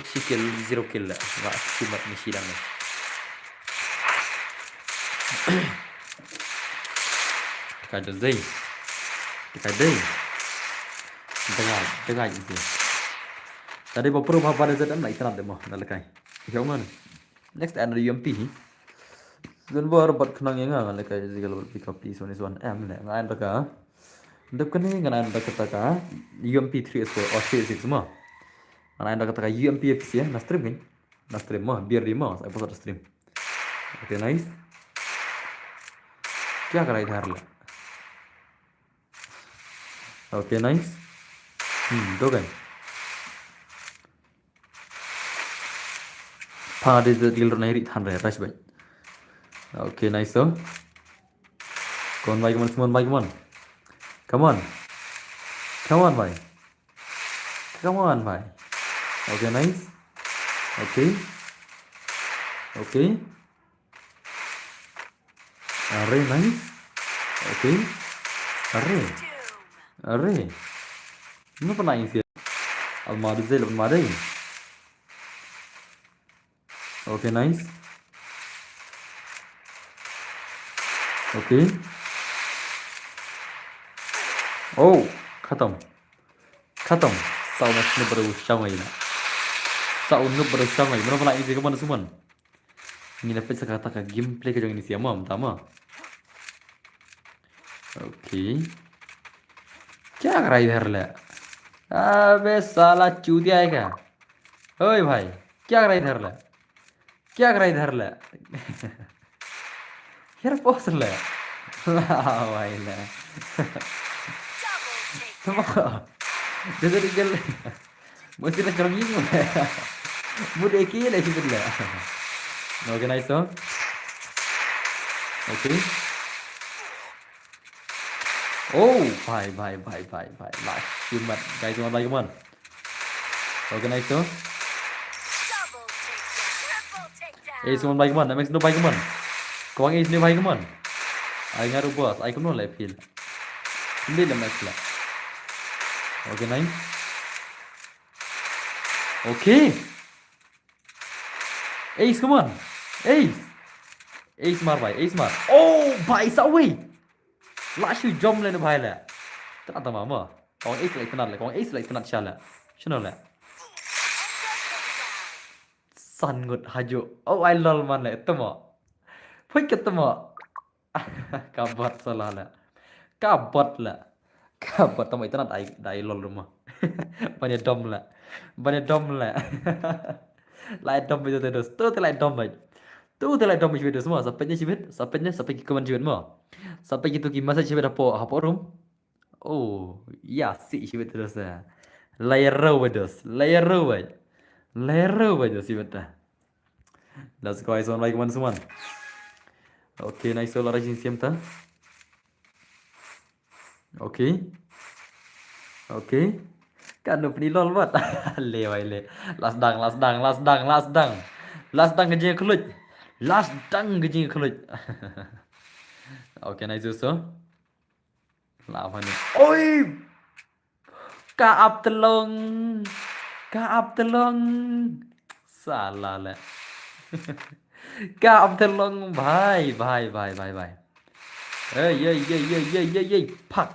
C kill, 0 kill lah. Nggak simat ni sidang ni. Kado zai. Kadai. Dengar itu. Tadi baper apa ada zadan lah ikan ada mah nalakai. Kau mana? Next ada UMP. Dan baru buat kenang yang nalakai kalau pick up piece one is one M lah. Ngain taka. Depan ni ngain taka UMP 3S4 or 3S6 mah. Ngain taka UMP FC ya, na stream kan? Na stream mah biar di mah saya pasal stream. Okay nice. क्या करा इधर ले? Okay nice. दो गए. हाँ दे दिल नहीं री थान रहे रश भाई. Okay nice so. कौन भाई कमन सुमन भाई कमन. Come on. Come on भाई. Come on भाई. Okay nice. Okay. Okay. Arre nice. Okay. Arre. Doom. Arre. Ini pernah isi. Almari zil almari. Okay nice. Okay. Oh, खत्म. खत्म. Saun na berusaha mai na. Saun na berusaha mai. Mana pernah isi ke mana suman. Ini dapat sekata ka gameplay ke jangan isi amam tama. Okay. क्या कर रहा है इधर ले? अबे साला चूतिया है क्या? ओए भाई, क्या कर रहा है इधर ले? क्या कर रहा है इधर ले? यार पॉज ले. भाई ले. Double takedown. जैसे निकल मुझे ना चढ़ी नहीं है. मुझे एक ही ले चिपक ले. ओके नाइस तो. Okay. Oh, bye. Last human. Guys, one by one. Okay, nice to. Double takedown. Triple takedown. Ace one by one. That makes no by one. Kau ace ni by one. I ngaruh bos. I kuno left hill. Ini le match lah. Okay, nice. Okay. Ace, come on. Ace. Ace mar by. Ace mar. Oh, by away. Last you jump lên भाई ले. Tenat tak mama. Kau ace like tenat le. Kau ace like tenat shala. Shino le. Sangut haju. Oh I lol man le. Temo. Pui ketemu. Kabat salah le. Kabat le. Kabat temo itu tenat dai lol rumah. Banyak dom le. Banyak dom le. Lai dom itu terus. Tu tu lai dom baik. Tu telah domชีวิต semua. Sampai kemanชีวิต semua. Sampai gitu masaชีวิต apa room. Oh, ya siชีวิต terus. Layer row terus. Layer row. Lero aja sih betul. Let's go guys, one like one semua. Oke, nice solar rajin siam ta. Oke. Oke. Kan udah penilol buat. Le wai le. Last dang, last dang, last dang, last dang. Last dang kerja kelut. Last dang kerja kelut. Oke, nice so. Lawan ni. Oi! Kaap telong. Kaap telong. Salah lah. Kaap telong. Bye, bye, bye, bye, bye. Hey, pak.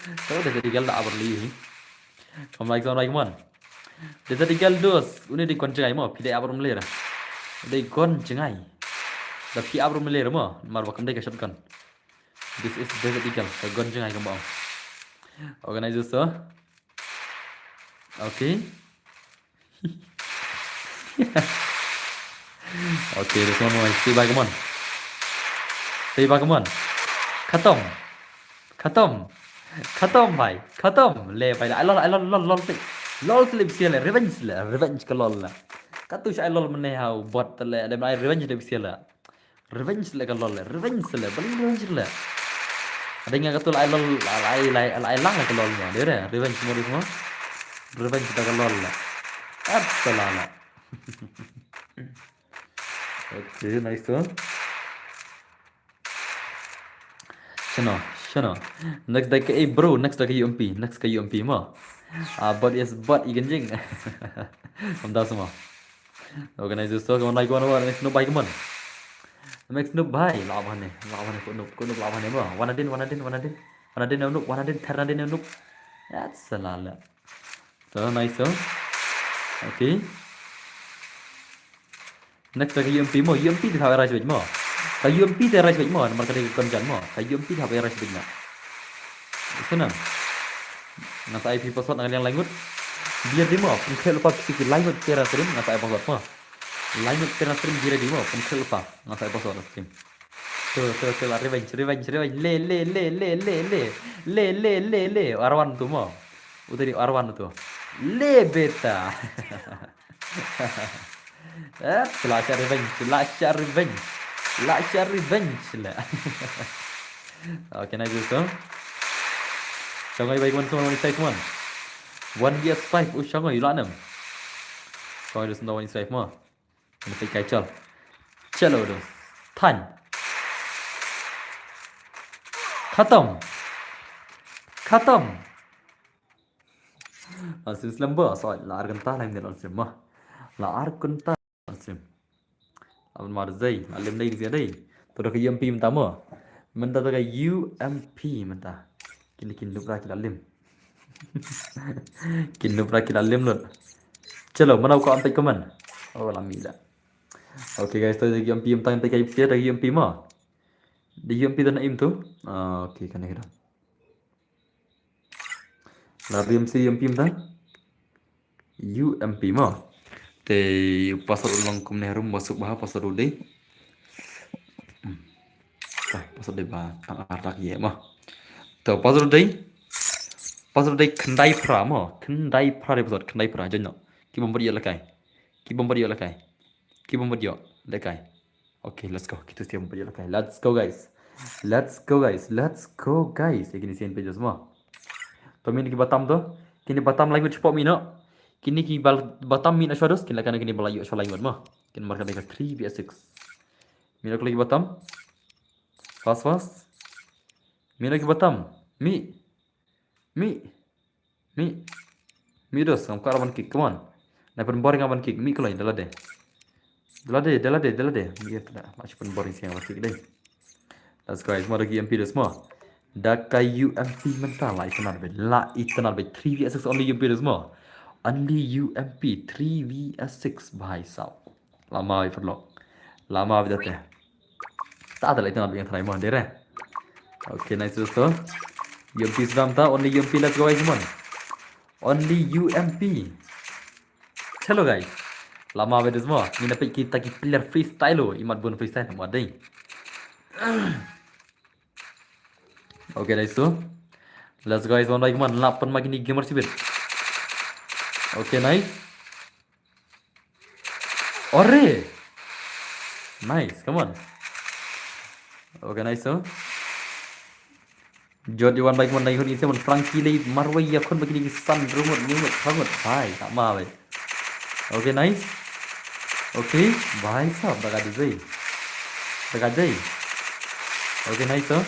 Tahu dah tinggal tak berli. Come like man. Dah tinggal dos. Ini di kon cengai mo. Pidai apa rumler. Di kon cengai. Dah pi apa rumler mo. Mar bakam dai ka shotgun. This is dah tinggal. Ka gon cengai ka mo. Organize so. Okay. Okay, this one more. See back on. See back on. Khatam. Khatam. Khatam bhai. Khatam. Le bhai. Lol. Lol slip sia le. Revenge ka lol la. Katu sha lol mane hau bot le. Dem ai revenge le sia la. Revenge le ka lol le. Revenge le. Paling revenge le. Ada yang katu ai lol ai lang ka lol nya. Dia revenge mo semua. Revenge ka lol la. Absolala. Okay, nice one. Shano. Next day ke bro, next day ke UMP mo. But yes, but ikan jing. Kamu tahu semua. Organize so, kamu like one next no bye kamu. Next no bye, lawan ni kau noob lawan ni mo. Wanadin noob, Ternadin noob. That's salala. So nice so. Okay. Next lagi UMP mo. UMP di thawai rise mo. Ka UMP di rise mo. Nomor kali konjan mo. Ka UMP thawai rise mo. Senang. Nasa IP password ang yang langut. Biar di mo. Pun lupa sikit langut tera stream nasa IP password mo. Langut tera stream biar di mo. Pun lupa nasa IP password stream. Tuh revenge. Le. Arwan tu mo. Udah di Arwan tu. Le beta. Lascia revenge lah. Okay, nice so. Shanghai baik one semua size one. 1vs5 Shanghai lanam. Shanghai dos no one size mo. Ini kai chal. Chalo dos. Tan. Khatam. Asim slamba so lar ganta lain dia asim mah. Lar kunta asim. Abang marzai, alim lagi dia dai. Tu dah ke UMP minta mo. Minta tu ke UMP minta. Kini lupa kita alim. Kini lupa kita alim lu. Chalo, mana kau ampai komen? Oh, alhamdulillah. Okay guys, tu lagi UMP minta ampai kayak sia lagi UMP mo. Di UMP tu nak im tu. Okay, kan kira. Lari UMP minta. UMP mo. Te pasal ulang kum nehrum masuk bah pasal udah. Pasal deh bah arak ye mah. Te pasal udah kendai pra mah. Kendai pra jangan. Ki bomba dia lekai. Ki bomba dia lekai. Okay, let's go. Kita siap bomba dia lekai. Let's go guys. Ini sian page semua. Pemain ki Batam tu. Kini Batam lagi cepat mino. Kini ki Batam min aswados kini akan kini balayu aswal lain mah. Kini marka dekat 3vs6. Mina lagi Batam. Fast. Mina lagi Batam. Mi dos kamu karavan kick, come on. Naipun boring avan kick, mi kalau dalah deh. Biar tidak macam pun boring siang avan kick deh. Let's go guys, mau lagi UMP dos semua. Dakai UMP mental lah itenar be 3vs6 only UMP dos semua. Only UMP 3vs6 bhai sao. Lama perlu. Lama aja teh. Tak ada lagi nak yang terakhir mah deh. Okay, nice dosto. UMP sedang tak? Only UMP, let's go guys semua. Only UMP. Hello guys. Lama aja semua. Ini dapat kita player freestyle lo. Imat bun freestyle mau ada. Okay, nice so. Let's go guys, one like man. 8 makin ni gamer sibir. Okay, nice. Ore. Nice, come on. Okay, nice, so. Jod Iwan baik mana ihun isi Frankie lay marway ya kon begini san rumut rumut banget. Hai, tak mau baik. Okay, nice. Okay, bhai sahab daga dizai. Daga dai. Okay, nice, so.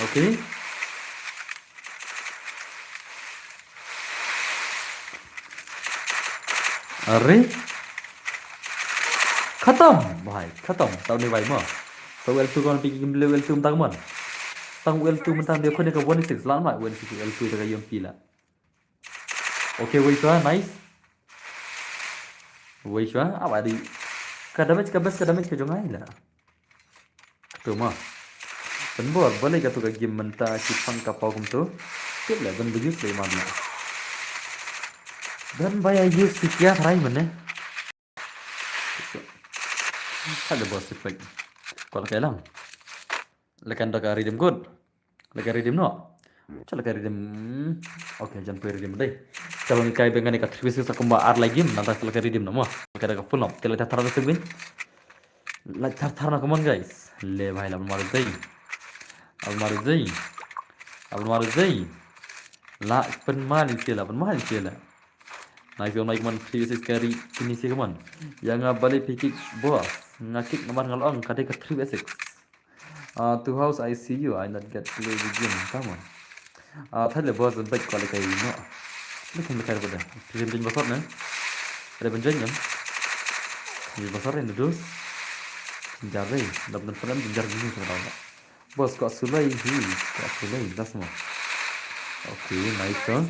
Okay. अरे खत्म भाई खत्म tao ni भाई mà sao L2 con bị kim lưu L2 tăng mà tăng L2 mình tăng đượcคนเดียวกับ 1 6 ล้าน mà 1 6 L2 tới cái EMP là ok wait cho nice wait cho apa di cái damage cái jongai là tu mà vẫn buat boleh cái tu cái game mình ta chỉ phăng kapau kum tu tiếp lại vẫn use lấy mà dan bayar use sekian hari mana ada bos effect kalau kayak lang lekan dah redeem good lekan redeem no cakap lekan redeem okay jangan pergi redeem deh kalau ni kayak dengan ikat service aku mbak lagi nanti lekan redeem nama lekan dah full no kalau dah taruh segmen lekan taruh come on guys le bhai la maru zai la penmal istilah Nice on Mike man previous carry ini sih kaman. Yang balik pikik bos. Ngakik naman ngalong kadai ke 3v6. To house I see you. I not get play the game. Come on. Thale bos baik kali kai no. Lekin bekar pada. Presenting besar na. Ada penjanyam. Ini besar ini terus. Jare. Dapat film jar gini sama. Bos kok sulai das semua. Okay, nice one.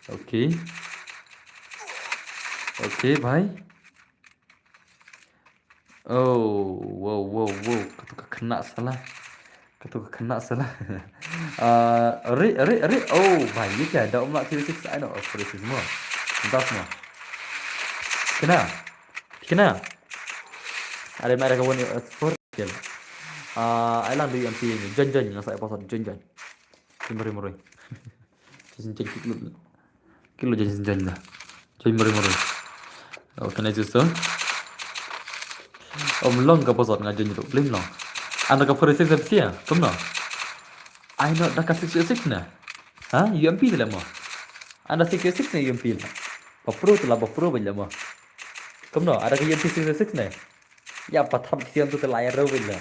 Okay. Okay, bhai. Oh, wow. Kena salah. Are. Oh, bhai, ये क्या है? Dah umlak 36, I know. Oh, 36 semua. Entah semua. Kena. Ada mereka kawan sport kill. I lang di MP ni. Jon yang saya pasal Jon. Murray. Cincin kilo. Kilo jangan lah. Jadi murah. Okay, nice so. Long ka pasal ngajen tu. Blim long. Anda ka 46 FC ya? Tum no. I know dah ka 66 na. Ha? UMP tu lah mo. Anda 66 na UMP lah. Bapro tu lah bapro benda mo. Tum no. Ada ka UMP 66 na. Ya pathap siang tu layar ro benda.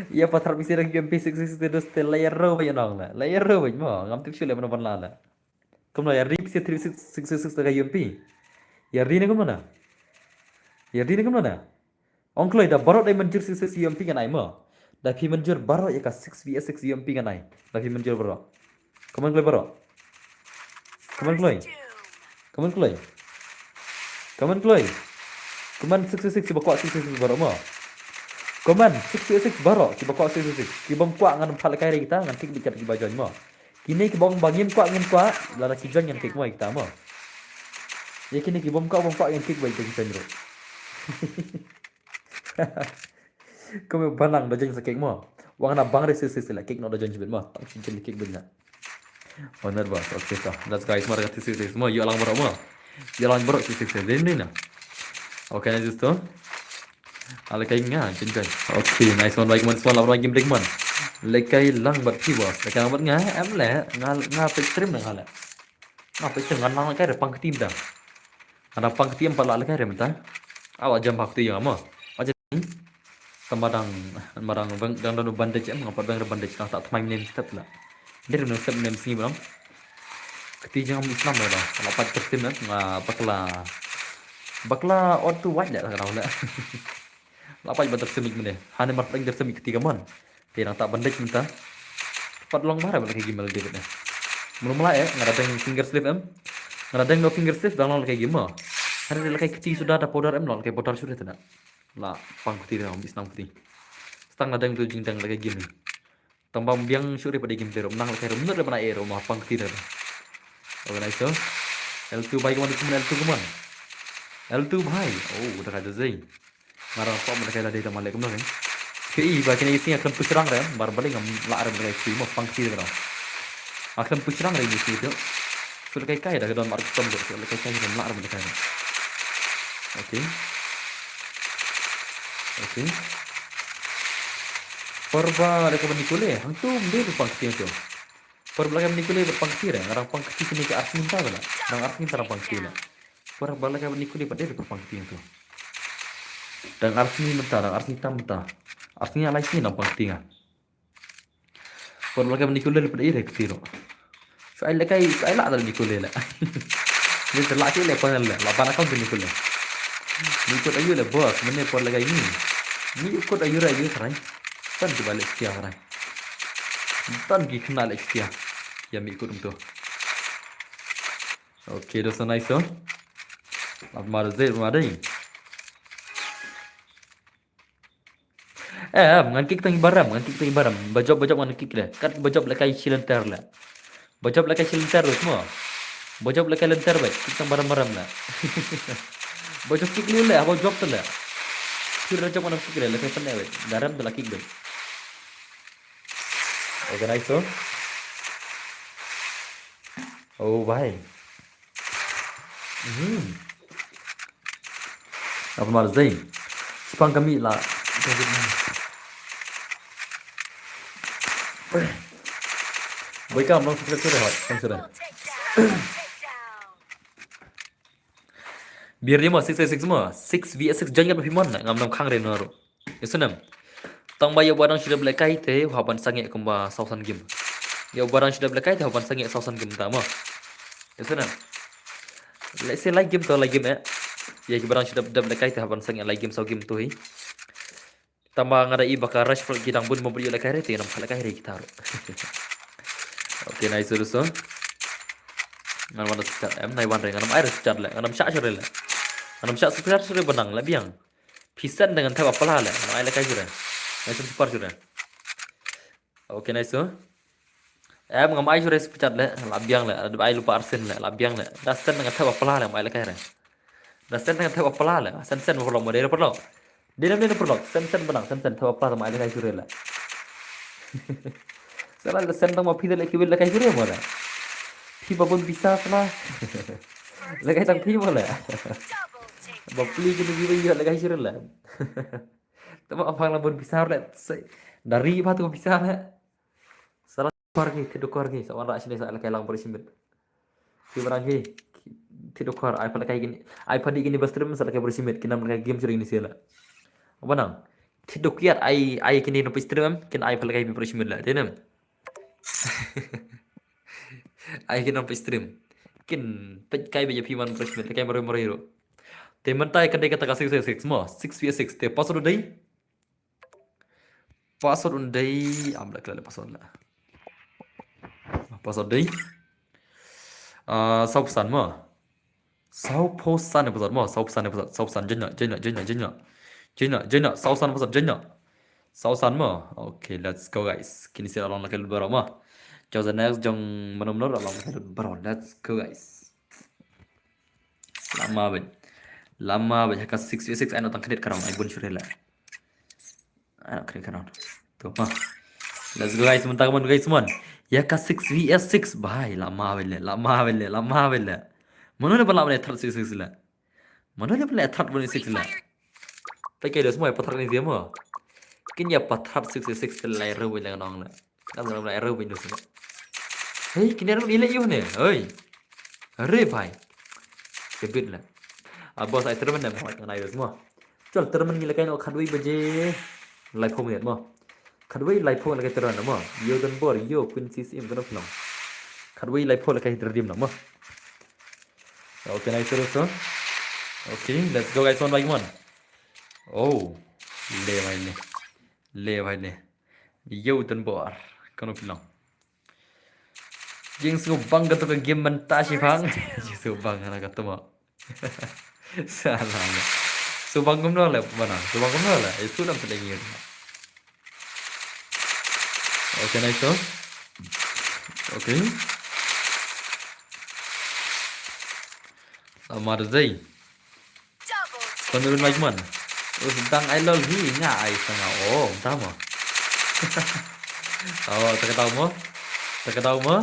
Ya pathar bisi lagi UMP 66 terus layar ro benda nong lah. Layar ro benda mo. Ngam tip sule mana panla lah. Kamu lah, Rik sih 366 tak UMP. Ya Rik ni kamu mana? Ongkloi dah baru dah menjur 66 UMP kan ai mo. Dah pi menjur baru ya ka 6vs6 UMP kan ai. Dah pi menjur baru. Kamu kloi baru. Kamu Kaman 66 bakwa 66 baru mo. Kaman 66 baru ki bakwa 66. Ki bang kwa ngan phal kai kita ngan tik bicat ki bajon mo. Kini kibong bangin kwa lara kijan yang kik mo kita mo. Ya kini kibong kwa yang kik baik kita jero. Kau banang dah jangan sakit mo. Wang na bang resi lah kik no dah jangan sebut mo. Tak cincin kik benar. Benar bos. Okay tak. That's guys mara kata sisi mo. You alang baru mo. You alang baru sisi ini na. Okay na justo. Ala kain nga jangan. Okay nice one like man small lagi break man. Lekai lang berarti bos. Lekai lang berarti em leh ngah stream nang hala. Ngah stream ngan lang kai repang tim dah. Ada pang tim pala lekai rem ta. Awak jam bakti yang ama. Aja ni barang bang dan bandage em ngapa bang bandage tak main name step lah. Dia name step name sini bang. Ketiga ngam Islam dah. Kalau pat stream ngah bakla or tu white dah kalau lah. Lapai bater semik mana. Hanya marpeng semik ketiga man. Dia tak bandage minta. Cepat long marah kayak gimana dia betnya. Mula-mula ya, ngadeng finger sleeve em. Ngadeng no finger sleeve dalam kayak gimana. Hari dia kayak keti sudah ada powder em kayak powder sudah tidak. Lah pang keti dah habis nang keti. Setang ngadeng tu jingdang kayak gini. Tambah biang suri pada game terus menang kayak bener dah mana air rumah pang keti dah. Oke nice so. L2 baik mana semua L2 kemana? L2 bhai. Oh udah kada zai. Ngarang apa mereka dah ditambah lagi kemana? Kei bagian isinya akan puserang dah, baru balik ngam lar mereka itu mau pangkir dah. Akan pucrang rai ni situ. Sudah kai dah dalam arti tom sudah kai dalam lar mereka. Okey. Okey. Perba ada kapan nikule, hang tu dia berpangkti tu. Perba kapan nikule berpangkti dah, orang pangkti kini ke asing tak lah. Orang asing tak pangkti lah. Perba kapan nikule pada dia berpangkti tu. Dan asing mentah, dan asing tam mentah. Asingnya lain sini nampak tinggal. Perba kapan nikule pada dia ketiru. Saya lah ada nikule lah. Dia terlak sih lepas lah. Lapan akal tu nikule. Nikut ayu lah bos, mana perba lagi ini. Ni ikut ayu serai. Tan di balik setia serai. Tan di kenal setia. Yang ikut tu. Okay, dosa nice so. Ab marzir madai. Ngakik tangi baram. Bajab ngakik dah. Kat bajab lakai silentar lah. Bajab lakai silentar semua. Bajab lakai lentar baik. Kita baram lah. Bajab kik ni lah, bajab tu lah. Kira bajab mana kik lah, lakai pandai baik. Garam tu lah kik baik. Okay, nice so. Oh, bhai. Apa marzai? Sepang kami lah. Boy kam long subscribe sudah hot, kan sudah. Double takedown. Biar dia mah 6 semua, 6 vs 6 jangan berfirman nak ngam khang reno ro. Yasunam. Tang bayo barang sudah belakai teh haban sange kemba sausan game. Ya barang sudah belakai teh haban sange sausan game ta mah. Yasunam. Let's say like game to like game ya barang sudah belakai teh haban sange like game sau game tu hi. Tambah ngadai bakal rush pel kita pun membeli lekai rete nam lekai re kita ro. Okay, nice so. Ngan mana start nai wan reng ngan air start le ngan syak sure le. Ngan syak sure benang le biang. Pisan dengan tahu apa lah le ngan air lekai sure. Nice super sure. Okay, nice so. Ngam air sure sepecat le labiang le ada air lupa arsen le labiang le. Dasen dengan tahu apa lah le air lekai re. Dasen dengan tahu apa lah le. Sen perlu model perlu. Dia perlu sen benang sen tahu apa sama air lekai sure le. Salah sen tang mapi le kibil lekai sure mo le. Pi babon bisa salah. Lekai tang pi mo le. Double takedown. Bapli kini gibe yo lekai sure le. Tama apa labon bisa le. Dari batu bisa le. Salah tidur keluar sama rak sini salah lekai lang bersimbet. Ki barang ki tidur keluar iPad lekai gini. iPad gini bestream salah lekai bersimbet kina lekai game sering ini sila. Apa nang? Tidur kiat ai kini no stream kin iPad lekai bersimbet lah. Dia nam. Ai kini no stream. Kin pet kai beja piman bersimbet lekai mero. Te mentai kan kata kasih 6 semua 6 vs 6 te password undai amla kala password lah. Password dai. Sausan mo. Sausan password mo. Sausan jenna. Sausan password jenna. Sausan mo. Okay, let's go guys. Kini sila long lakal baro mo. Jauh next jong menur long lakal baro. Let's go guys. Lama banyak kas 6 vs 6 anak tang kredit karang ai bun syurela. Anak kredit karang. Tu mah. Let's go guys, mentang guys semua. Ya kas 6 vs 6 bhai lama bele. Mana le bala bele third 6 la. Mana le bele third 6 la. Pakai dah semua pathar ni dia mo. Kin ya pathar 6 la ro bele nong la. Nam la ro bele semua. Hei, kini ro ile yo ne. Oi. Are bhai. Kebit la. Bos ai termen nam hot ngai semua. Chal termen ni lakai no khadui baje. Lai phom net mo. Khadui lai phom lakai termen mo. Yo dan bor yo kun CCM kan phom. Khadui lai phom lakai terdim mo. Okay, nice so. Okay, let's go guys one by one. Oh, le bhai le. Yo dan bor kan phom. Jing su bang ka to game menta si phang. Su bang na ka to mo. Salah. Subang kumno lah mana? Subang kumno lah. Itu nam lagi. Okay, nice so. Okay. Marzai. Double Penurun lagi mana? Oh, tentang I love he nya ai tengah. Oh, tahu mo. Oh, tak tahu mo.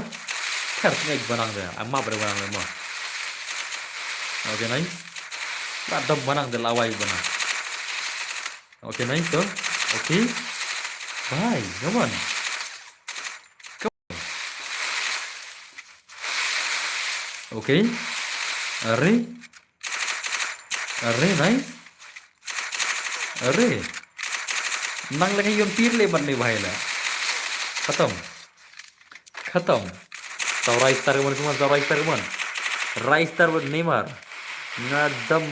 Kartunya banang deh, amma berbanang deh mah. Oke nice. Ada banang deh lawai banang. Oke nice tuh. Oke. Bye, come on. Oke. Are, nice. Are. Nang lagi yon pir le ban nih bahaya lah. Khatam. Khatam. Tau Rice Star kemana semua? Tau Rice Star kemana? Rice Star buat Neymar. Ngadam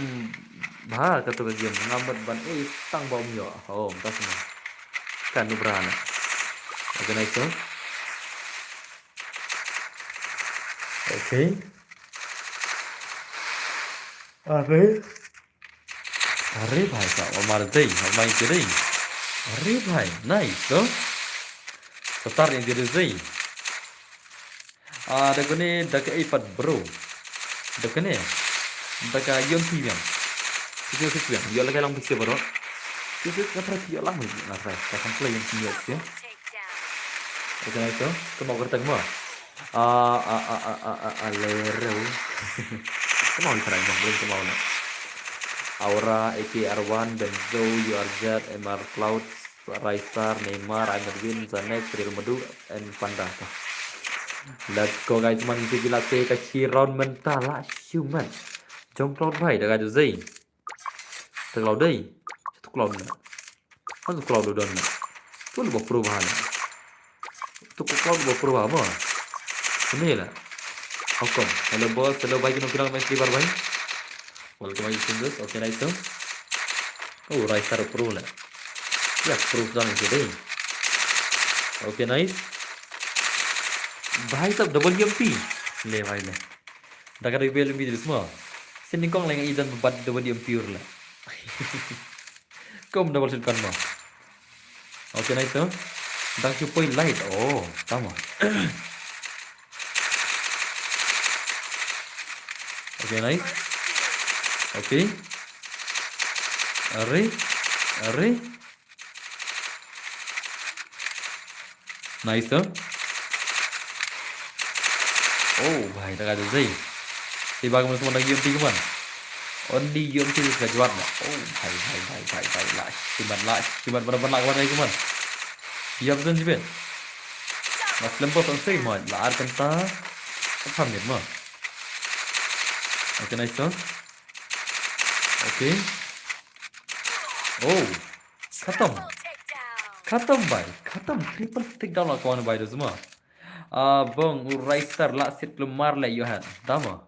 bah kata bagian ngamat ban tang bom yo. Oh, entah semua. Kan berana. Oke nice tuh. Oke. Are. Are भाई साहब हमारे दही हमारी दही अरे भाई nice tuh setar yang diri dही ada gini daka iPad bro daka nih daka yon tiang sih yo lagi lang bisa bro sih nggak pernah yo lang lagi nggak pernah akan play yang sih ya Double takedown. oke nice tuh kita mau kertas mau lero kita mau try bang belum kita mau lah Aura, AKR1, Benzo, URZ, MR Cloud, Raistar, Neymar, Amerwin, Zanek, Real Madu, and Panda. Let's go guys, man itu gila sih kasih round mental lah, human. Jom cloud bay, dah ada Zay. Tu cloud day, tu cloud na. Kan tu cloud udah na. Tu lu perubahan. Tu cloud perubahan apa? Ini lah. Hukum. Hello boss, hello bye kita bilang main sleeper bye. Welcome to this. Okay, nice tuh. Oh, Raistar pro lah. Ya, pro जाने के दे. Okay, nice. भाई साहब WMP ले भाई ले. Dah kada WMP itu semua. Sini kong lagi idan buat WMP lah. Kom double shot kan mah. Okay, nice tuh. Dang supoi light. Oh, sama. Okay, nice. Oke. Are. Nice tuh. Oh, भाई dah ada Zay. Si bagus semua lagi UMP ke mana? Only UMP sudah jual lah. Oh, भाई lah. Siman benar-benar ke mana? Ya betul juga. Mas lempar langsung mah. Lah kenta. Apa nih mah? Oke, nice tuh. Oke. Oh, khatam. Triple takedown. Khatam bhai. Khatam. Triple takedown lah kawan bhai tu semua. Bang, Raistar lah sit kelemar lah you had. Tama.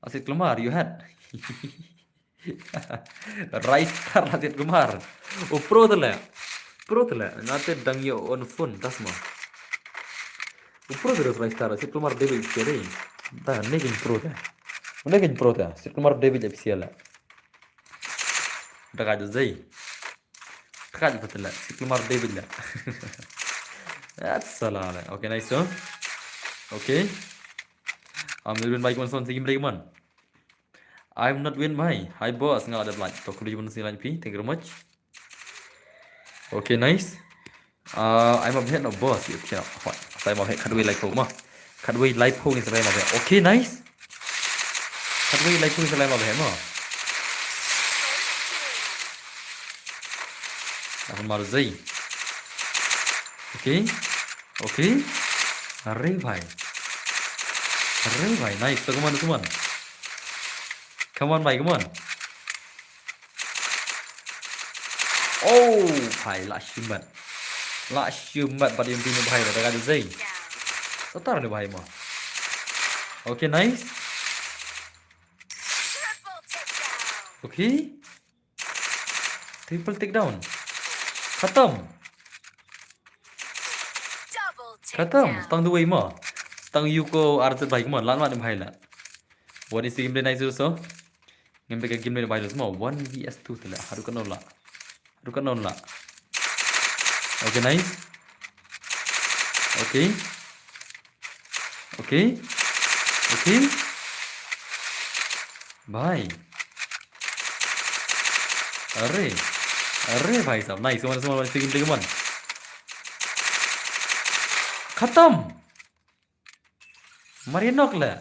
Sit kelemar you had. Raistar lah sit kelemar. Oh, pro tu lah. Pro tu lah. Nanti dang yo on phone tas mah. Oh, pro terus Raistar sit kelemar David seri. Dah negin pro dah. Negin pro dah. Sit kelemar David official lah. Dah ada Zay. Kali betul lah. Si keluar David lah. That's salah lah. Okay, nice tuh. Okay. Nurun baik man son segim lagi man. I'm not win bhai. Hi boss nggak ada like. Tok kuliah man sini pi. Thank you very much. Okay, nice. I'm a bit no boss. You can. Saya mau kadui like mah. Kadui like ni saya mau. Okay, nice. Kadui like ni saya mau mah. हमारा Zay. Okay. Are भाई. Nice. So come on. Come on भाई, come on. Oh भाई lah syumat pada yang punya भाई dah ada Zay. Setar ni भाई mah. Okay, nice. Triple takedown. Okay. Triple takedown. Khatam. Double Khatam. takedown. Stang dua mah. Stang Yuko Arthur baik mah. Lan mana bahaya lah. What is the game nice so? Game pakai game ni bahaya semua. 1vs2 tu lah. Haru kan lah. Okay, nice. Okay. Bye. अरे भाई साहब nice one second के मन खत्म Marian nok lah.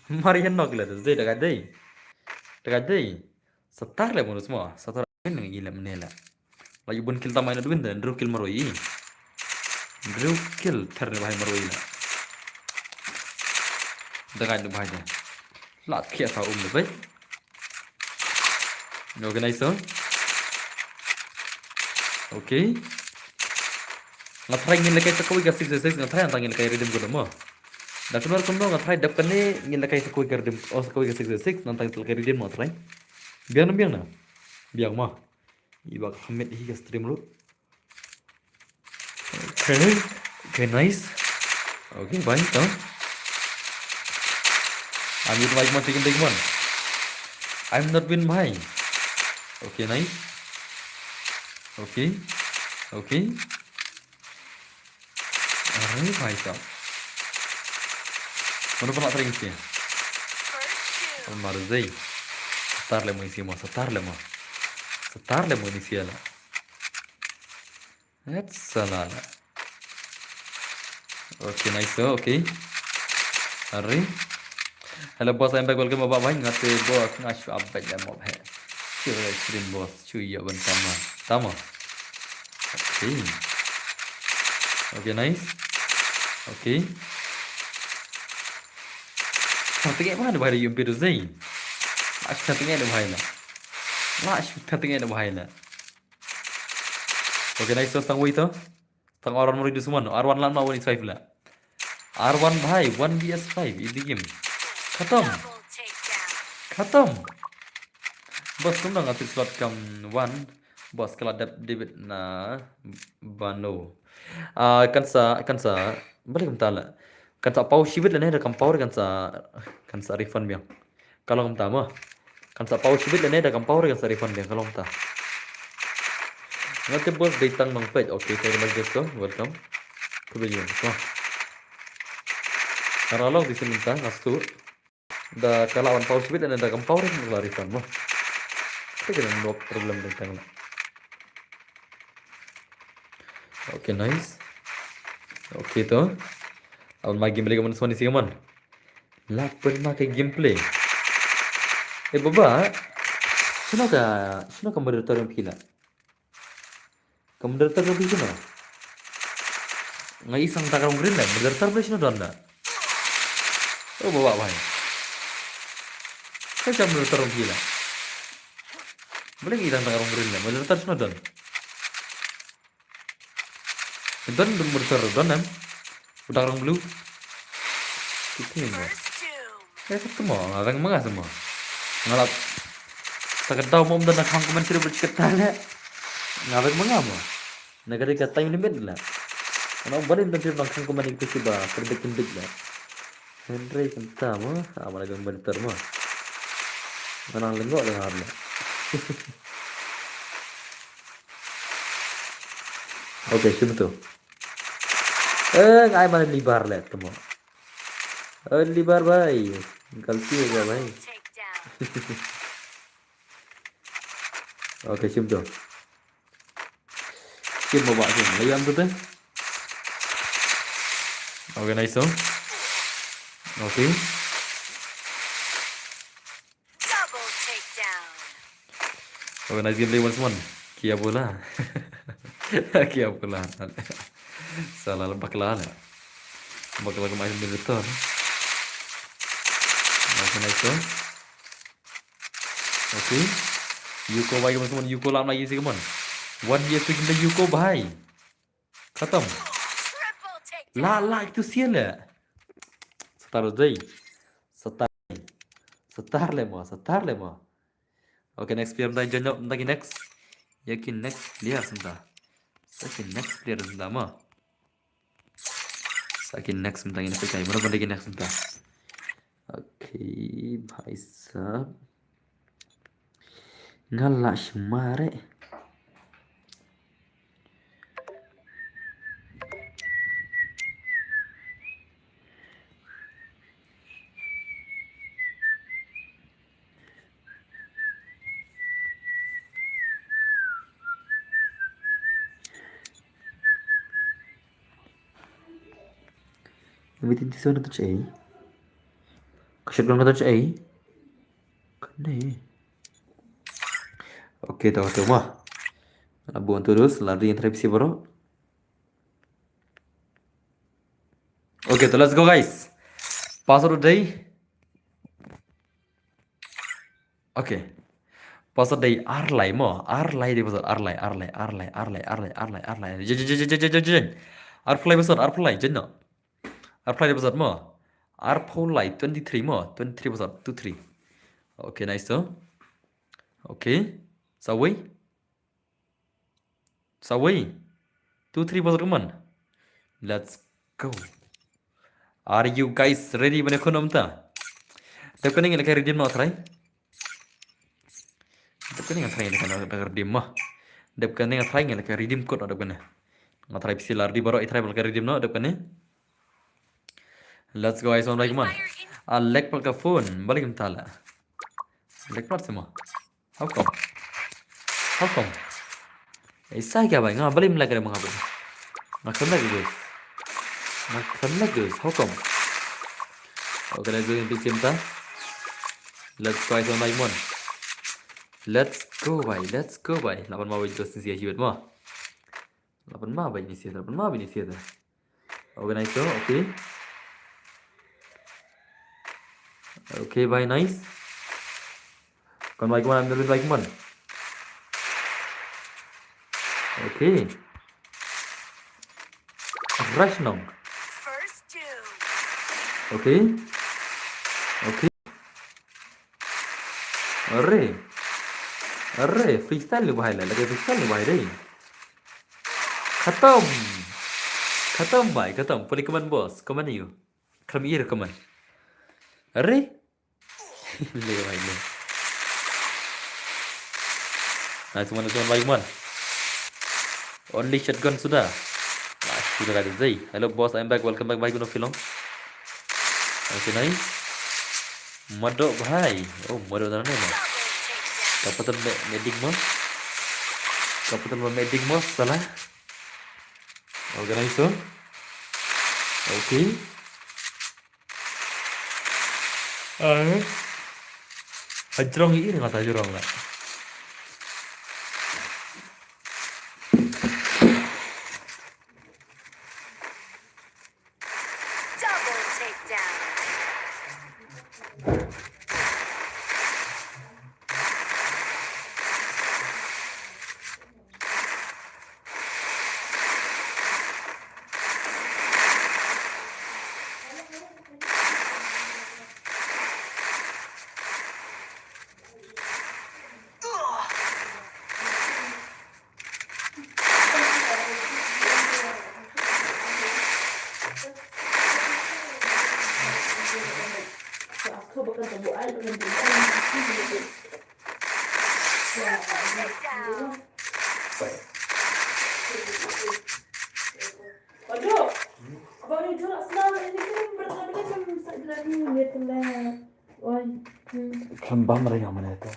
Marian nok lah. Zai dekat deh. Setar lah menurut semua. Setar kan yang gila menela. Lagi bun kill tamai na duin dan drew kill maroi. Drew kill terne bahai maroi lah. Dekat bahai dah. Lat kia sa lebih. Oke nice so. Oke. Ngatry ngin lekay sa kuwi ka 666 ngatry antang ngin lekay redeem ko mo. Da kunor kuno ngatry dap kani ngin lekay sa kuwi ka redeem o sa kuwi ka 666 nantang lekay redeem mo try. Biang na. Biang mah. Iba khamit hi ka stream lu. Okay. Okay nice. Okay bye to. I'm with like one second take one. I'm not win my. Okay nice. Okay. Okay. Aray bhai sab. Mana pernah sering sih? First two. Mar zai. Setar le mo isi mo. Setar le mo isi ala. That's salala. Okay nice so. Okay. Aray. Hello boss, I'm back. Welcome back bhai. Ngate boss ngashu abad le mo bhai. Sure stream boss. Cuy ya ban tama. Tama. Okay. Okay nice. Okay. Cantiknya mana bahaya yung biru zai. Lah cantiknya ada bahaya lah. Lah cantiknya ada bahaya lah. Okay nice so stang wait to. Stang orang mau itu semua. R1 lan mau 1 lah. R1 bhai 1vs5 ini game. Khatam. Double takedown. Khatam. Bos tum nang atis slot kam 1. Bos kala David na bano. Kansa balik kam tala. Kansa pau shibit lene rekam power kansa refund biang. Kalau kam tama. Kansa pau shibit lene rekam power kansa refund biang kalau kam ta. Ngate bos datang mang page. Okay, terima kasih. Welcome. Kebetulan semua. Karena lo di sini minta ngastu. Da kalawan pau shibit lene rekam power kansa refund mah. Itu kan no problem tentang. Okay, nice. Okay to. Awal main gameplay kamu semua ni sih kaman. Lapan makai gameplay. Baba, sino ka moderator yang pila? Ka moderator yang pila? Ngai isang takarong green lah. Moderator pula sino doon na? Oh baba bhai. Kaya moderator yang pila? Boleh isang takarong green lah. Moderator sino doon? Doon moderator doon nam. Udah orang blue. Itu yang First two. kayak ketemu orang mana semua ngalap sakit tahu mau dan nakang komen sudah bercerita lah ngabek mengapa negara kata ini beda lah karena boleh dan sudah nakang komen itu sih bah terdekin lah Henry kenta mah amal lagi bentar mah menang lenggok dengan harga oke sini tuh ngai mana libar lah temu libar bhai गलती हो गया भाई Takedown. Okay SIM तो सिम बाबा SIM lagi am tuh oke nice so oke Double takedown. oke nice gameplay once one kia bola kia bola salah bakla main militor oke nice so oke Yuko भाई कम से कम Yuko लाम लगी सी कमन 1 year speaking the Yuko भाई खत्म Triple takedown. ला itu sial setar deh setar setar le mo oke next player tentang jonyo tentang next yakin next player senta sakin next player senta mo sakin next tentang ini kayak mana balik next senta oke भाई साहब ngalah semare Everything this one touch A. Shotgun touch A. Kena. Oke, tahu tuh mah. Buang terus, lari yang terhadap si bro. Oke, so let's go guys. Password day. Oke. Password day Arlay mo. Arlay di password Arlay. Jen. Arplay password Arplay jen no. Arplay di password mo. Arplay 23 mo. 23 password 23. Oke, nice tuh. Oke. Saway. 23 password kuman. Let's go. Are you guys ready bane konom ta? Tapi nih ngelak redeem no try. Tapi nih ngelak redeem mah. Tapi nih ngelak redeem code ada bane. Ngatry pisilar di baru itry balka redeem no ada bane. Let's go guys on like man. Lek balka phone balik mtala. Lek part semua. How come? Isa क्या भाई हाँ बड़ी मिला करे मंगा बड़ी Makan lagi guys. How come? Oke, let's do ini cinta. Let's go guys on like one. Let's go bye. 8 mau itu sih hidup mah. 8 mau ini sih. Oke, nice tuh. Oke, bye nice. Kon like one, ambil like one. Oke. Rush nong. First doom. Oke. अरे freestyle nih bahaya lagi freestyle nih bahaya deh. Khatam bhai puli kaman bos kaman you come here kaman अरे ले भाई ले nah cuma baik man only shotgun sudah sudah ada Zay. Hello boss, I'm back, welcome back bhai Guno film. Okay, nice. Mado bhai, oh mado na mah. Kapatan medic mo salah. Okay, nice so. Okay. Hajrong ini nggak tahu jurong lah. Double takedown. Triple takedown. Aduh, abang ni jual selamat ini kan berkali-kali macam lagi dia telah. Wah, Kembang mereka mana itu?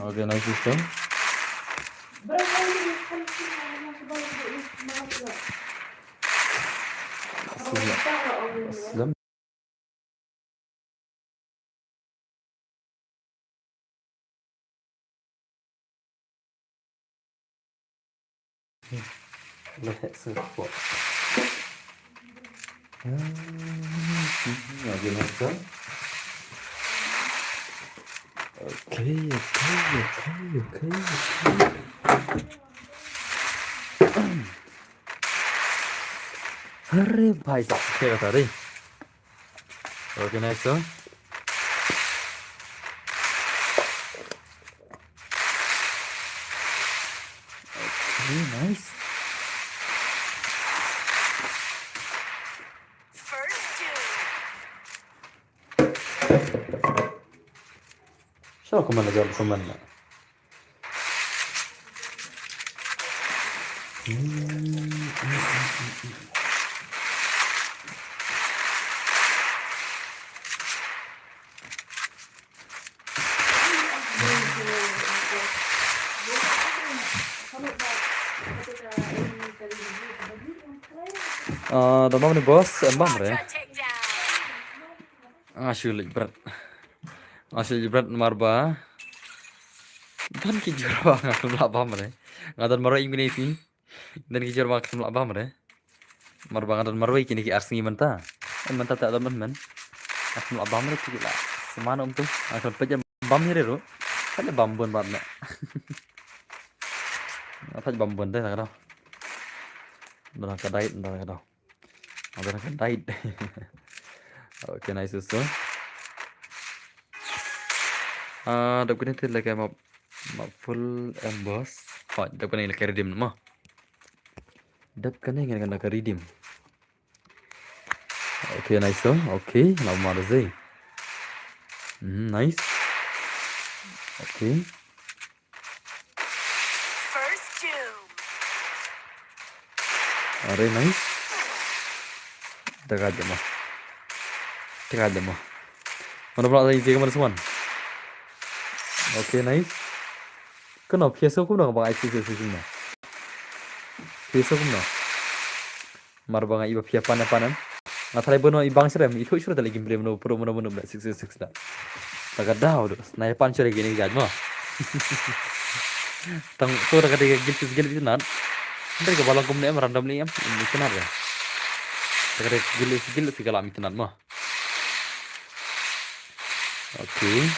Oke, nice system. berkali kan masih banyak duit semangat juga. Aslam. Lehek sepok. Oke, nice. Oke. अरे भाई साहब क्या बता रही okay nice sir okay nice First doom. شو كمان جاب كمان Dah mau nih bos, embam re. Quadra takedown. Asyik berat marba. Dan kijur bang aku melabam re. Ngadan marwa Indonesia. Dan kijur bang aku melabam re. Marba ngadan marwa kini ki arsengi menta. Menta tak ada men. Aku melabam re kiki lah. Semana tuh. Aku pejam bam ni re ro. Kan bambun banget nak. Apa bambun deh tak ada. Dah kadait dah ada. Ada kadait. Oke nice so. Đập cái này thì là cái mà full emboss. Đập cái này là cái redeem mà. Đập cái này là cái redeem. Ok nice so. Ok, nào mà được gì? Nice. Ok. First doom. Are nice. Dekat aja mah. Dekat aja mah. Mana pula lagi sih kemana semua? Ok nice. Cái nào phía sau cũng được bằng IC mà. Phía sau cũng được. Mar bang iba phía panan. Ngatai bono ibang serem itu sudah lagi beli menu pro menu 666 dah. Tak ada udah. Naya pan sore gini gaj mah. Tang tu dah kata gil itu nat. Dari ke balang kumne random ni itu nat ya. Tak kata gil segala itu nat mah. Okay.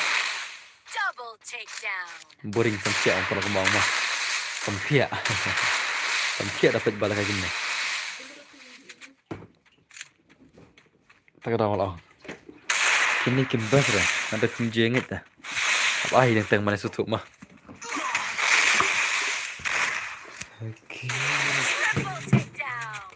Double takedown. Boring sampai ang kalau kembang mah. Sampai dapat balik lagi ni. Tak ada malah. Kini kembas dah. Ada kunjengit dah. Apa yang teng mana sutuk mah. Okay. Triple takedown.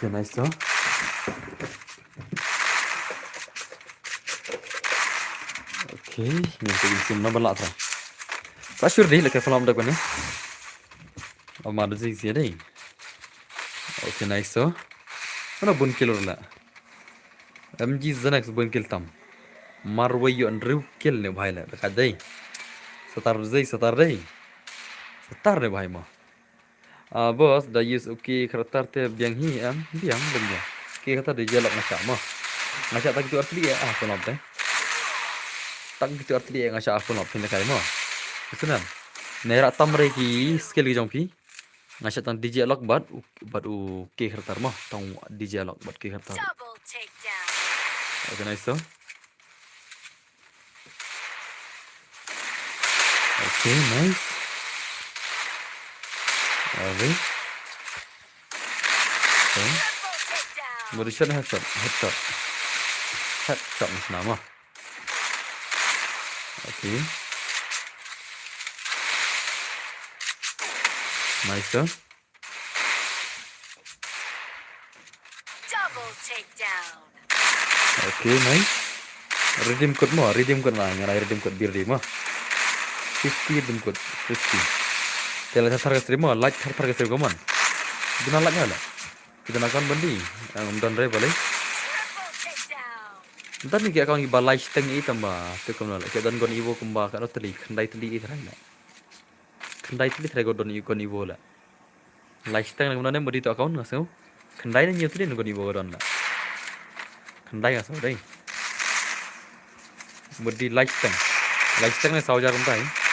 Okay, nice so. Okay, ni kita isi mana balak tu. Pasur deh, lekas salam dah kan ni. Amma ada sih sih deh. Okay, nice so. Mana bun kilo lah. MG Zenex bun kil tam. Marway yo Andrew kill ni bahai lah. Dekat deh. Setar deh. Setar deh bahai mah. Bos dah use okay kereta te biang benda. Okay kata dia jalak ngacak mah. Ngacak tak gitu arti dia phone up deh. Tak gitu arti dia ngacak phone up ni kai mah. Kesunan. Nerak tam regi skill ki jongpi. Ngacak tang DJ lock bat okay kereta mah. Tang DJ lock bat ke kereta. Double takedown. Okay nice so. Okay nice. Okay. Okay. Triple takedown. Body shot headshot macam nama. Okay. Nice so. Double takedown. Okay nice. Redeem code lah. Nyarai redeem code bir di mah. 50 redeem code 50. Tela harga seribu, like harga seribu man. Guna like nya lah. Kita nak kan bandi. Yang don re boleh. Triple takedown. Entar ni kau ngi balai steng i tambah. Tu kau nak. Kita don gon iwo kumba kan teli. Kendai teli i terai lah. Kendai teli terai don iwo lah. Like steng nak guna ni bodi tu account ngasau. Kendai ni nyu teli gon iwo don lah. Kendai ngasau deh. Bodi like steng. Like steng ni saujar kuntai.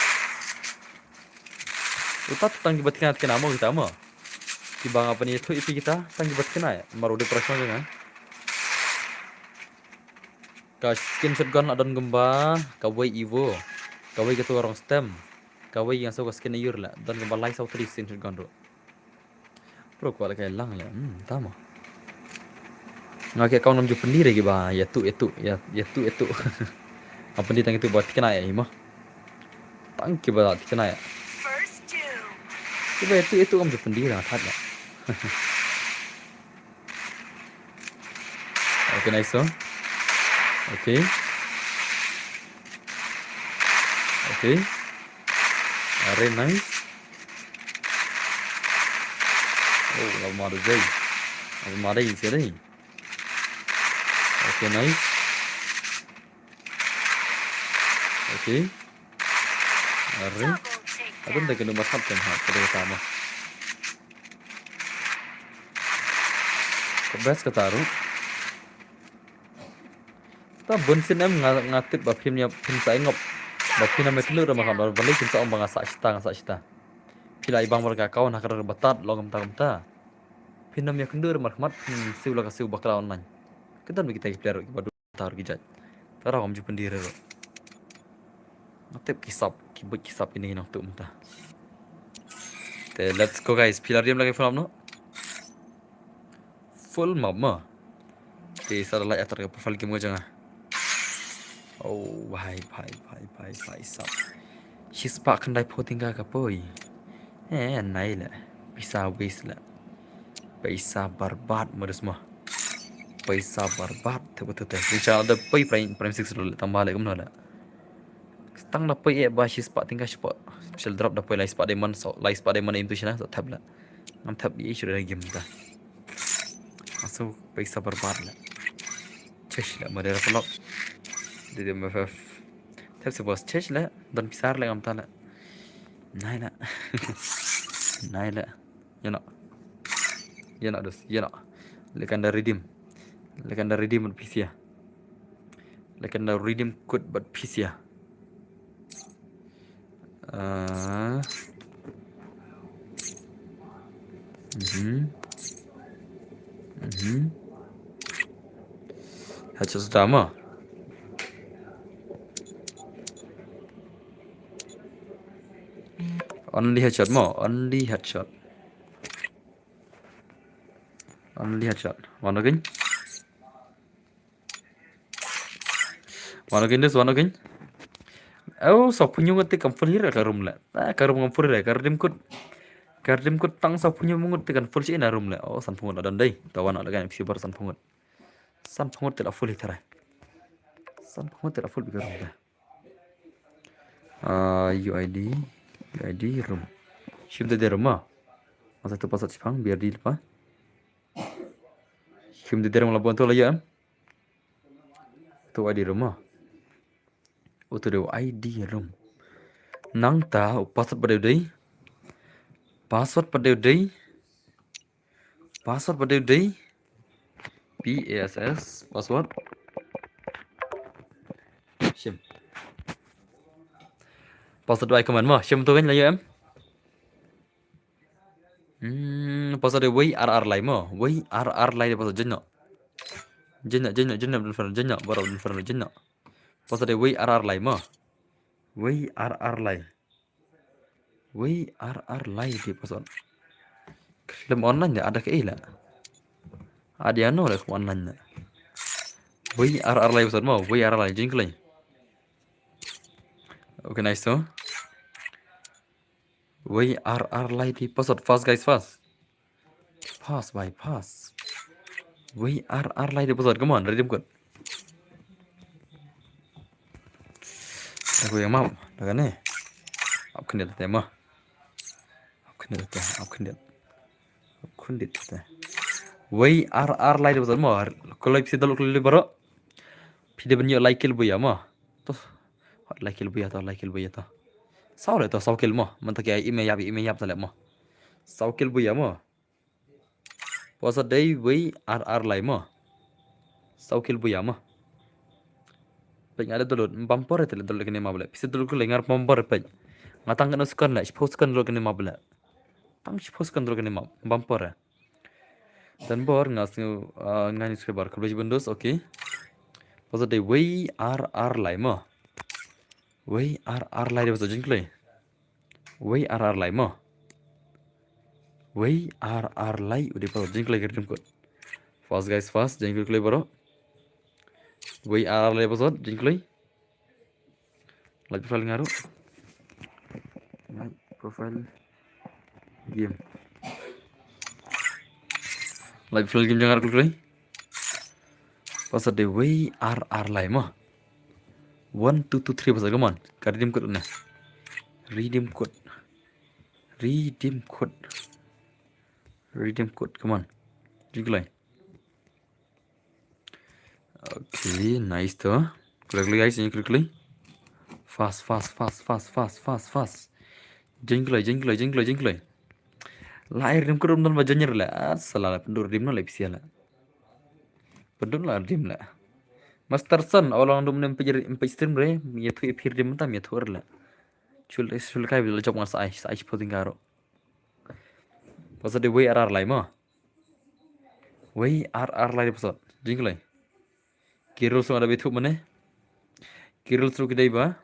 Utat tanggi batin kita nama kita mah. Tibang apa ni itu ipi kita tanggi batin ya. Maru di prasma juga. Kau skin shotgun adon gemba, kawai Evo, kawai gitu orang stem, kawai yang suka skin ayur lah. Dan gemba lai sau tadi skin shotgun tu. Bro kau kayak lang lah. Tama. Ngakai kau namju pendiri lagi bah. Ya tu. Apa ni tanggi tu buat kena ya imah. Tangki buat kena ya. Coba itu kamu jepun diri lah, tak? Okay, nice so. Okay. Okay. Very nice. Oh, lama ada zai. Lama ada ini sih. Okay, nice. Okay. Very. Double Adun takedown. dah kena masak kan ha pada sama. Kebas ketaruh. Ta bunsin em ngatip ba phim nya phim sai ngop. Ba phim na metlu ra makan ba balik kinsa om banga sa sita. Pilai bang warga kau nak kena batat logam ta. Phim nam ya kendur markmat siu la ka siu bakra online. Kita kita player ki badu tar ki jat. Tara om ju pendiri ro. Ngatip kisap ini nak tu muta. Let's go guys. Pilar diam lagi film no. Full mama. Di sana lah atar ke profile game aja. Oh, भाई साहब. Shispa kan dai potinga ka poi. Nai la. Bisa waste la. Paisa barbat modus mah. Paisa barbat betul. Insya Allah poi prime 6 dulu tambah lagi mana la. Stang na poi ba shispa tinggal shispa. Special drop da poi lai spa diamond so lai spa diamond itu sih so tab la. Ngam tab ye sudah game ta. Masuk paisa barbat la. Cesh la model vlog. Jadi MFF. Tapi sebab change lah dan besar lah ngam tala. Naik lah. Naik lah. Ya nak dos. Lekan dah redeem. Buat PC ya. Lekan dah redeem code buat PC ya. Headshot sudah mah. Only headshot mo, only headshot. One again. Oh, so punya ngerti kampulir ke room lah. Karum kampulir lah. Kardim kut tang so punya ngerti kan full sih na room lah. Oh, san pungut ada ndai. Tawan ada kan PC bar san pungut. San pungut tidak full hitara. San pungut tidak full bikin room lah. UID room. Shift dari rumah. Masa tu pasal Jepang biar di lupa. Shift dari rumah labuan tu lah ya. Tu ID rumah. Tu dia ID room. Nang ta password pada day. PASS password. Shim. Password ai comment mah. Shim tu kan lah ya em. Password dia WRR lai mah. WRR lai dia password jenna. Jenna baru jenna. Password dia WRR lai mah. WRR lai dia password. Klaim online ya ada ke lah. Ada ano lah online. WRR lai password mah. WRR lai jeng kelai. Okay, nice tu. WRR lai di password fast guys fast. Pass. WRR lai di password. Come on, redeem code. Aku yang mau, dah kan ni. Aku ni dah mah. Aku ni dah. WRR lai di password mah. Kalau bisa dalam kalau baru. Pide punya like kill buaya mah. Tu, like kill buaya tu. Sao le to sao kill mah. Mantak ya email yap tak mah. Sao kill buaya mah. Password day WRR lai mah. Sao kill buaya mah. Peng ada dulu bumper itu dulu kena mabla. Bisa dulu lengar bumper peng. Ngatang kena scan lah. Post kan dulu kena mabla. Tang post kan dulu kena bumper. Dan bor ngani subscriber kalau Windows okay. Password day WRR lai mah. WRR lai dia password jengklai. WRR lai mah. WRR lai udah password jengklai kirim code. Fast guys fast jengklai baru. WRR lai password jengklai. Like profile ngaruh. Like profile game. Like profile game jangan klik. Password dia WRR lai mah. 1 2 2 3 password come on. Kirim code na. Redeem code. Redeem code. Redeem code. Come on. Jingle line. Okay, nice tuh. Quickly guys, ini quickly. Fast. Jingle line. Lah air dim kurum dan bajanyer lah. Salah pendur dim no lepsia lah. Pendur lah dim lah. Master Son, orang dum nem pejir stream re, ya tu ipir dim tam ya tu lah. Chul kai bil job ngas ai poting karo. Pasal de way RR lai mo. Way RR lai pasal. Jingle line. Kirul so ada betu mana? Kirul so kedai ba?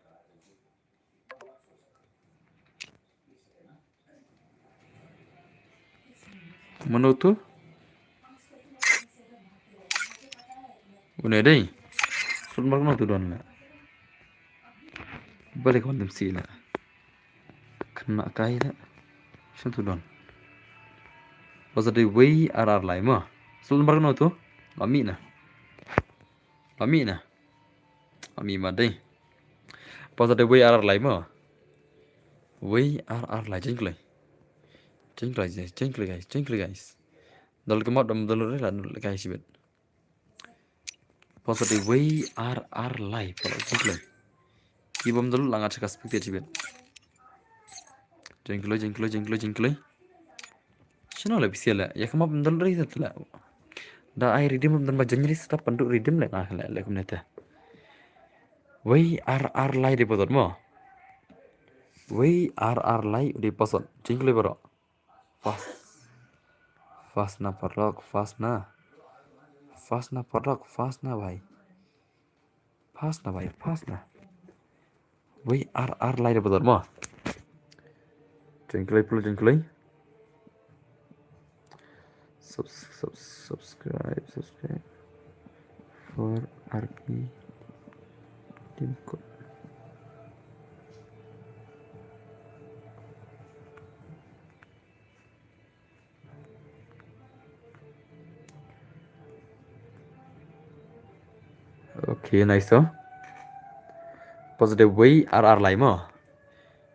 Mana tu? Mana deh? Sul mar mana tu don lah. Balik kau si lah. Kena kai lah. Siapa tu don? Pasal de way RR lai mo. Sul mar mana tu? Mami na. Mami madai. Pasal de way RR lai mo. Way RR lai jingle line. Jingle guys. Dal kemot dam dal re lah guys sibet. Positive way RR live kalau jingle. Ibam dulu langat sekas spektri sibet. Jingle. Sino lebih sial ya kemot dal re itu lah. Da air redeem dan bajan nyaris tetap penduk redeem lah lah kumneta. Way RR live di posot mo. Way RR live di posot. Jingle bro. Fast na parlok, fast na bhai. Fast na. Wei RR lai betul mo. Jingle. Subscribe for RP Team Code. Okay, nice tuh. Positive way RR lai mo.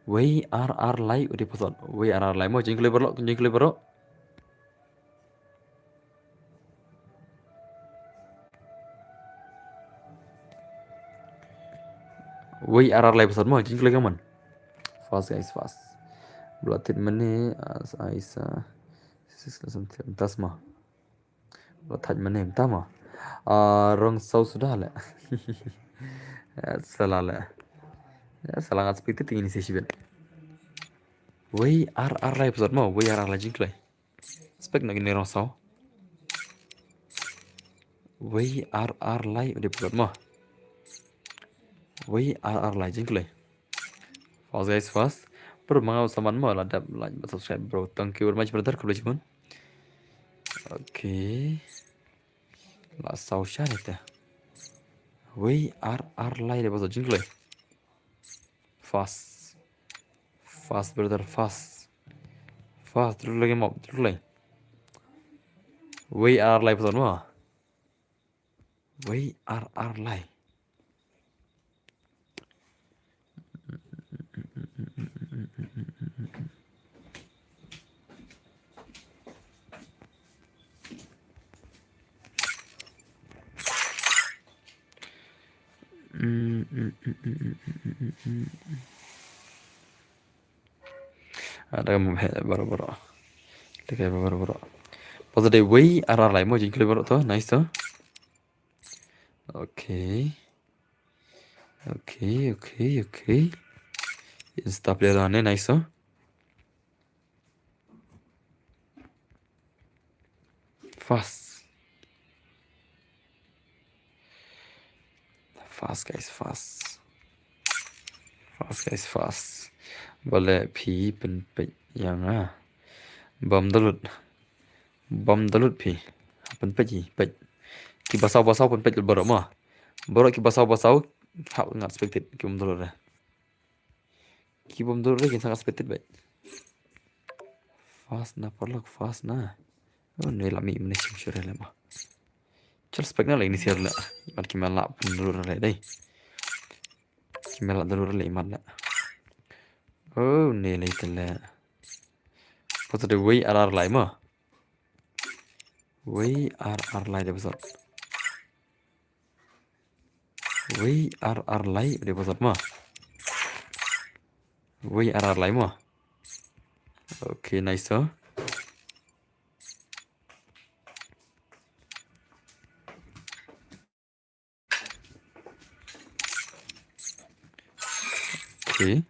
Way RR lai udah posot. Way RR lai mo jingle bro. Way RR lai posot mo jingle kaman. Fast guys, fast. Blooded mana Aisyah. Tas mo. Blooded mana entah mo. Rong sau sudah lah. Salah lah. Salah ngat seperti itu ini sih sibet. Way RR lah episode mau. Way RR lah jingle. Spek nak ini rong sau. Way RR lah udah episode mau. Way RR lah jingle. Fast guys fast. Perlu mengau saman mau lah dap like subscribe bro. Thank you very much brother kalau cipun. Okay. Lah sau syar itu. Way RR lai dia pasal jingle. Fast brother fast terus lagi mau terus lagi. Way RR lai pasal mana? Way RR lai. Ada kamu baru. Dekat baru. Positive way RR lai mau jingle baru tuh, nice tuh. Okay. Insta player ane nice tuh. Fast guys, fast. Boleh pi pen yang bom dalut pi pen peji ki basau pen pej borok mah borok ki basau hak ngat expected ki bom dalut ki sangat expected baik fast na oh ni lami menising sure lah mah chal spek na lagi ni siar lah imat ki malak pen dalut lah dai ki malak dalut lah imat lah Oh, nilai telah. Pasal dia WRR lai mah. WRR lai dia pasal. WRR lai dia pasal mah. WRR lai mah. Okay, nice oh. Okay.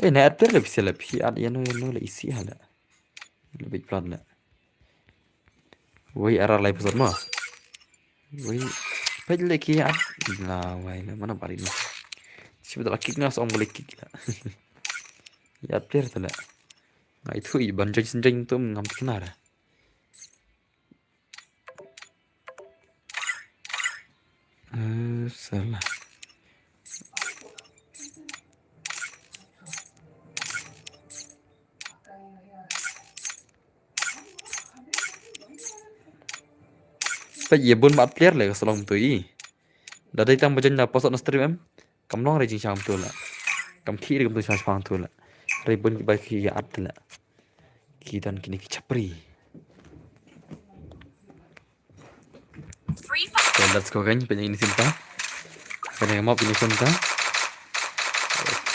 Nak ada lebih sila pi ada yang no isi hala. Lebih pelan lah. WRR lai pasal mah. Baik lagi ad. Lah, wai lah mana bari ni. Sebab laki ngas om boleh kick lah. Ya player tu lah. Nah itu iban jeng tu ngam kenar. Salah. Baik ya bun mat player lah selong tu i. Dah datang baca na posot na stream em. Kam long rejing sham tu lah. Kam kiri kam tu sham sham tu lah. Ribun baik ya ad lah. Kita kini kicapri. Free fire. Okay, let's go kan. Penyanyi ini simpa. Kena mau pilih simpa.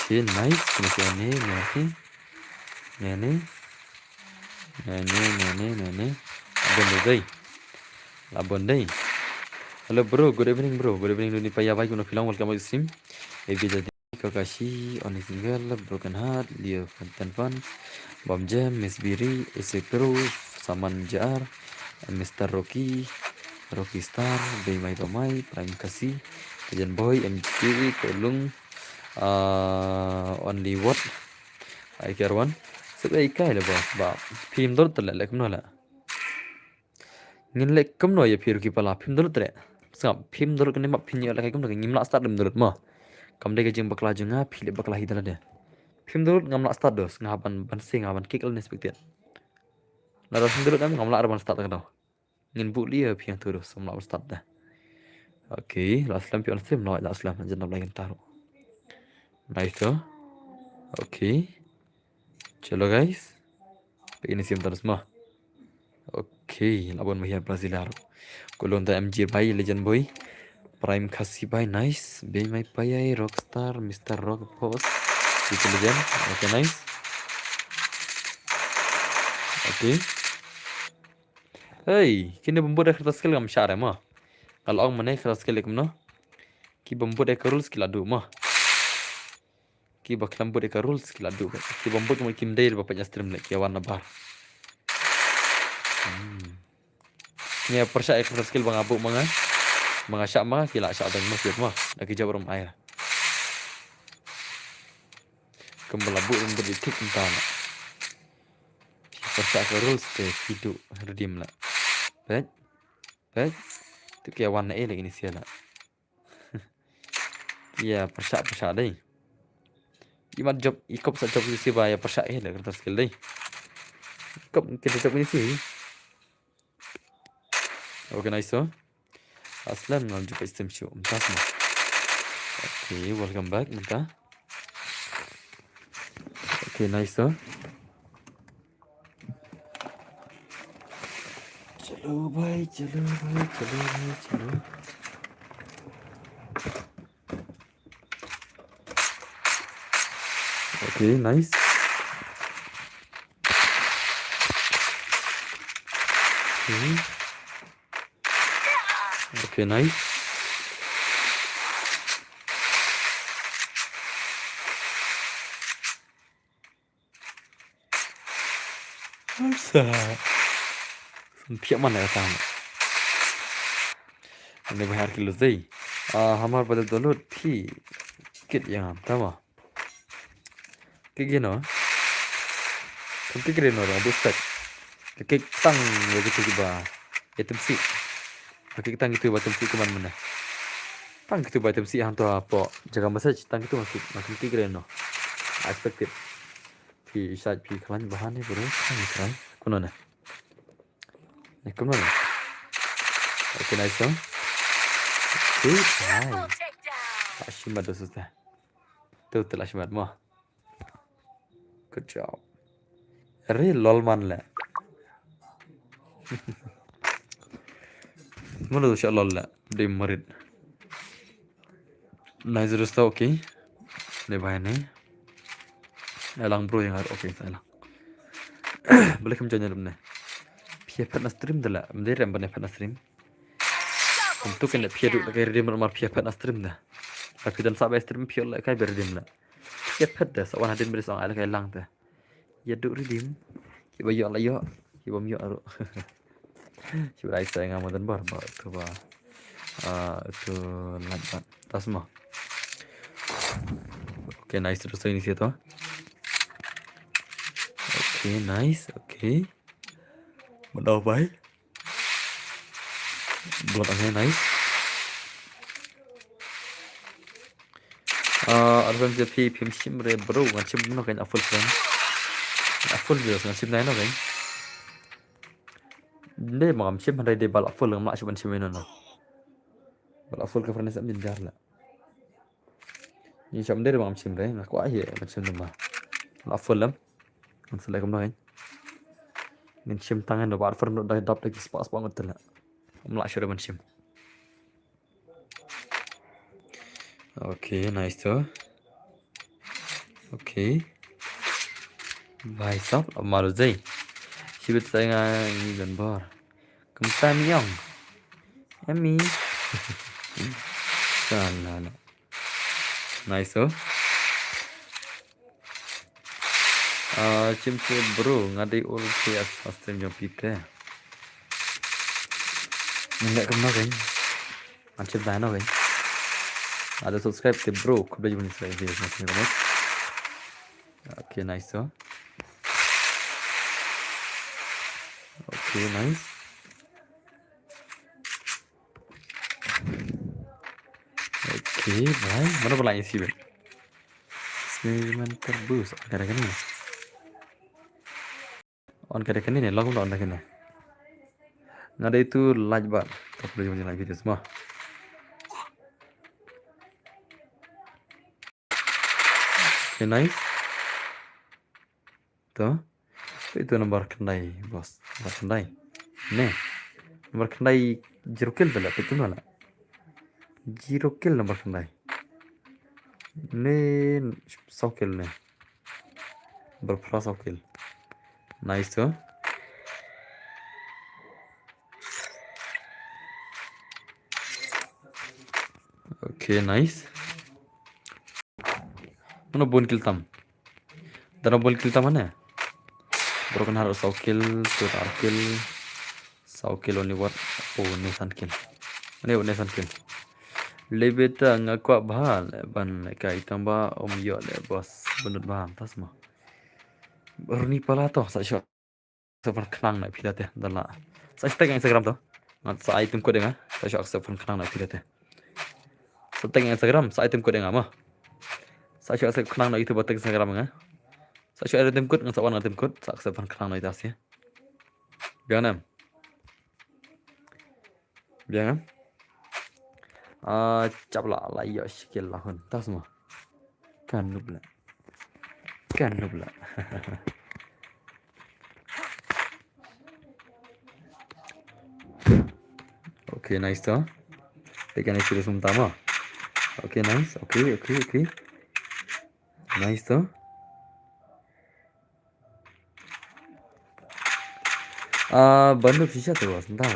Okay, nice. Kini sini, nene. Abon deh. Hello bro, good evening bro. Good evening Duni Paya baik guna film welcome to stream. Ebi jadi Kakashi, Only Single, Broken Heart, Leo Fun, Bom Jam, Miss Biri, Pro, Saman Jar, Mr. Rocky, Rocky Star, Bay My Pamai, Prime Kasih, Agent Boy, MTV, Tolong, Only What, I Care One. Sebab ikai lah bos, sebab film tu terlelak kemana lah. Ngin lek kemno ya phiru ki pala phim dulu tre sap phim dulu kene mak phinya la kai kemno ngim la start dum dulu ma kam de ke jing bakla junga phile bakla hidala de phim dulu ngam la start dos ngaban ban sing ngaban kick al inspected la dos dulu dam ngam la ban start ka do ngin bu li phiang tu dos sam la start da okay la slam pi on stream no la slam jan la ngin taru nice to okay chalo guys ini sim terus ma okay, lawan mahir Braziliar. Kolon ta MG Bhai Legend Boy. Prime Kasih Bhai nice. Be my payai Rockstar Mr. Rock Boss. Itu legend. Okay nice. Okay. Hey, kini bumbu dah kertas skill ngam syara mah. Kalau orang mana kertas skill ikam no. Ki bumbu dah rules skill adu mah. Ki baklam bumbu dah rules skill adu. Ki bumbu cuma kim day bapaknya stream lagi warna bar. Ni persyak kertas skill bang abu mangan. Mengasyak mah kila asyak dan masjid mah dah kerja berum air kembalabu yang berditik entah nak persak ke rules ke hidup redim lah bet tu kaya warna lagi ni siapa lah ya persak deh iman job ikop sak job si ba ya persak lah kertas skill deh ikop kita job ni sih okay nice so Aslan nak jumpa stream show entah semua. Okay, welcome back entah. Okay, nice so. Chalo bhai. Okay, nice. Okay, nice. Masa Tiap mana kata Anda bahar kilo zai Hamar pada download Pi Kit yang Tama Kit gino Kit kira no Rambut start Kit tang Begitu juga Item si Kit tang itu Batem si keman mana Tang itu batem si Hantu apa Jaga message Tang itu makin kit kira no Expected Pi saat pi kalan bahan ni bro Tang itu Kuno na Kuno na Okay nice okay Triple bye takedown. Ashima dosa Tuh telah sebat mah. Good job. Lol man lah. Mana tu lol lah. Dia merit. Nice resta okay. Ni bahaya ni. Elang bro yang okay saya lang. Boleh kamu jangan lumne. Pia pernah stream dah lah. Mending rem pernah stream. Double Untuk kena pia duk lagi redeem nomor pia pernah stream dah. Tapi dan sampai stream pia lagi kai redeem lah. Pia dah. Sawan hadin beri soal kai lang dah. Ya duk redeem. Iba yo lah yo. Iba yo aru. Iba ai saya ngamudan bar bar tu ba. Itu lambat. Tas mah. Okay, nice terus ini sih tu. Okay, nice. Okay. Mendaw baik. Blood angin nice. Advance JP PMC mere bro ngacim no kan full friend. Full videos ngacim nai no kan. Ni magam chim handai de bal full ngam acim chim no. Bal full ka friend sam jinjar la. Ni cham de magam chim re ngak wa ye macam nama. La full lam. Selai kam no kan. Min chim tangan no bar friend dah dap lagi spas banget la. Ngam acim macam. Okay, nice tu. Okay. Vai sắp ở mà rồi gì? Chị biết say ngay gần bờ. Cầm tay mi ông. Em mi. Salah. Nice tu. Chim se bro ngadi ul PS stream jom pite. Nggak kemana kan? Macam mana kan? Ada subscribe ke bro, kau boleh jenis saya video macam ni. Okay, nice tu. Okay, nice. Okay, bye. Mana pula isi ben? Semen terbus. Kadang-kadang ni. On kadang-kadang ni, lagu on kadang-kadang. Nada itu like bar. Kau boleh jenis video semua. Okay, nice. Tu. Itu nomor kendai, bos. Nomor kendai. Ni. Nomor kendai 0 kill dah lah. Betul lah. 0 kill nomor kendai. Ni 100 kill ni. Berapa 100 kill. Nice tu. Okay, nice. Mana bon kill tam? Dana bon kill tam mana? Broken harus 100 kill, 200 kill, 100 kill only what? Oh, Nathan kill. Ini Nathan kill. Lebih tak ngaku bahal, ban kai tambah yo le bos benut baham tas mah. Baru ni pala toh saya shot. Sepan kenang nak pidat ya, dalam. Saya tag Instagram toh. Ngat sa item ko denga. Saya shot sepan kenang nak pidat ya. Saya tag Instagram, sa item ko denga mah. Saya shot sepan kenang nak itu buat Instagram ngah. Saya ada tim code, nggak sawan tim code, saya akseptan kerang itu asnya. Biar biar capla lah ya skill lahun, tas semua. Kan nubla. Okay, nice tu. Tekan isi resum utama. Okay, nice. Okay. Nice tu. Bandar fisya tu sebentar.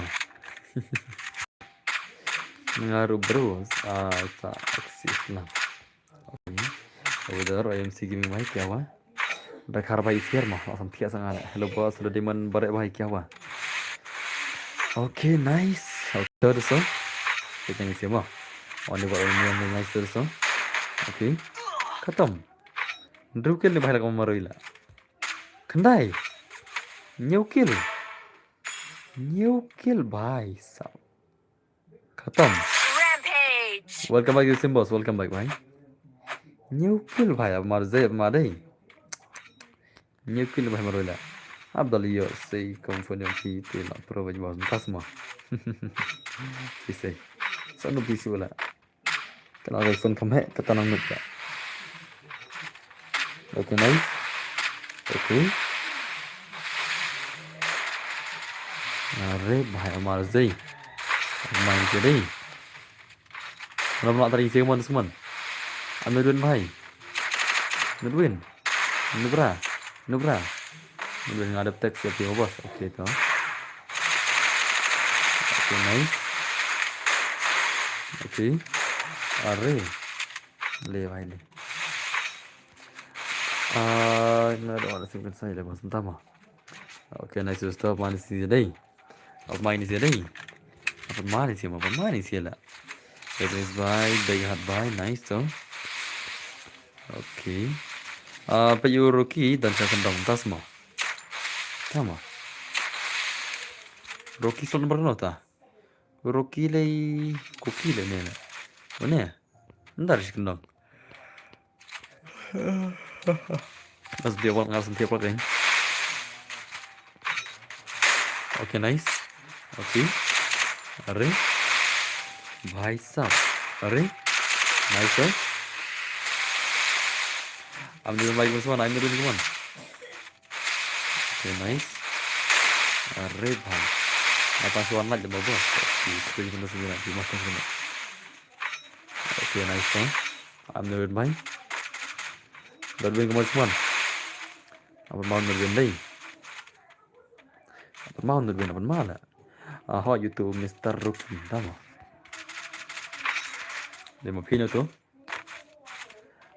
Ngaruh bro, sa aktif lah. Udah MC gaming baik ya wah. Dakar baik siar mah, langsung tiap sangat. Hello bos, sudah diman baik baik ya wah. Okay, nice. Okay, so kita ni siapa? On the bottom yang nice tu so. Okay, khatam. Drukil ni bahaya kamu maruila. Kendai. New kill bhai sab. Khatam. Rampage. Welcome back to Simbos. Welcome back bhai. New kill bhai ab mar dai. New kill bhai maroila. Abdal yo sei company ki tela provej bos tasma. Sei. Sanu bisu la. Kana iPhone kam hai katanang nukta. Oke, nice. Oke. Are bahaya mal zai. Main sih deh. Belum tadi sih teman-teman. Nudwin bhai. Nudwin. Nubra. Nubra. Nudwin ngadep teks ya Tio bos. Oke itu. Oke, nice. Oke. Are. Le bhai le. Nggak ada orang singkat saya deh bos. Entah mah. Oke, nice stop manis sih deh. Apa main sih deh? Apa manis sih? Apa manis sih lah? Nice bye, nice tuh. Oke. Payu Rocky dan saya kendang tas mah. Sama. Rocky soal nomor nota. Rocky lay Koki lay nih. Mana ya? Ntar sih kendang. Mas dia awal ngasih tiap lagi. Oke, nice. Oke. Are. Bhai sab. Are. Nice tuh. I'm doing like this one. I'm doing one. Okay, nice. Are bhai. Apa suan lagi bos? Oke, 79 di makan semua. Oke, nice tuh. I'm doing bhai. Nudwin kemana semua? Apa mau Nudwin deh? Apa mau Nudwin apa mana? How YouTube Mr. Rookie, tahu? Dia mau pindah tuh.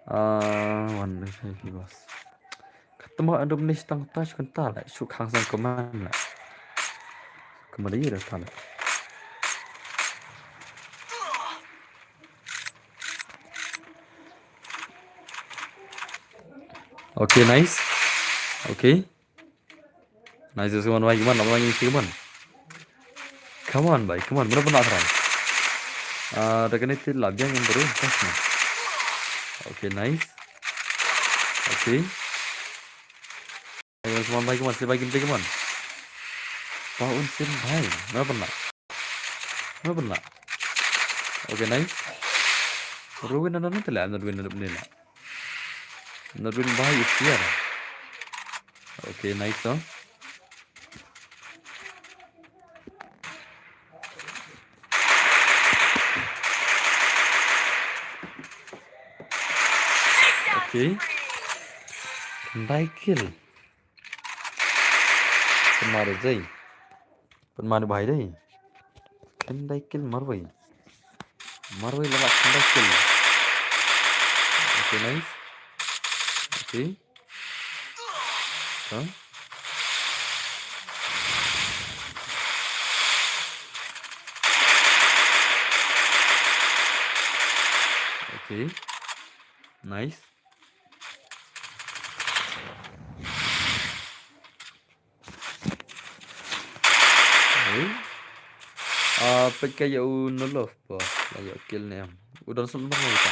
One lagi bos. Ketemu Indonesia tang touch kental lah. Syuk hangsang kemana? Kemana dia dah lah. Oke, nice. Oke. Nice semua baik gimana? Apa lagi sih gimana? Come on, baik. Come on. Benar-benar terang. Rekan itu labian yang baru pasnya. Oke, nice. Oke. Ayo semua baik gimana? Saya bagiin gimana? Paun sin baik. Benar-benar. Benar-benar. Oke, nice. Ruin ada nanti lah. Nudwin ada benar. Nudwin baik sih ya. Oke, nice tuh. Oke. Kendai kill. Penmaru zai. Penmaru bahai deh. Kendai kill marwai. Marwai lewat kendai kill. Oke, nice. Oke. Huh? Oke. Nice. Pakai nolof bos, ayo kill nih am. Udah langsung nomor kita.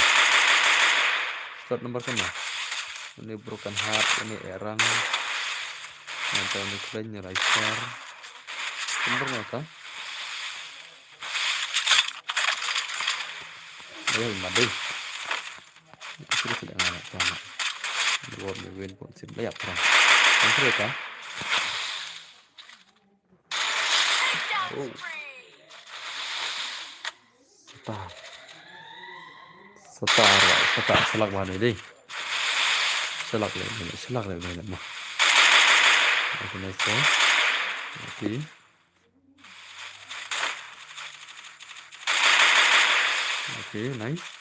Start nomor kena. Ini broken heart, ini erang. Nanti ini keren riser. Nomor nota. Ayo mati. Sudah tidak nganak sama. Dua win pun sim layak terang. Nanti ya. Oh. Setar selak mana deh? Selak lagi mah. Oke, nice. Oke. Oke, nice.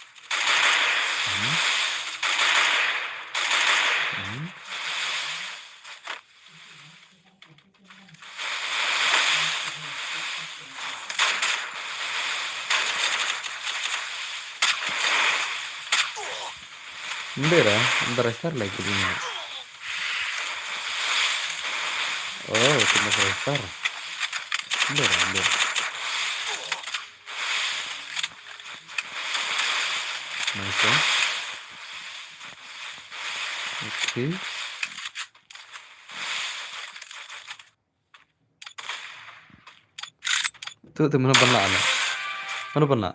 Bentar restart lagi ini. Oh, cuma restart. Bentar. Nice. Oke. Tuh mana pernah ada? Mana pernah?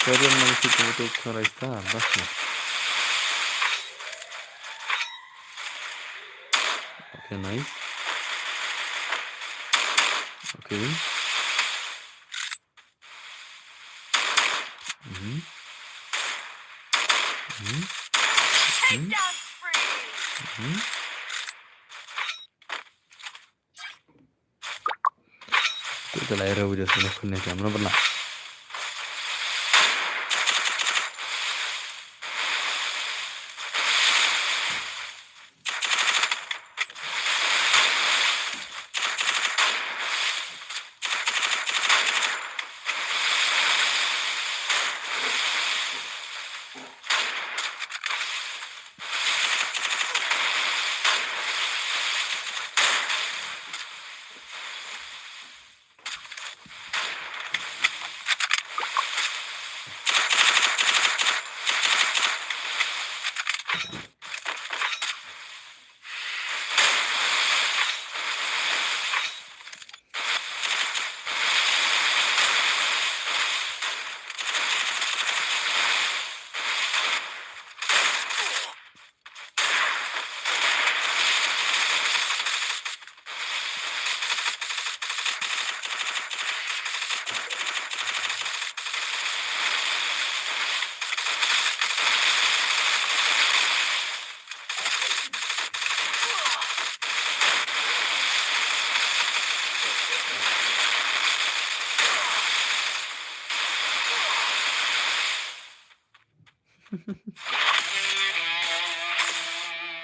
Kalian masih untuk Raista, basnya. Oke, nice. Oke. Mhm. Mhm. Takedown spree. Mhm. Itu lah era video sebenarnya punya kamu pernah.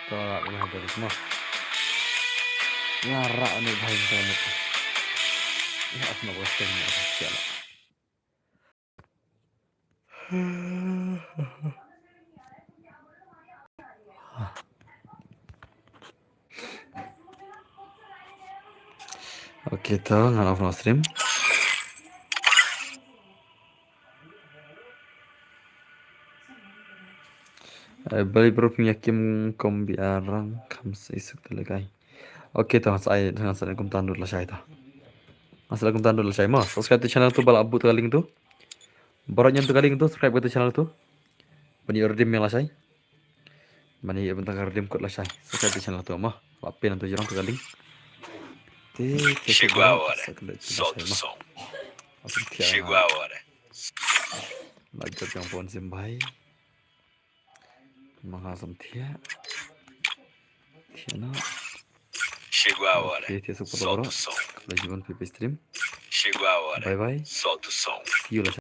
Tolak lah dari semua. Ngarak nih bahaya kamu. Ya aku nak western ya siapa. Oke, tahu nggak off stream? Bali proofing yakim kom biarang kam isuk telegai. Oke, tahu saya dengan saya kum tandur lah saya tahu. Masalah kum tandur lah saya mas. Subscribe to channel tu bala abu tu kaling tu. Boroknya tu kaling tu subscribe to channel tu. Bani redeem yang lah saya. Bani bentar redeem code lah saya. Subscribe to channel tu mah. Lapin tu jarang tu kaling. Chegou a hora. Solta o som. Chegou a hora. Lanjut yang pohon simbai. Mengasam tia. Tiana. Chegou a hora. Oke, tia super Solta loro. o som. Kalau jualan PP stream. Chegou a hora. Bye bye. Solta o som. See you lah.